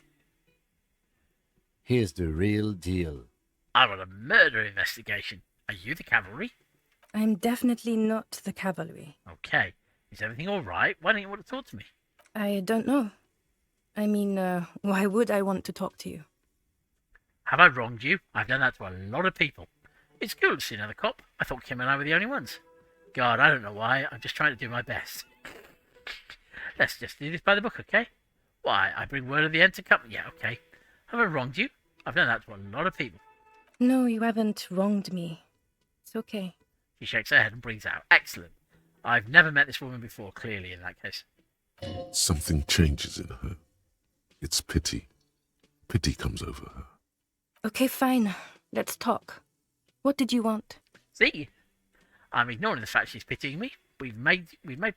S3: Here's the real deal.
S1: I'm on a murder investigation. Are you the cavalry?
S11: I'm definitely not the cavalry.
S1: Okay. Is everything all right? Why don't you want to talk to me?
S11: I don't know. I mean, why would I want to talk to you?
S1: Have I wronged you? I've done that to a lot of people. It's cool to see another cop. I thought Kim and I were the only ones. God, I don't know why. I'm just trying to do my best. Let's just do this by the book, okay? Why? I bring word of the end to company. Yeah, okay. Have I wronged you? I've done that to a lot of people.
S11: No, you haven't wronged me. It's okay.
S1: She shakes her head and brings out. Excellent. I've never met this woman before, clearly, in that case.
S2: Something changes in her. It's pity. Pity comes over her.
S11: Okay, fine. Let's talk. What did you want?
S1: See? I'm ignoring the fact she's pitying me. We've made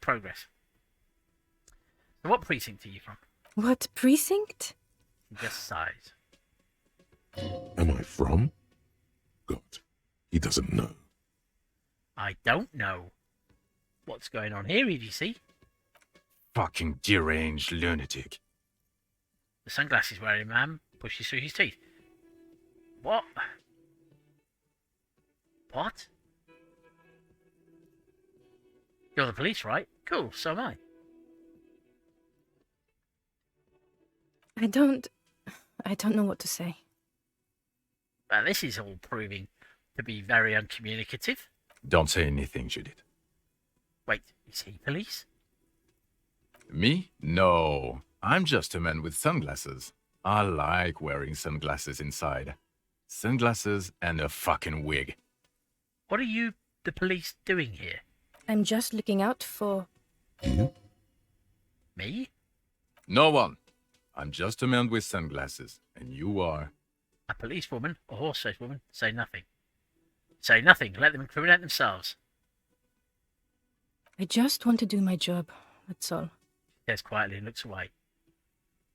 S1: progress. So what precinct are you from?
S11: What precinct?
S1: She just sighs.
S2: Am I from? God, he doesn't know.
S1: I don't know. What's going on here, EDC?
S12: Fucking deranged lunatic.
S1: The sunglasses wearing man pushes through his teeth. What? What? You're the police, right? Cool, so am I.
S11: I don't know what to say.
S1: Well, this is all proving to be very uncommunicative.
S12: Don't say anything, Judith.
S1: Wait, is he police?
S12: Me? No. I'm just a man with sunglasses. I like wearing sunglasses inside. Sunglasses and a fucking wig.
S1: What are you, the police, doing here?
S11: I'm just looking out for...
S2: You?
S1: Me?
S12: No one. I'm just a man with sunglasses. And you are...
S1: A policewoman, a horse-faced woman, say nothing. Say nothing, let them incriminate themselves.
S11: I just want to do my job, that's all.
S1: She says quietly and looks away.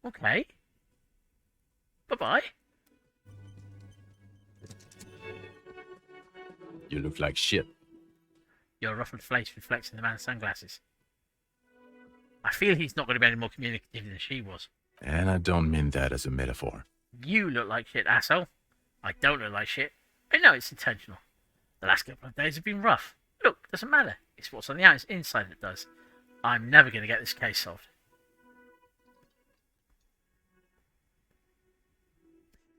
S1: Okay. Bye-bye.
S12: You look like shit.
S1: Your ruffled face reflects in the man's sunglasses. I feel he's not going to be any more communicative than she was.
S12: And I don't mean that as a metaphor.
S1: You look like shit, asshole. I don't look like shit. I know it's intentional. The last couple of days have been rough. Look, doesn't matter. It's what's on the inside that does. I'm never going to get this case solved.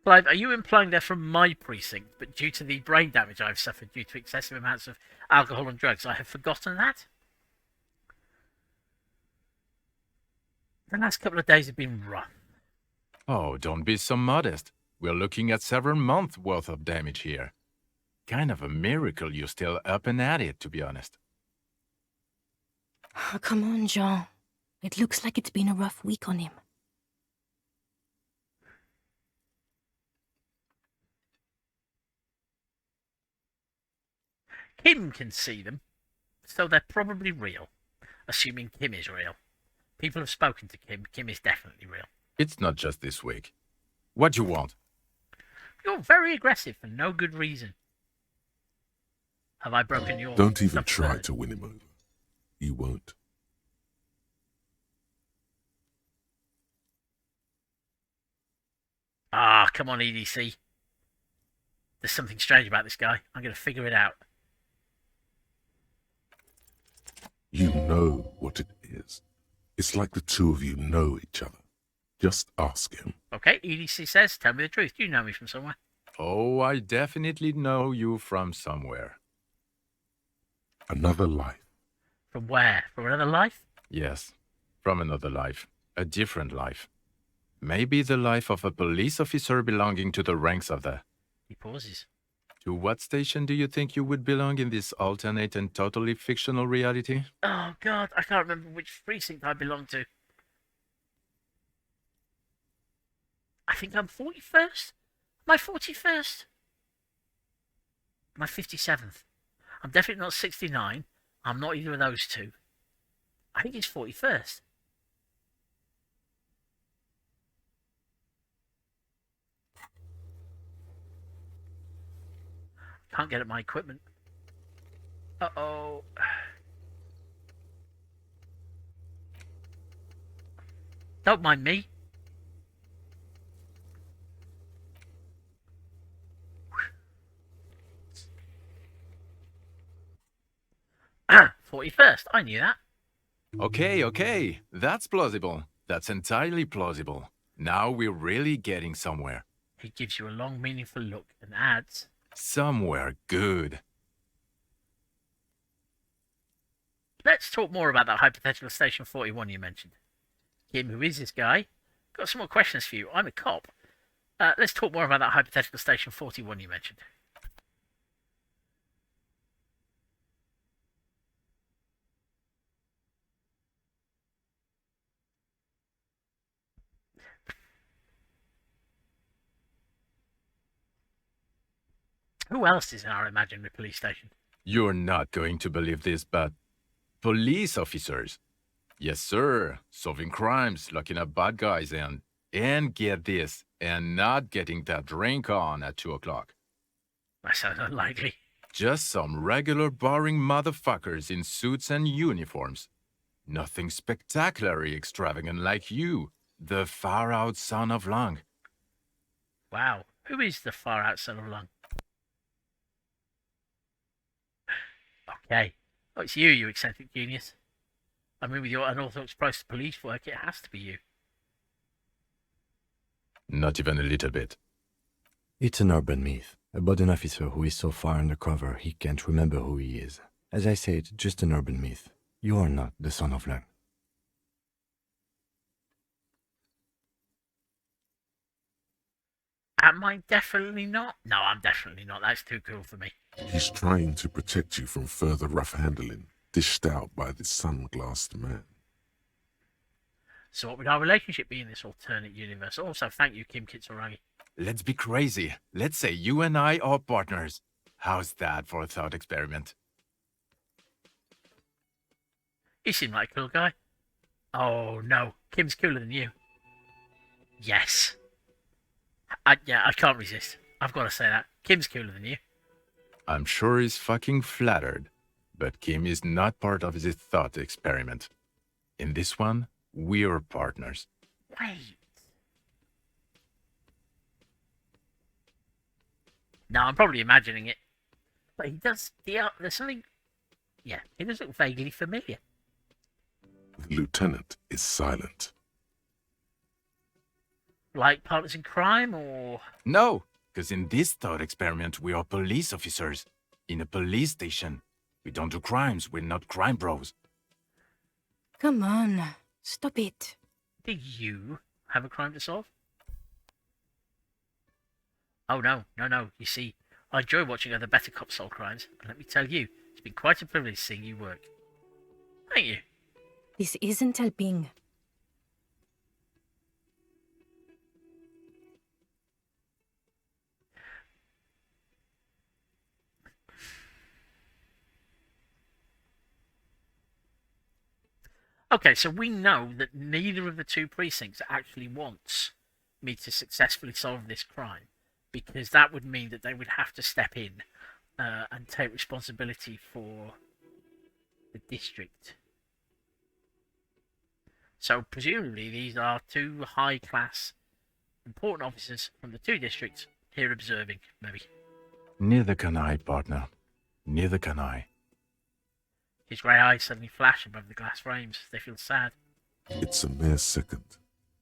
S1: Clive, are you implying they're from my precinct, but due to the brain damage I've suffered due to excessive amounts of alcohol and drugs, I have forgotten that? The last couple of days have been rough.
S12: Oh, don't be so modest. We're looking at several months' worth of damage here. Kind of a miracle you're still up and at it, to be honest.
S11: Oh, come on, Jean. It looks like it's been a rough week on him.
S1: Kim can see them, so they're probably real. Assuming Kim is real. People have spoken to Kim. Kim is definitely real.
S12: It's not just this week. What do you want?
S1: You're very aggressive for no good reason. Have I broken your...
S2: Don't even try to win him over. You won't.
S1: Ah, come on, EDC. There's something strange about this guy. I'm going to figure it out.
S2: You know what it is. It's like the two of you know each other. Just ask him.
S1: Okay, EDC says, tell me the truth. You know me from somewhere.
S12: Oh, I definitely know you from somewhere.
S2: Another life.
S1: From where? From another life?
S12: Yes, from another life. A different life. Maybe the life of a police officer belonging to the ranks of the...
S1: He pauses.
S12: To what station do you think you would belong in this alternate and totally fictional reality?
S1: Oh, God, I can't remember which precinct I belong to. I think I'm 41st? Am I 41st? Am I 57th? I'm definitely not 69. I'm not either of those two. I think it's 41st. Can't get at my equipment. Uh-oh. Don't mind me. 41st. I knew that.
S12: Okay. That's plausible. That's entirely plausible. Now we're really getting somewhere.
S1: He gives you a long, meaningful look and adds...
S12: Somewhere good.
S1: Let's talk more about that hypothetical Station 41 you mentioned. Kim, who is this guy? Got some more questions for you. I'm a cop. Let's talk more about that hypothetical Station 41 you mentioned. Who else is in our imaginary police station?
S12: You're not going to believe this, but... police officers. Yes, sir. Solving crimes, locking up bad guys, and get this, and not getting that drink on at 2 o'clock.
S1: That sounds unlikely.
S12: Just some regular boring motherfuckers in suits and uniforms. Nothing spectacularly extravagant like you, the far-out son of Lung.
S1: Wow. Who is the far-out son of Lung? Okay. Oh, it's you eccentric genius. I mean, with your unorthodox approach to police work, it has to be you.
S12: Not even a little bit.
S3: It's an urban myth about an officer who is so far undercover he can't remember who he is. As I said, just an urban myth. You are not the son of Lung.
S1: Am I definitely not? No, I'm definitely not. That's too cool for me.
S2: He's trying to protect you from further rough handling, dished out by this sunglassed man.
S1: So what would our relationship be in this alternate universe? Also, thank you, Kim Kitsuragi.
S12: Let's be crazy. Let's say you and I are partners. How's that for a thought experiment?
S1: You seem like a cool guy. Oh, no. Kim's cooler than you. Yes. I can't resist. I've got to say that. Kim's cooler than you.
S12: I'm sure he's fucking flattered, but Kim is not part of his thought experiment. In this one, we're partners.
S1: Wait. No, I'm probably imagining it. But he does... There's something... Yeah, he does look vaguely familiar.
S2: The lieutenant is silent.
S1: Like partners in crime, or...
S12: No, because in this thought experiment, we are police officers. In a police station. We don't do crimes, we're not crime bros.
S11: Come on, stop it.
S1: Do you have a crime to solve? Oh, no. You see, I enjoy watching other better cops solve crimes, and let me tell you, it's been quite a privilege seeing you work. Thank you.
S11: This isn't helping.
S1: Okay, so we know that neither of the two precincts actually wants me to successfully solve this crime, because that would mean that they would have to step in and take responsibility for the district. So presumably these are two high-class, important officers from the two districts here observing, maybe.
S12: Neither can I, partner. Neither can I.
S1: His grey eyes suddenly flash above the glass frames. They feel sad.
S2: It's a mere second,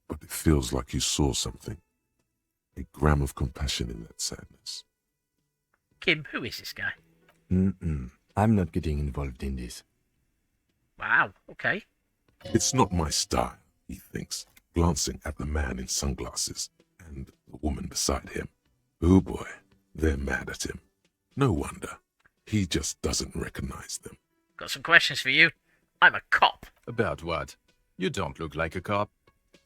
S2: but it feels like you saw something. A gram of compassion in that sadness.
S1: Kim, who is this guy?
S3: I'm not getting involved in this.
S1: Wow, okay.
S2: It's not my style, he thinks, glancing at the man in sunglasses and the woman beside him. Oh boy, they're mad at him. No wonder. He just doesn't recognize them.
S1: Got some questions for you. I'm a cop.
S12: About what? You don't look like a cop.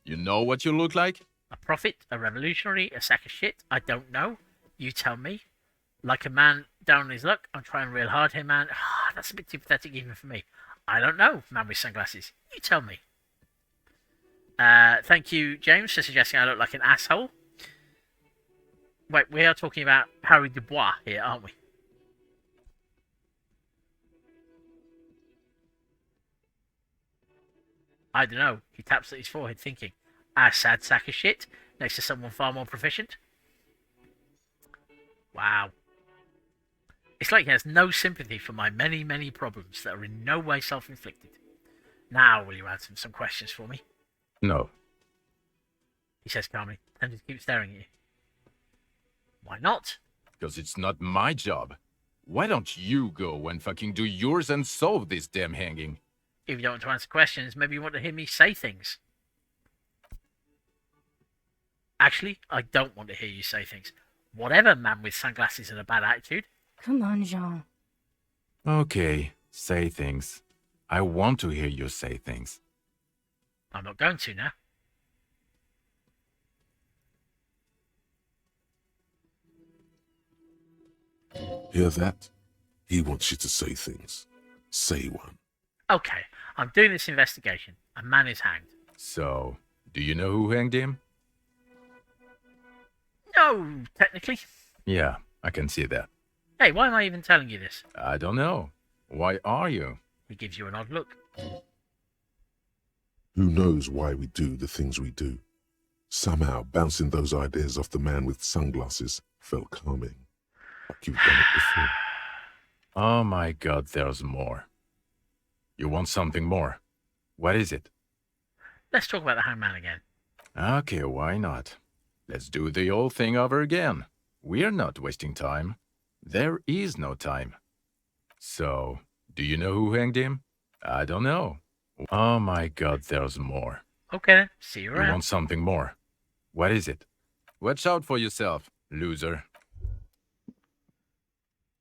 S12: You know what you look like?
S1: A prophet, a revolutionary, a sack of shit. I don't know. You tell me. Like a man down on his luck. I'm trying real hard here, man. That's a bit too pathetic even for me. I don't know, man with sunglasses. You tell me. Thank you, James, for suggesting I look like an asshole. Wait, we are talking about Harry Dubois here, aren't we? I don't know. He taps at his forehead thinking, a sad sack of shit next to someone far more proficient. Wow. It's like he has no sympathy for my many, many problems that are in no way self-inflicted. Now, will you answer some questions for me?
S12: No.
S1: He says calmly, and just keeps staring at you. Why not?
S12: Because it's not my job. Why don't you go and fucking do yours and solve this damn hanging?
S1: If you don't want to answer questions, maybe you want to hear me say things. Actually, I don't want to hear you say things. Whatever, man with sunglasses and a bad attitude.
S11: Come on, Jean.
S12: Okay, say things. I want to hear you say things.
S1: I'm not going to now.
S2: Hear that? He wants you to say things. Say one.
S1: Okay, I'm doing this investigation. A man is hanged.
S12: So, do you know who hanged him?
S1: No, technically.
S12: Yeah, I can see that.
S1: Hey, why am I even telling you this?
S12: I don't know. Why are you?
S1: He gives you an odd look.
S2: Who knows why we do the things we do? Somehow, bouncing those ideas off the man with sunglasses felt calming. Like you've done it before.
S12: Oh my god, there's more. You want something more? What is it?
S1: Let's talk about the hangman again.
S12: Okay, why not? Let's do the whole thing over again. We're not wasting time. There is no time. So, do you know who hanged him? I don't know. Oh my god, there's more.
S1: Okay then, see you
S12: You
S1: around.
S12: want something more? What is it? Watch out for yourself, loser.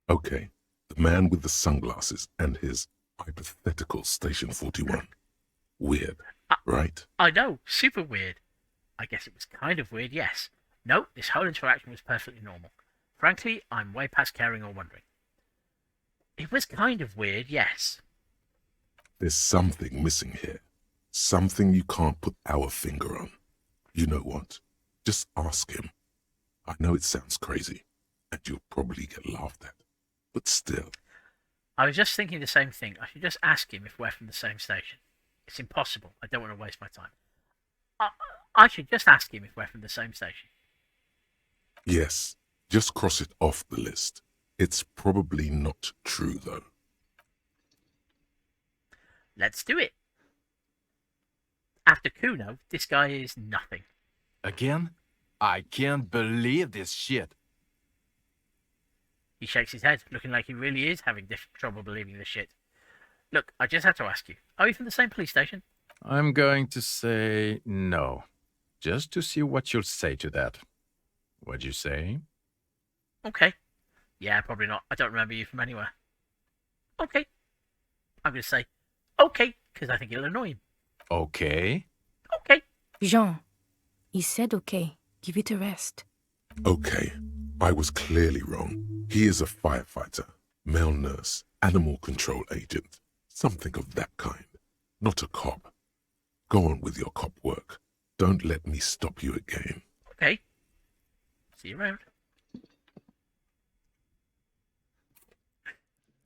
S2: Okay, the man with the sunglasses and his hypothetical Station 41. Weird, right?
S1: I know, super weird. I guess it was kind of weird, yes. No, this whole interaction was perfectly normal. Frankly, I'm way past caring or wondering. It was kind of weird, yes.
S2: There's something missing here. Something you can't put our finger on. You know what? Just ask him. I know it sounds crazy, and you'll probably get laughed at. But still.
S1: I was just thinking the same thing. I should just ask him if we're from the same station. It's impossible. I don't want to waste my time. I should just ask him if we're from the same station.
S2: Yes, just cross it off the list. It's probably not true, though.
S1: Let's do it. After Kuno, this guy is nothing.
S12: Again? I can't believe this shit.
S1: He shakes his head, looking like he really is having trouble believing this shit. Look, I just have to ask you, are you from the same police station?
S12: I'm going to say no, just to see what you'll say to that. What'd you say?
S1: Okay. Yeah, probably not. I don't remember you from anywhere. Okay. I'm going to say okay, because I think it'll annoy him.
S12: Okay.
S1: Okay.
S11: Jean, he said okay. Give it a rest.
S2: Okay, I was clearly wrong. He is a firefighter, male nurse, animal control agent, something of that kind. Not a cop. Go on with your cop work. Don't let me stop you again.
S1: Okay. See you around.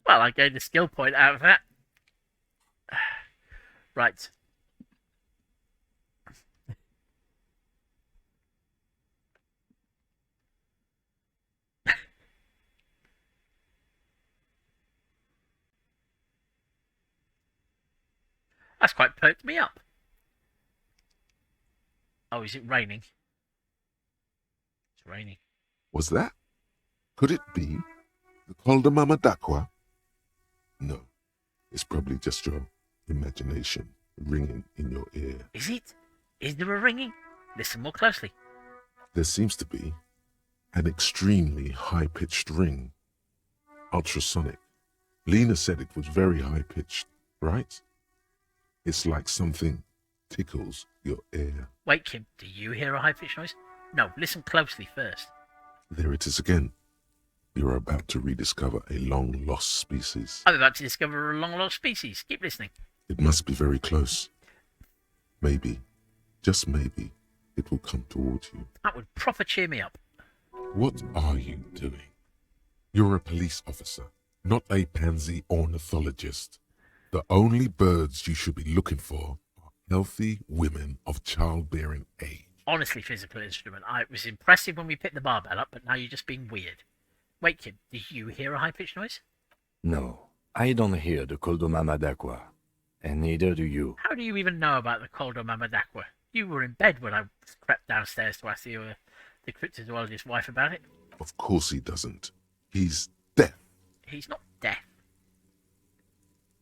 S1: Well, I gained a skill point out of that. Right. That's quite perked me up. Oh, is it raining? It's raining.
S2: Was that? Could it be the Col de Mamadakwa? No, it's probably just your imagination ringing in your ear.
S1: Is it? Is there a ringing? Listen more closely.
S2: There seems to be an extremely high-pitched ring. Ultrasonic. Lena said it was very high-pitched, right? It's like something tickles your ear.
S1: Wait, Kim, do you hear a high-pitched noise? No, listen closely first.
S2: There it is again. You're about to rediscover a long-lost species.
S1: I'm about to discover a long-lost species. Keep listening.
S2: It must be very close. Maybe, just maybe, it will come towards you.
S1: That would proper cheer me up.
S2: What are you doing? You're a police officer, not a pansy ornithologist. The only birds you should be looking for are healthy women of childbearing age.
S1: Honestly, physical instrument. It was impressive when we picked the barbell up, but now you're just being weird. Wait, Kim, did you hear a high-pitched noise?
S3: No, I don't hear the Col de Mamadakwa, and neither do you.
S1: How do you even know about the Coldo Mamadakwa? You were in bed when I crept downstairs to ask the cryptozoologist's wife about it.
S2: Of course he doesn't. He's deaf.
S1: He's not deaf.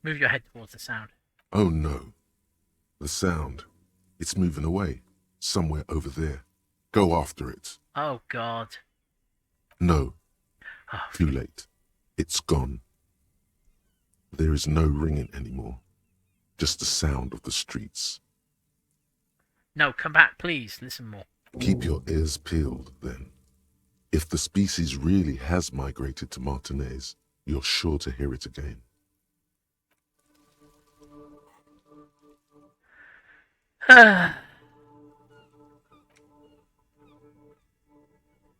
S1: Move your head towards the sound.
S2: Oh no. The sound. It's moving away. Somewhere over there. Go after it.
S1: Oh, God.
S2: No.
S1: Oh,
S2: Too late. It's gone. There is no ringing anymore. Just the sound of the streets.
S1: no, come back, please. Listen more.
S2: Keep your ears peeled, then. If the species really has migrated to Martinez, you're sure to hear it again.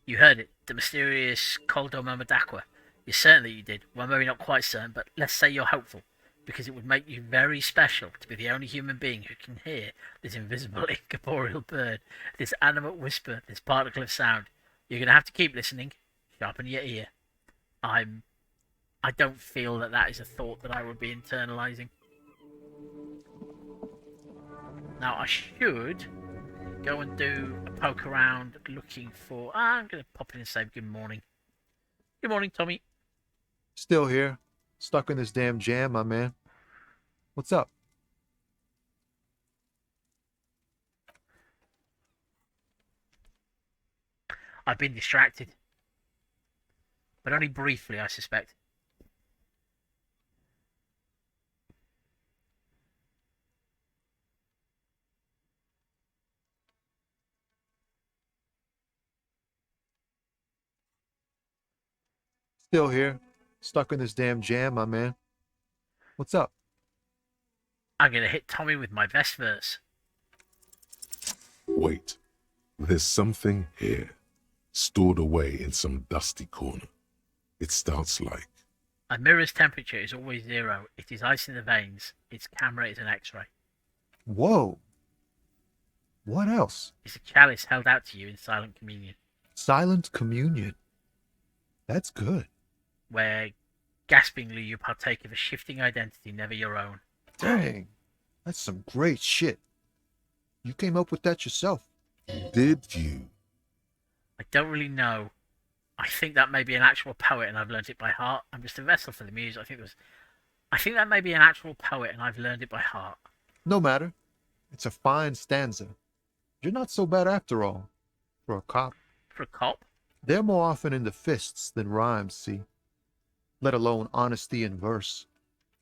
S1: You heard it. The mysterious Coldo Mamadakwa. You're certain that you did. Well, maybe not quite certain, but let's say you're hopeful. Because it would make you very special to be the only human being who can hear this invisible, incorporeal bird, this animate whisper, this particle of sound. You're going to have to keep listening. Sharpen your ear. I don't feel that that is a thought that I would be internalizing. Now, I should go and do a poke around looking for... I'm going to pop in and say good morning. Good morning, Tommy.
S13: Still here. Stuck in this damn jam, my man. What's up?
S1: I've been distracted. But only briefly, I suspect.
S13: Still here. Stuck in this damn jam, my man. What's up?
S1: I'm going to hit Tommy with my best verse.
S2: Wait. There's something here, stored away in some dusty corner. It starts like...
S1: A mirror's temperature is always 0. It is ice in the veins. Its camera is an X-ray.
S13: Whoa. What else?
S1: It's a chalice held out to you in silent communion,
S13: Silent communion. That's good.
S1: where gaspingly you partake of a shifting identity never your own.
S13: Dang. That's some great shit. You came up with that yourself.
S2: Did you?
S1: I don't really know. I think that may be an actual poet and I've learnt it by heart. I'm just a vessel for the muse. I think that may be an actual poet and I've learned it by heart.
S13: No matter. It's a fine stanza. You're not so bad after all. For a cop.
S1: For a cop?
S13: They're more often in the fists than rhymes, see? Let alone honesty in verse.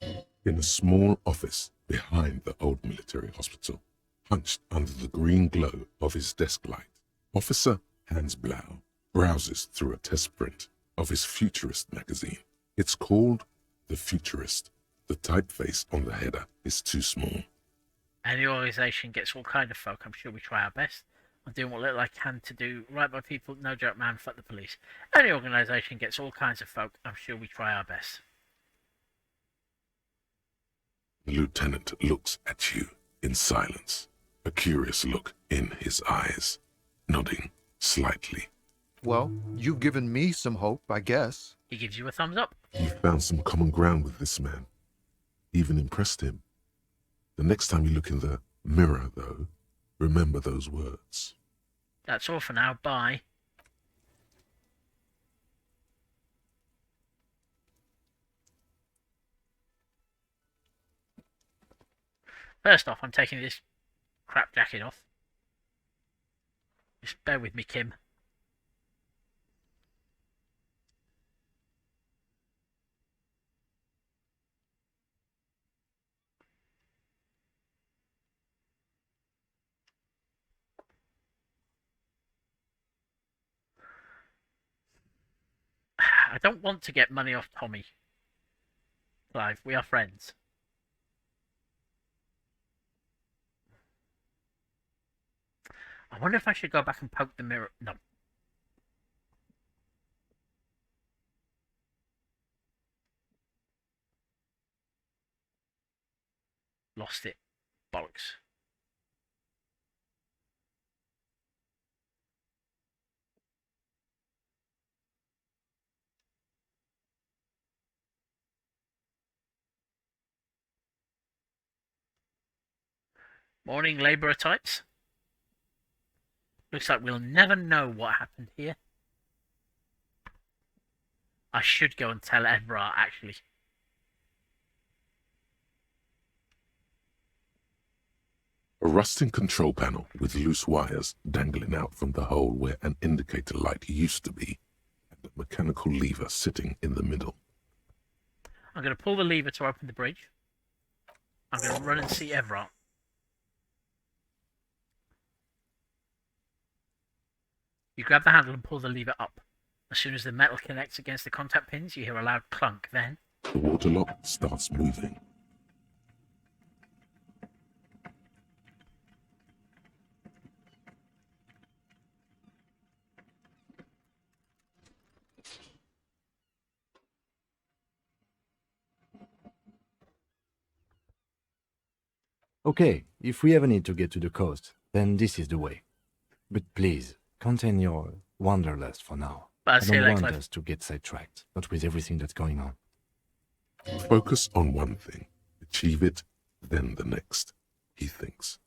S2: In a small office behind the old military hospital, hunched under the green glow of his desk light, Officer Hans Blau browses through a test print of his Futurist magazine. It's called The Futurist. The typeface on the header is too small.
S1: Any organisation gets all kind of folk. I'm sure we try our best. I'm doing what little I can to do right by people. No joke, man. Fuck the police. Any organisation gets all kinds of folk. I'm sure we try our best.
S2: The lieutenant looks at you in silence, a curious look in his eyes, nodding slightly.
S13: Well, you've given me some hope, I guess.
S1: He gives you a thumbs up.
S2: You found some common ground with this man. Even impressed him. The next time you look in the mirror, though, remember those words.
S1: That's all for now. Bye. First off, I'm taking this crap jacket off. Just bear with me, Kim. I don't want to get money off Tommy. Clive, we are friends. I wonder if I should go back and poke the mirror. No. Lost it. Bollocks. Morning, labourer types. Looks like we'll never know what happened here. I should go and tell Edra, actually.
S2: A rusting control panel with loose wires dangling out from the hole where an indicator light used to be, and a mechanical lever sitting in the middle.
S1: I'm going to pull the lever to open the bridge. I'm going to run and see Everett. You grab the handle and pull the lever up. As soon as the metal connects against the contact pins, you hear a loud clunk. Then
S2: The water lock starts moving.
S3: Okay, if we ever need to get to the coast, then this is the way. But please, contain your wanderlust for now. I don't want us to get sidetracked, not with everything that's going on.
S2: Focus on one thing. Achieve it, then the next, he thinks.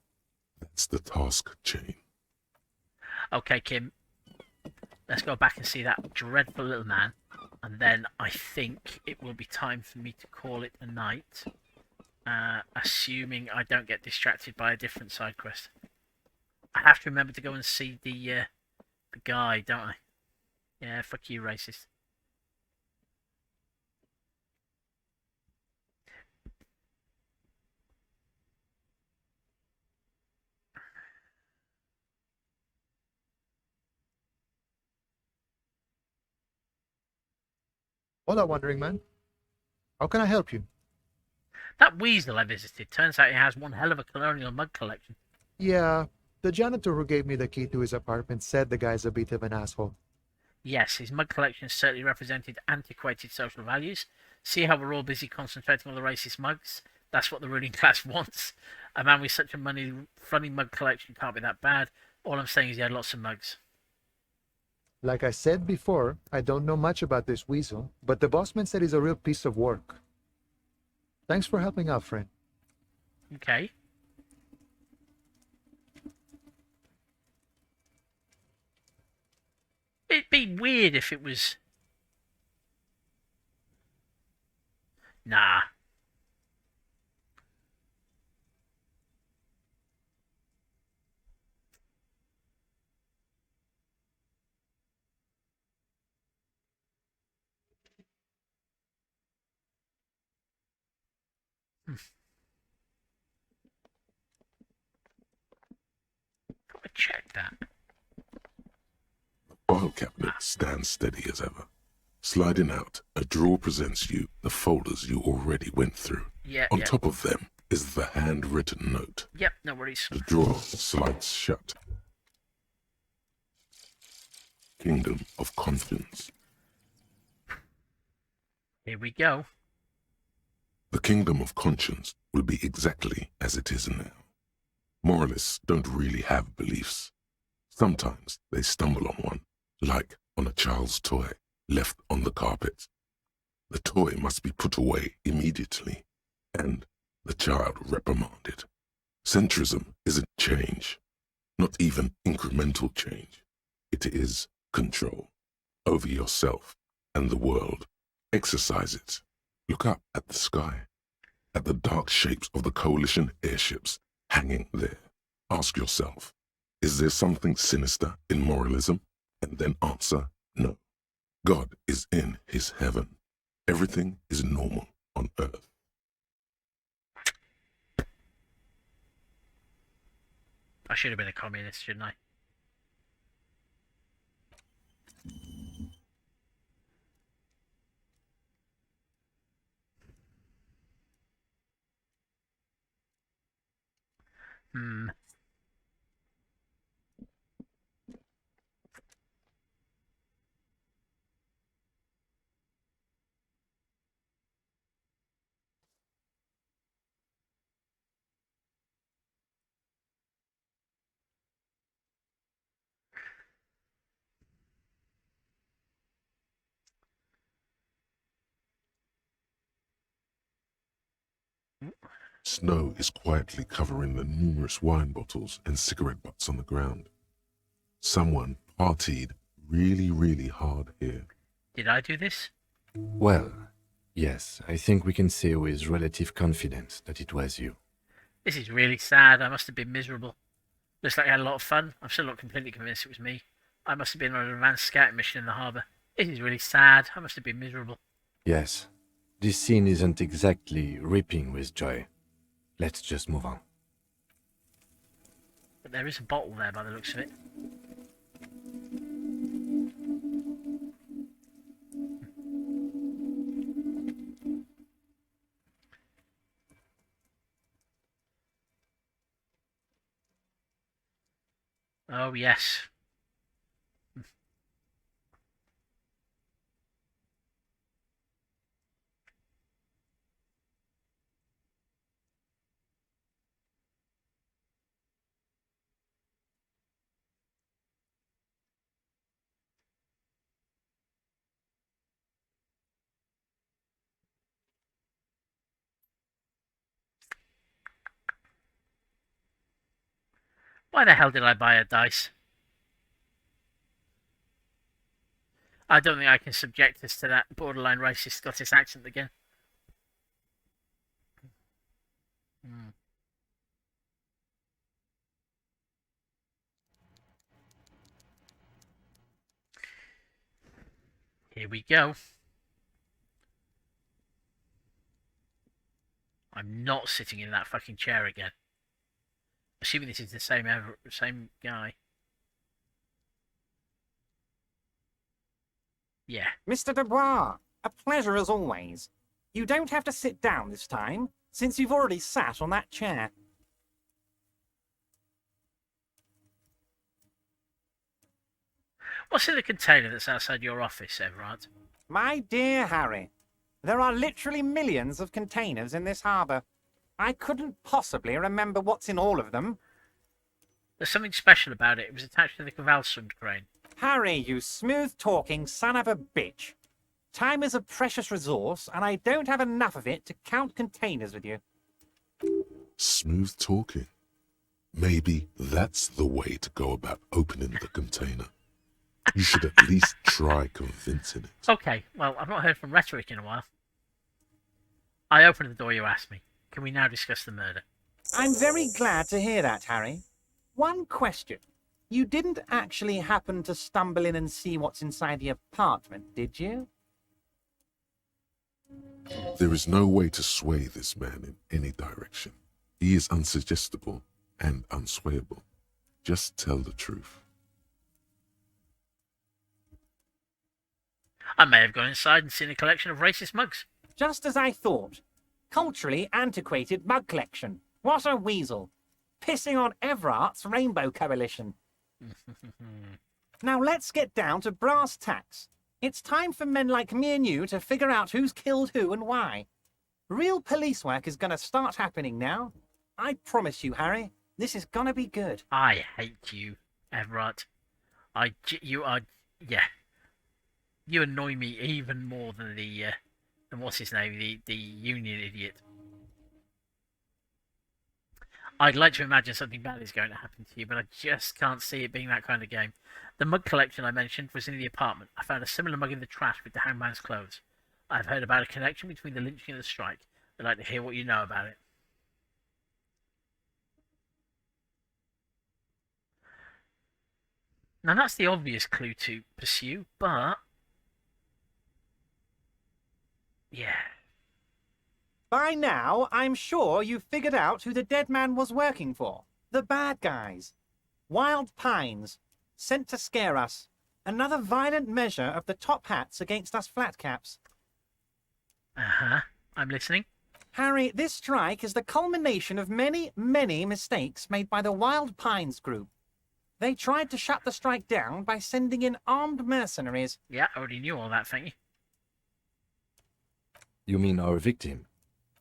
S2: That's the task chain.
S1: Okay, Kim. Let's go back and see that dreadful little man. And then I think it will be time for me to call it a night. Assuming I don't get distracted by a different side quest. I have to remember to go and see the guy, don't I? Yeah, fuck you, racist.
S13: Hola, Wandering Man. How can I help you?
S1: That weasel I visited, turns out he has one hell of a colonial mug collection.
S13: Yeah, the janitor who gave me the key to his apartment said the guy's a bit of an asshole.
S1: Yes, his mug collection certainly represented antiquated social values. See how we're all busy concentrating on the racist mugs? That's what the ruling class wants. A man with such a funny mug collection can't be that bad. All I'm saying is he had lots of mugs.
S13: Like I said before, I don't know much about this weasel, but the bossman said he's a real piece of work. Thanks for helping out, friend.
S1: Okay. It'd be weird if it was... Nah. Gotta check that.
S2: The file cabinet stands steady as ever. Sliding out, a drawer presents you the folders you already went through.
S1: Yeah,
S2: On
S1: yeah.
S2: top of them is the handwritten note.
S1: Yep, no worries.
S2: The drawer slides shut. Kingdom of Conscience.
S1: Here we go.
S2: The Kingdom of Conscience will be exactly as it is now. Moralists don't really have beliefs. Sometimes they stumble on one, like on a child's toy left on the carpet. The toy must be put away immediately, and the child reprimanded. Centrism isn't change, not even incremental change. It is control over yourself and the world. Exercise it. Look up at the sky, at the dark shapes of the coalition airships hanging there. Ask yourself, is there something sinister in moralism? And then answer, no. God is in his heaven. Everything is normal on earth.
S1: I should have been a communist, shouldn't I? Hmm.
S2: Snow is quietly covering the numerous wine bottles and cigarette butts on the ground. Someone partied really hard here.
S1: Did I do this?
S3: Well, yes, I think we can say with relative confidence that it was you.
S1: This is really sad. I must have been miserable. Looks like I had a lot of fun. I'm still not completely convinced it was me. I must have been on an advanced scouting mission in the harbour. This is really sad. I must have been miserable.
S3: Yes, this scene isn't exactly ripping with joy. Let's just move on.
S1: But there is a bottle there by the looks of it. Oh, yes. Why the hell did I buy a dice? I don't think I can subject us to that borderline racist Scottish accent again. Here we go. I'm not sitting in that fucking chair again. Assuming this is the same guy. Yeah.
S14: Mr. Dubois, a pleasure as always. You don't have to sit down this time, since you've already sat on that chair.
S1: What's in the container that's outside your office, Everard?
S14: My dear Harry, there are literally millions of containers in this harbour. I couldn't possibly remember what's in all of them.
S1: There's something special about it. It was attached to the Kvalsund crane.
S14: Harry, you smooth-talking son of a bitch. Time is a precious resource, and I don't have enough of it to count containers with you.
S2: Smooth talking. Maybe that's the way to go about opening the container. You should at least try convincing it.
S1: Okay, well, I've not heard from Rhetoric in a while. I opened the door you asked me. Can we now discuss the murder?
S14: I'm very glad to hear that, Harry. One question. You didn't actually happen to stumble in and see what's inside the apartment, did you?
S2: There is no way to sway this man in any direction. He is unsuggestible and unswayable. Just tell the truth.
S1: I may have gone inside and seen a collection of racist mugs.
S14: Just as I thought. Culturally antiquated mug collection. What a weasel. Pissing on Everart's Rainbow Coalition. Now let's get down to brass tacks. It's time for men like me and you to figure out who's killed who and why. Real police work is going to start happening now. I promise you, Harry, this is going to be good.
S1: I hate you, Everart. You annoy me even more than than what's his name, the union idiot. I'd like to imagine something bad is going to happen to you, but I just can't see it being that kind of game. The mug collection I mentioned was in the apartment. I found a similar mug in the trash with the hangman's clothes. I've heard about a connection between the lynching and the strike. I'd like to hear what you know about it. Now that's the obvious clue to pursue, but... yeah.
S14: By now, I'm sure you've figured out who the dead man was working for. The bad guys. Wild Pines. Sent to scare us. Another violent measure of the top hats against us flatcaps.
S1: Uh-huh. I'm listening.
S14: Harry, this strike is the culmination of many, many mistakes made by the Wild Pines group. They tried to shut the strike down by sending in armed mercenaries.
S1: Yeah, I already knew all that, thank you.
S3: You mean our victim?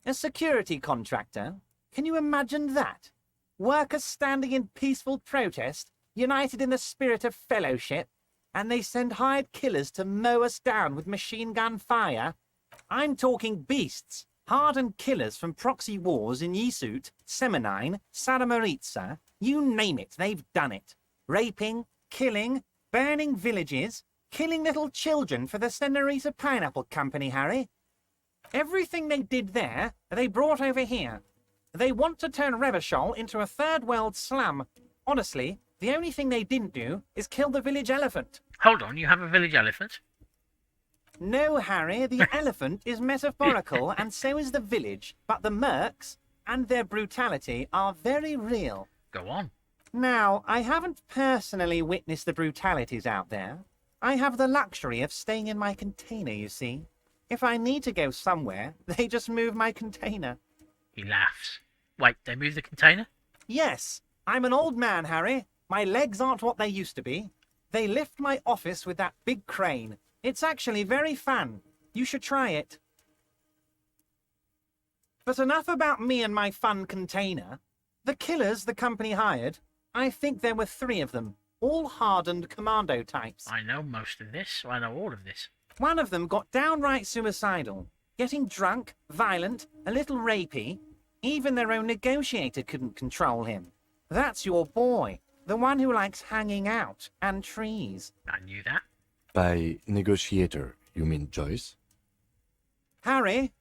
S14: A security contractor? Can you imagine that? Workers standing in peaceful protest, united in the spirit of fellowship, and they send hired killers to mow us down with machine gun fire? I'm talking beasts, hardened killers from proxy wars in Yisut, Semenine, Saramaritsa, you name it, they've done it. Raping, killing, burning villages, killing little children for the Senorita Pineapple Company, Harry. Everything they did there, they brought over here. They want to turn Revachol into a third world slum. Honestly, the only thing they didn't do is kill the village elephant.
S1: Hold on, you have a village elephant?
S14: No, Harry, the elephant is metaphorical and so is the village. But the mercs and their brutality are very real.
S1: Go on.
S14: Now, I haven't personally witnessed the brutalities out there. I have the luxury of staying in my container, you see. If I need to go somewhere, they just move my container.
S1: He laughs. Wait, they move the container?
S14: Yes. I'm an old man, Harry. My legs aren't what they used to be. They lift my office with that big crane. It's actually very fun. You should try it. But enough about me and my fun container. The killers the company hired, I think there were 3 of them, all hardened commando types.
S1: I know most of this. I know all of this.
S14: One of them got downright suicidal, getting drunk, violent, a little rapey. Even their own negotiator couldn't control him. That's your boy, the one who likes hanging out and trees.
S1: I knew that.
S3: By negotiator, you mean Joyce?
S14: Harry,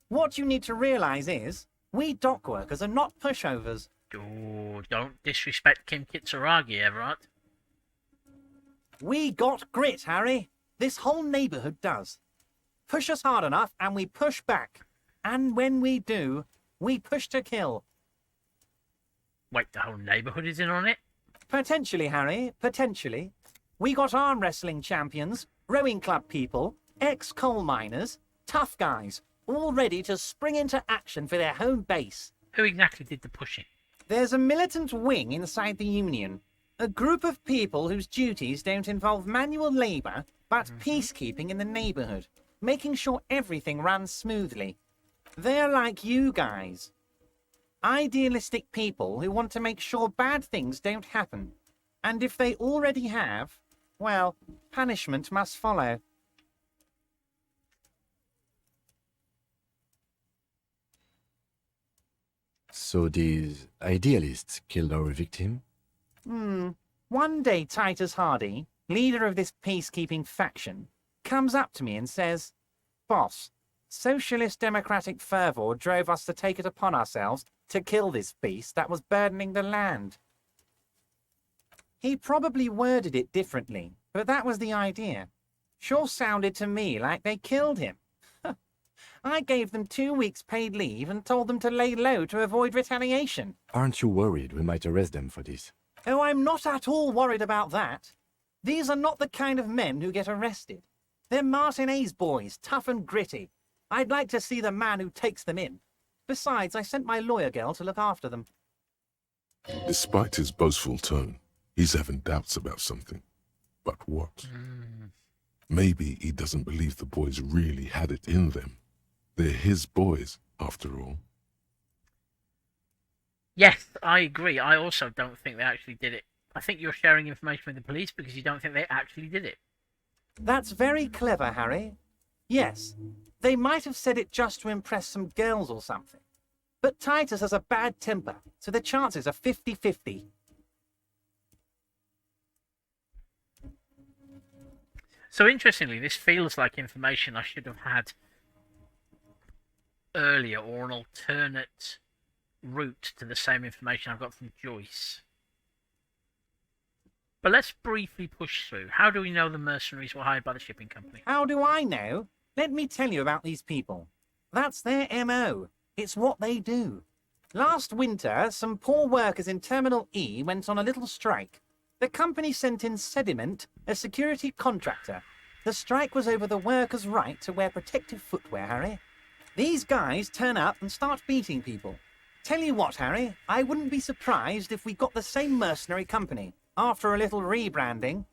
S14: what you need to realize is, we dock workers are not pushovers.
S1: Oh, don't disrespect Kim Kitsuragi, Everett.
S14: We got grit, Harry. This whole neighborhood does. Push us hard enough and we push back. And when we do, we push to kill.
S1: Wait, the whole neighborhood is in on it?
S14: Potentially, Harry, potentially. We got arm wrestling champions, rowing club people, ex-coal miners, tough guys, all ready to spring into action for their home base.
S1: Who exactly did the pushing?
S14: There's a militant wing inside the Union. A group of people whose duties don't involve manual labour, but peacekeeping in the neighbourhood, making sure everything runs smoothly. They're like you guys. Idealistic people who want to make sure bad things don't happen. And if they already have, well, punishment must follow.
S3: So these idealists killed our victim?
S14: One day Titus Hardy, leader of this peacekeeping faction, comes up to me and says, "Boss, socialist democratic fervor drove us to take it upon ourselves to kill this beast that was burdening the land." He probably worded it differently, but that was the idea. Sure sounded to me like they killed him. I gave them 2 weeks paid leave and told them to lay low to avoid retaliation.
S3: Aren't you worried we might arrest them for this?
S14: Oh, I'm not at all worried about that. These are not the kind of men who get arrested. They're Martinez boys, tough and gritty. I'd like to see the man who takes them in. Besides, I sent my lawyer girl to look after them.
S2: Despite his boastful tone, he's having doubts about something. But what? Maybe he doesn't believe the boys really had it in them. They're his boys, after all.
S1: Yes, I agree. I also don't think they actually did it. I think you're sharing information with the police because you don't think they actually did it.
S14: That's very clever, Harry. Yes, they might have said it just to impress some girls or something. But Titus has a bad temper, so the chances are 50-50.
S1: So interestingly, this feels like information I should have had earlier, or an alternate route to the same information I've got from Joyce. But let's briefly push through. How do we know the mercenaries were hired by the shipping company?
S14: How do I know? Let me tell you about these people. That's their MO. It's what they do. Last winter, some poor workers in Terminal E went on a little strike. The company sent in Sediment, a security contractor. The strike was over the workers' right to wear protective footwear, Harry. These guys turn up and start beating people. Tell you what, Harry, I wouldn't be surprised if we got the same mercenary company, after a little rebranding.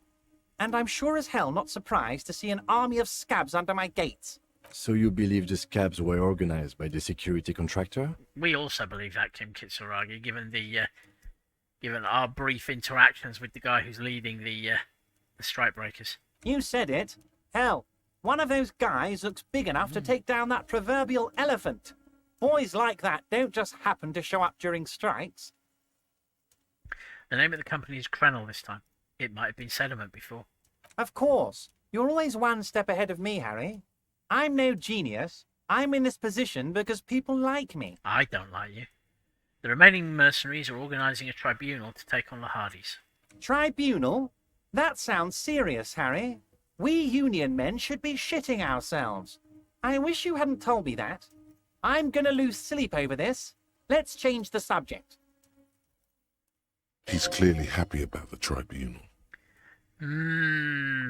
S14: And I'm sure as hell not surprised to see an army of scabs under my gates.
S3: So you believe the scabs were organized by the security contractor?
S1: We also believe that, Kim Kitsuragi, given our brief interactions with the guy who's leading the strikebreakers.
S14: You said it. Hell, one of those guys looks big enough to take down that proverbial elephant. Boys like that don't just happen to show up during strikes.
S1: The name of the company is Krenel this time. It might have been Sediment before.
S14: Of course. You're always one step ahead of me, Harry. I'm no genius. I'm in this position because people like me.
S1: I don't like you. The remaining mercenaries are organising a tribunal to take on the Hardys.
S14: Tribunal? That sounds serious, Harry. We Union men should be shitting ourselves. I wish you hadn't told me that. I'm gonna lose sleep over this. Let's change the subject.
S2: He's clearly happy about the tribunal.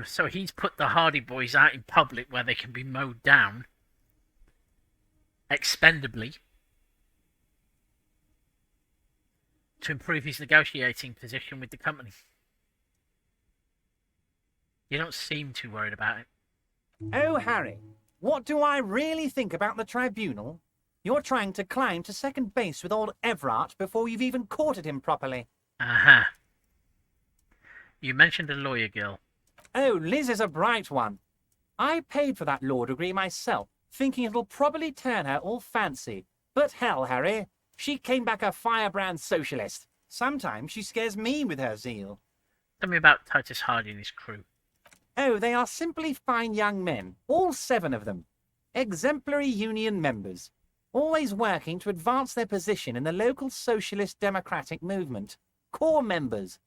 S1: So he's put the Hardy boys out in public where they can be mowed down. Expendably. To improve his negotiating position with the company. You don't seem too worried about it.
S14: Oh, Harry, what do I really think about the tribunal? You're trying to climb to second base with old Everard before you've even courted him properly.
S1: Aha. You mentioned a lawyer girl.
S14: Oh, Liz is a bright one. I paid for that law degree myself, thinking it'll probably turn her all fancy. But hell, Harry, she came back a firebrand socialist. Sometimes she scares me with her zeal.
S1: Tell me about Titus Hardy and his crew.
S14: Oh, they are simply fine young men, all 7 of them. Exemplary union members, always working to advance their position in the local socialist democratic movement. Core members.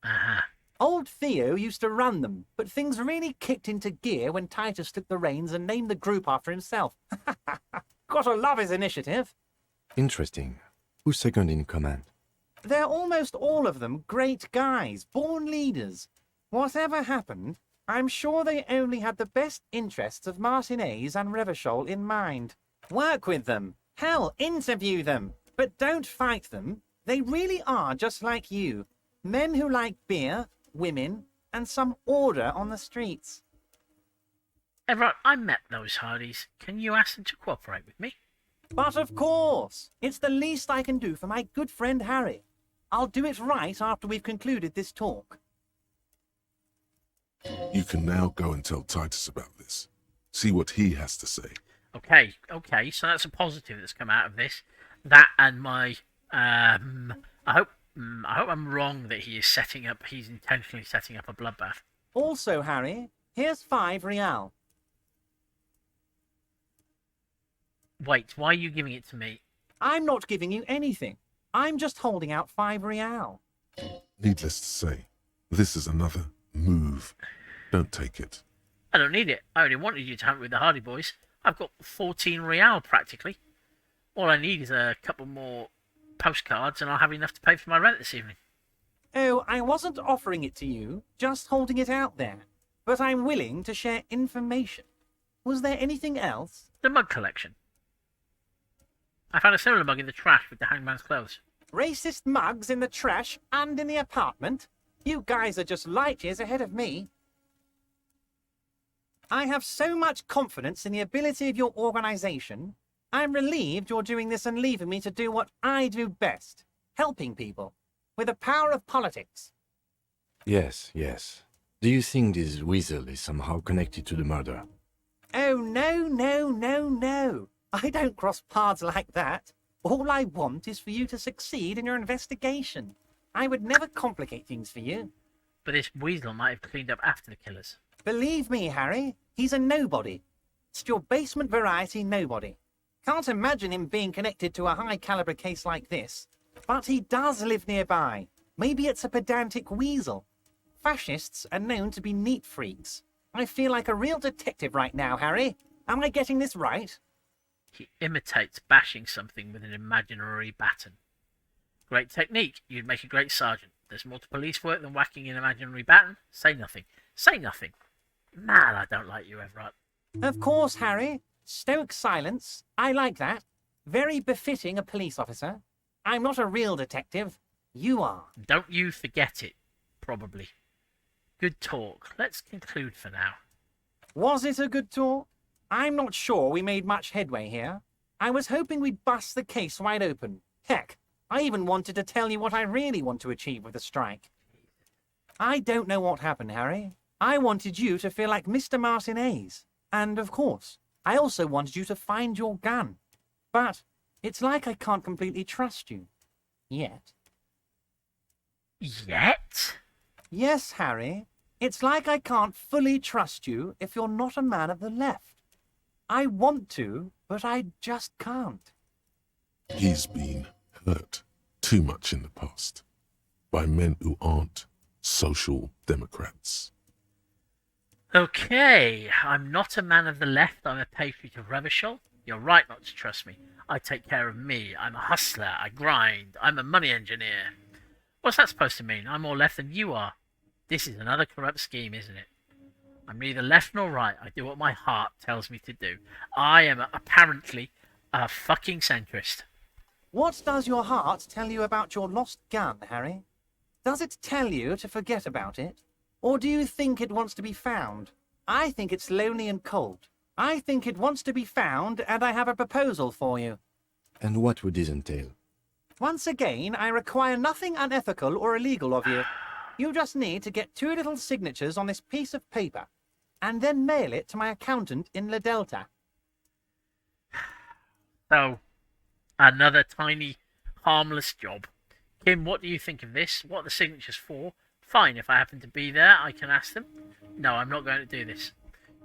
S14: Old Theo used to run them, but things really kicked into gear when Titus took the reins and named the group after himself. Gotta love his initiative.
S3: Interesting. Who's second in command?
S14: They're almost all of them great guys, born leaders. Whatever happened, I'm sure they only had the best interests of Martinez and Revachol in mind. Work with them. Hell, interview them. But don't fight them. They really are just like you. Men who like beer, women, and some order on the streets.
S1: Everett, I met those Hardys. Can you ask them to cooperate with me?
S14: But of course, it's the least I can do for my good friend Harry. I'll do it right after we've concluded this talk.
S2: You can now go and tell Titus about this. See what he has to say.
S1: Okay, so that's a positive that's come out of this. That and my, I hope I'm wrong that he's intentionally setting up a bloodbath.
S14: Also, Harry, here's 5 real.
S1: Wait, why are you giving it to me?
S14: I'm not giving you anything. I'm just holding out 5 real.
S2: Needless to say, this is another move. Don't take it.
S1: I don't need it. I only wanted you to hunt with the Hardy Boys. I've got 14 real practically. All I need is a couple more postcards and I'll have enough to pay for my rent this evening.
S14: Oh, I wasn't offering it to you, just holding it out there. But I'm willing to share information. Was there anything else?
S1: The mug collection. I found a similar mug in the trash with the hangman's clothes.
S14: Racist mugs in the trash and in the apartment? You guys are just light years ahead of me. I have so much confidence in the ability of your organization. I'm relieved you're doing this and leaving me to do what I do best. Helping people. With the power of politics.
S3: Yes. Do you think this weasel is somehow connected to the murder?
S14: Oh, no. I don't cross paths like that. All I want is for you to succeed in your investigation. I would never complicate things for you.
S1: But this weasel might have cleaned up after the killers.
S14: Believe me, Harry, he's a nobody. It's your basement variety nobody. Can't imagine him being connected to a high-caliber case like this. But he does live nearby. Maybe it's a pedantic weasel. Fascists are known to be neat freaks. I feel like a real detective right now, Harry. Am I getting this right?
S1: He imitates bashing something with an imaginary baton. Great technique. You'd make a great sergeant. There's more to police work than whacking an imaginary baton. Say nothing. Man, I don't like you, Everett.
S14: Of course, Harry. Stoic silence. I like that. Very befitting a police officer. I'm not a real detective. You are.
S1: Don't you forget it. Probably. Good talk. Let's conclude for now.
S14: Was it a good talk? I'm not sure we made much headway here. I was hoping we'd bust the case wide open. Heck, I even wanted to tell you what I really want to achieve with the strike. I don't know what happened, Harry. I wanted you to feel like Mr. Martinez. And, of course, I also wanted you to find your gun. But it's like I can't completely trust you. Yet.
S1: Yet?
S14: Yes, Harry. It's like I can't fully trust you if you're not a man of the left. I want to, but I just can't.
S2: He's been hurt too much in the past by men who aren't social democrats.
S1: Okay, I'm not a man of the left. I'm a patriot of Revachol. You're right not to trust me. I take care of me. I'm a hustler. I grind. I'm a money engineer. What's that supposed to mean? I'm more left than you are. This is another corrupt scheme, isn't it? I'm neither left nor right. I do what my heart tells me to do. I am apparently a fucking centrist.
S14: What does your heart tell you about your lost gun, Harry? Does it tell you to forget about it? Or do you think it wants to be found? I think it's lonely and cold. I think it wants to be found, and I have a proposal for you.
S3: And what would this entail?
S14: Once again, I require nothing unethical or illegal of you. You just need to get 2 little signatures on this piece of paper, and then mail it to my accountant in La Delta.
S1: So, another tiny, harmless job. Kim, what do you think of this? What are the signatures for? Fine, if I happen to be there, I can ask them. No, I'm not going to do this.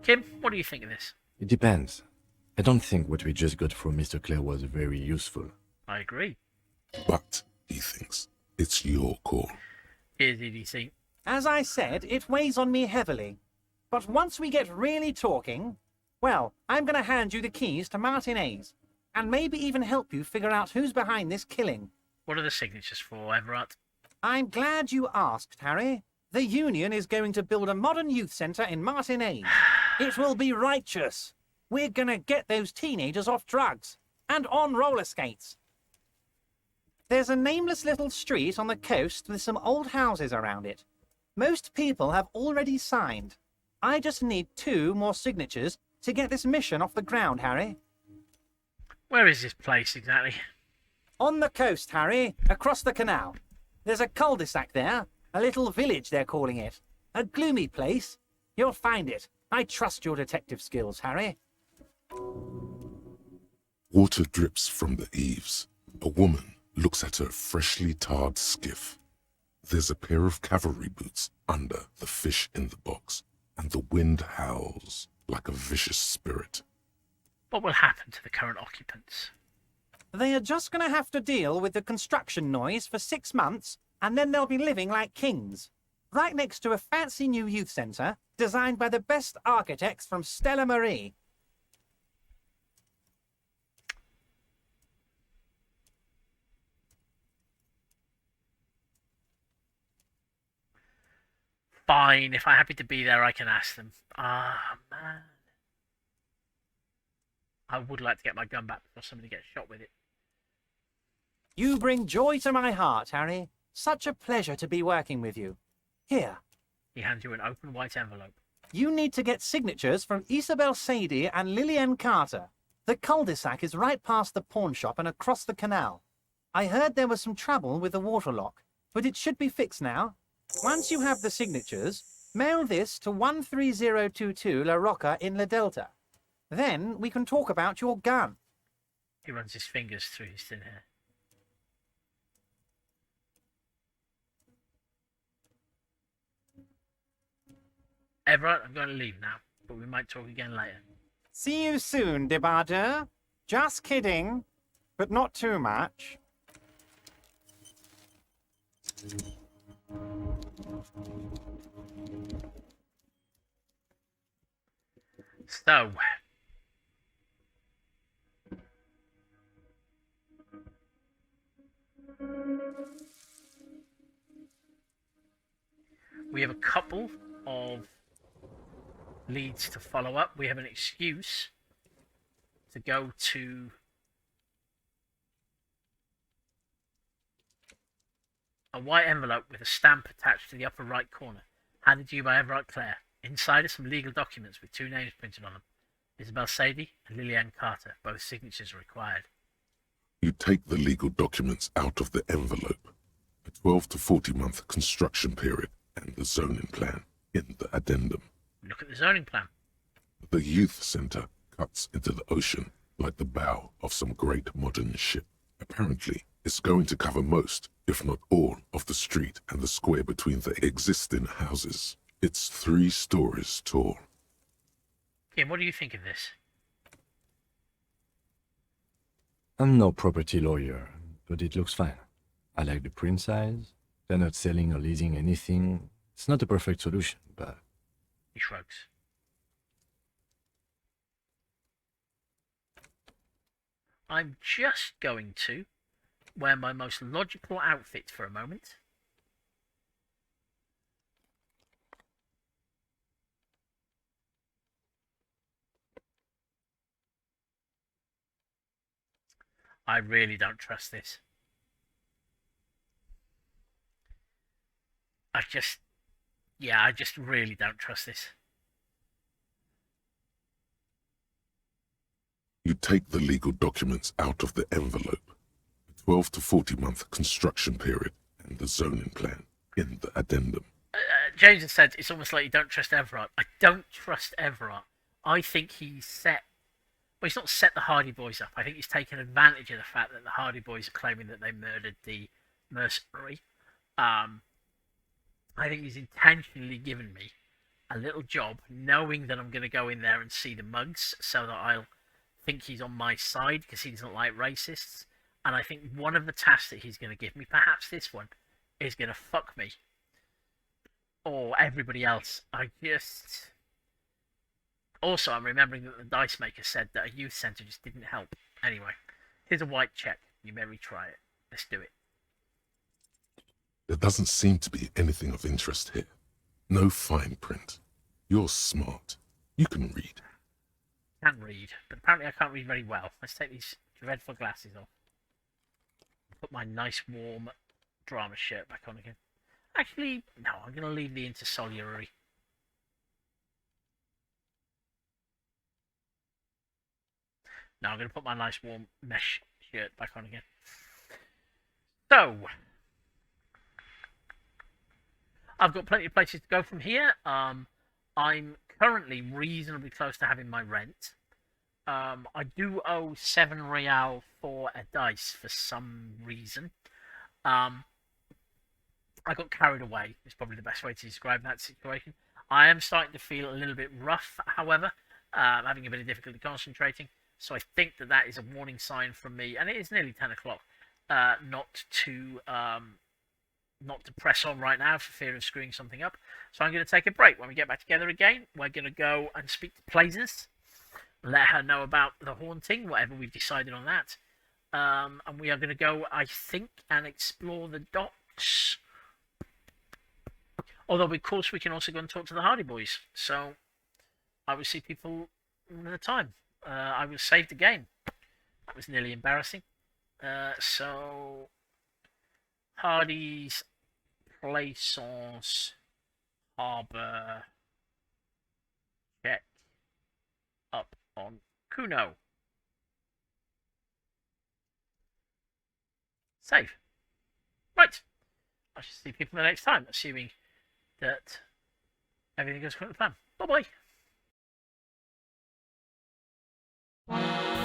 S1: Kim, what do you think of this?
S3: It depends. I don't think what we just got from Mr. Clare was very useful.
S1: I agree.
S2: But, he thinks, it's your call.
S1: Here's EDC.
S14: As I said, it weighs on me heavily. But once we get really talking, well, I'm going to hand you the keys to Martinez, and maybe even help you figure out who's behind this killing.
S1: What are the signatures for, Everett?
S14: I'm glad you asked, Harry. The Union is going to build a modern youth centre in Martinez. It will be righteous. We're going to get those teenagers off drugs and on roller skates. There's a nameless little street on the coast with some old houses around it. Most people have already signed. I just need 2 more signatures to get this mission off the ground, Harry.
S1: Where is this place exactly?
S14: On the coast, Harry, across the canal. There's a cul-de-sac there, a little village they're calling it. A gloomy place. You'll find it. I trust your detective skills, Harry.
S2: Water drips from the eaves. A woman looks at her freshly tarred skiff. There's a pair of cavalry boots under the fish in the box, and the wind howls like a vicious spirit.
S1: What will happen to the current occupants?
S14: They are just going to have to deal with the construction noise for 6 months, and then they'll be living like kings. Right next to a fancy new youth centre, designed by the best architects from Stella Marie.
S1: Fine, if I'm happy to be there, I can ask them. Ah, man. I would like to get my gun back before somebody gets shot with it.
S14: You bring joy to my heart, Harry. Such a pleasure to be working with you. Here.
S1: He hands you an open white envelope.
S14: You need to get signatures from Isabel Sadie and Lillian Carter. The cul-de-sac is right past the pawn shop and across the canal. I heard there was some trouble with the water lock, but it should be fixed now. Once you have the signatures, mail this to 13022 La Rocca in La Delta. Then we can talk about your gun.
S1: He runs his fingers through his thin hair. Everett, I'm going to leave now, but we might talk again later.
S14: See you soon, Debardeur. Just kidding, but not too much.
S1: So, we have a couple of leads to follow up. We have an excuse to go to a white envelope with a stamp attached to the upper right corner, handed to you by Everett Clare. Inside are some legal documents with 2 names printed on them. Isabel Sadie and Lillian Carter. Both signatures are required.
S2: You take the legal documents out of the envelope. A 12 to 40 month construction period and the zoning plan in the addendum.
S1: Look at the zoning plan.
S2: The youth centre cuts into the ocean like the bow of some great modern ship. Apparently, it's going to cover most, if not all, of the street and the square between the existing houses. It's 3 stories tall.
S1: Kim, what do you think of this?
S3: I'm no property lawyer, but it looks fine. I like the print size. They're not selling or leasing anything. It's not a perfect solution, but...
S1: He shrugs. I'm just going to wear my most logical outfit for a moment. I really don't trust this. I just really don't trust this.
S2: You take the legal documents out of the envelope. A 12 to 40 month construction period and the zoning plan in the addendum.
S1: James has said it's almost like you don't trust Everett. I don't trust Everett. I think he's not set the Hardy Boys up. I think he's taken advantage of the fact that the Hardy Boys are claiming that they murdered the mercenary. I think he's intentionally given me a little job, knowing that I'm going to go in there and see the mugs, so that I'll think he's on my side because he doesn't like racists. And I think one of the tasks that he's going to give me, perhaps this one, is going to fuck me. Or everybody else. Also, I'm remembering that the dice maker said that a youth centre just didn't help. Anyway, here's a white check. You may retry it. Let's do it.
S2: There doesn't seem to be anything of interest here. No fine print. You're smart. You can read.
S1: Can read, but apparently I can't read very well. Let's take these dreadful glasses off. Put my nice warm drama shirt back on again. Actually, no, I'm going to leave the intersolulary. Now I'm going to put my nice warm mesh shirt back on again. So, I've got plenty of places to go from here. I'm currently reasonably close to having my rent. I do owe 7 real for a dice for some reason. I got carried away, is probably the best way to describe that situation. I am starting to feel a little bit rough, however, having a bit of difficulty concentrating. So I think that is a warning sign from me, and it is nearly 10 o'clock, not to press on right now for fear of screwing something up. So I'm going to take a break. When we get back together again, we're going to go and speak to Places, let her know about the haunting, whatever we've decided on that. And we are going to go, I think, and explore the docks. Although, of course, we can also go and talk to the Hardy Boys. So I will see people another time. I will save the game. That was nearly embarrassing. So Hardy's Plaisance Harbour check up on Kuno. Save. Right. I shall see people the next time, assuming that everything goes according to plan. Bye-bye.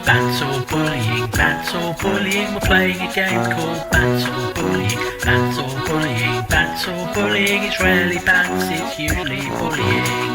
S1: Bants or bullying, bants or bullying, we're playing a game called Bants or bullying, bants or bullying, bants or bullying, it's rarely bants, it's usually bullying.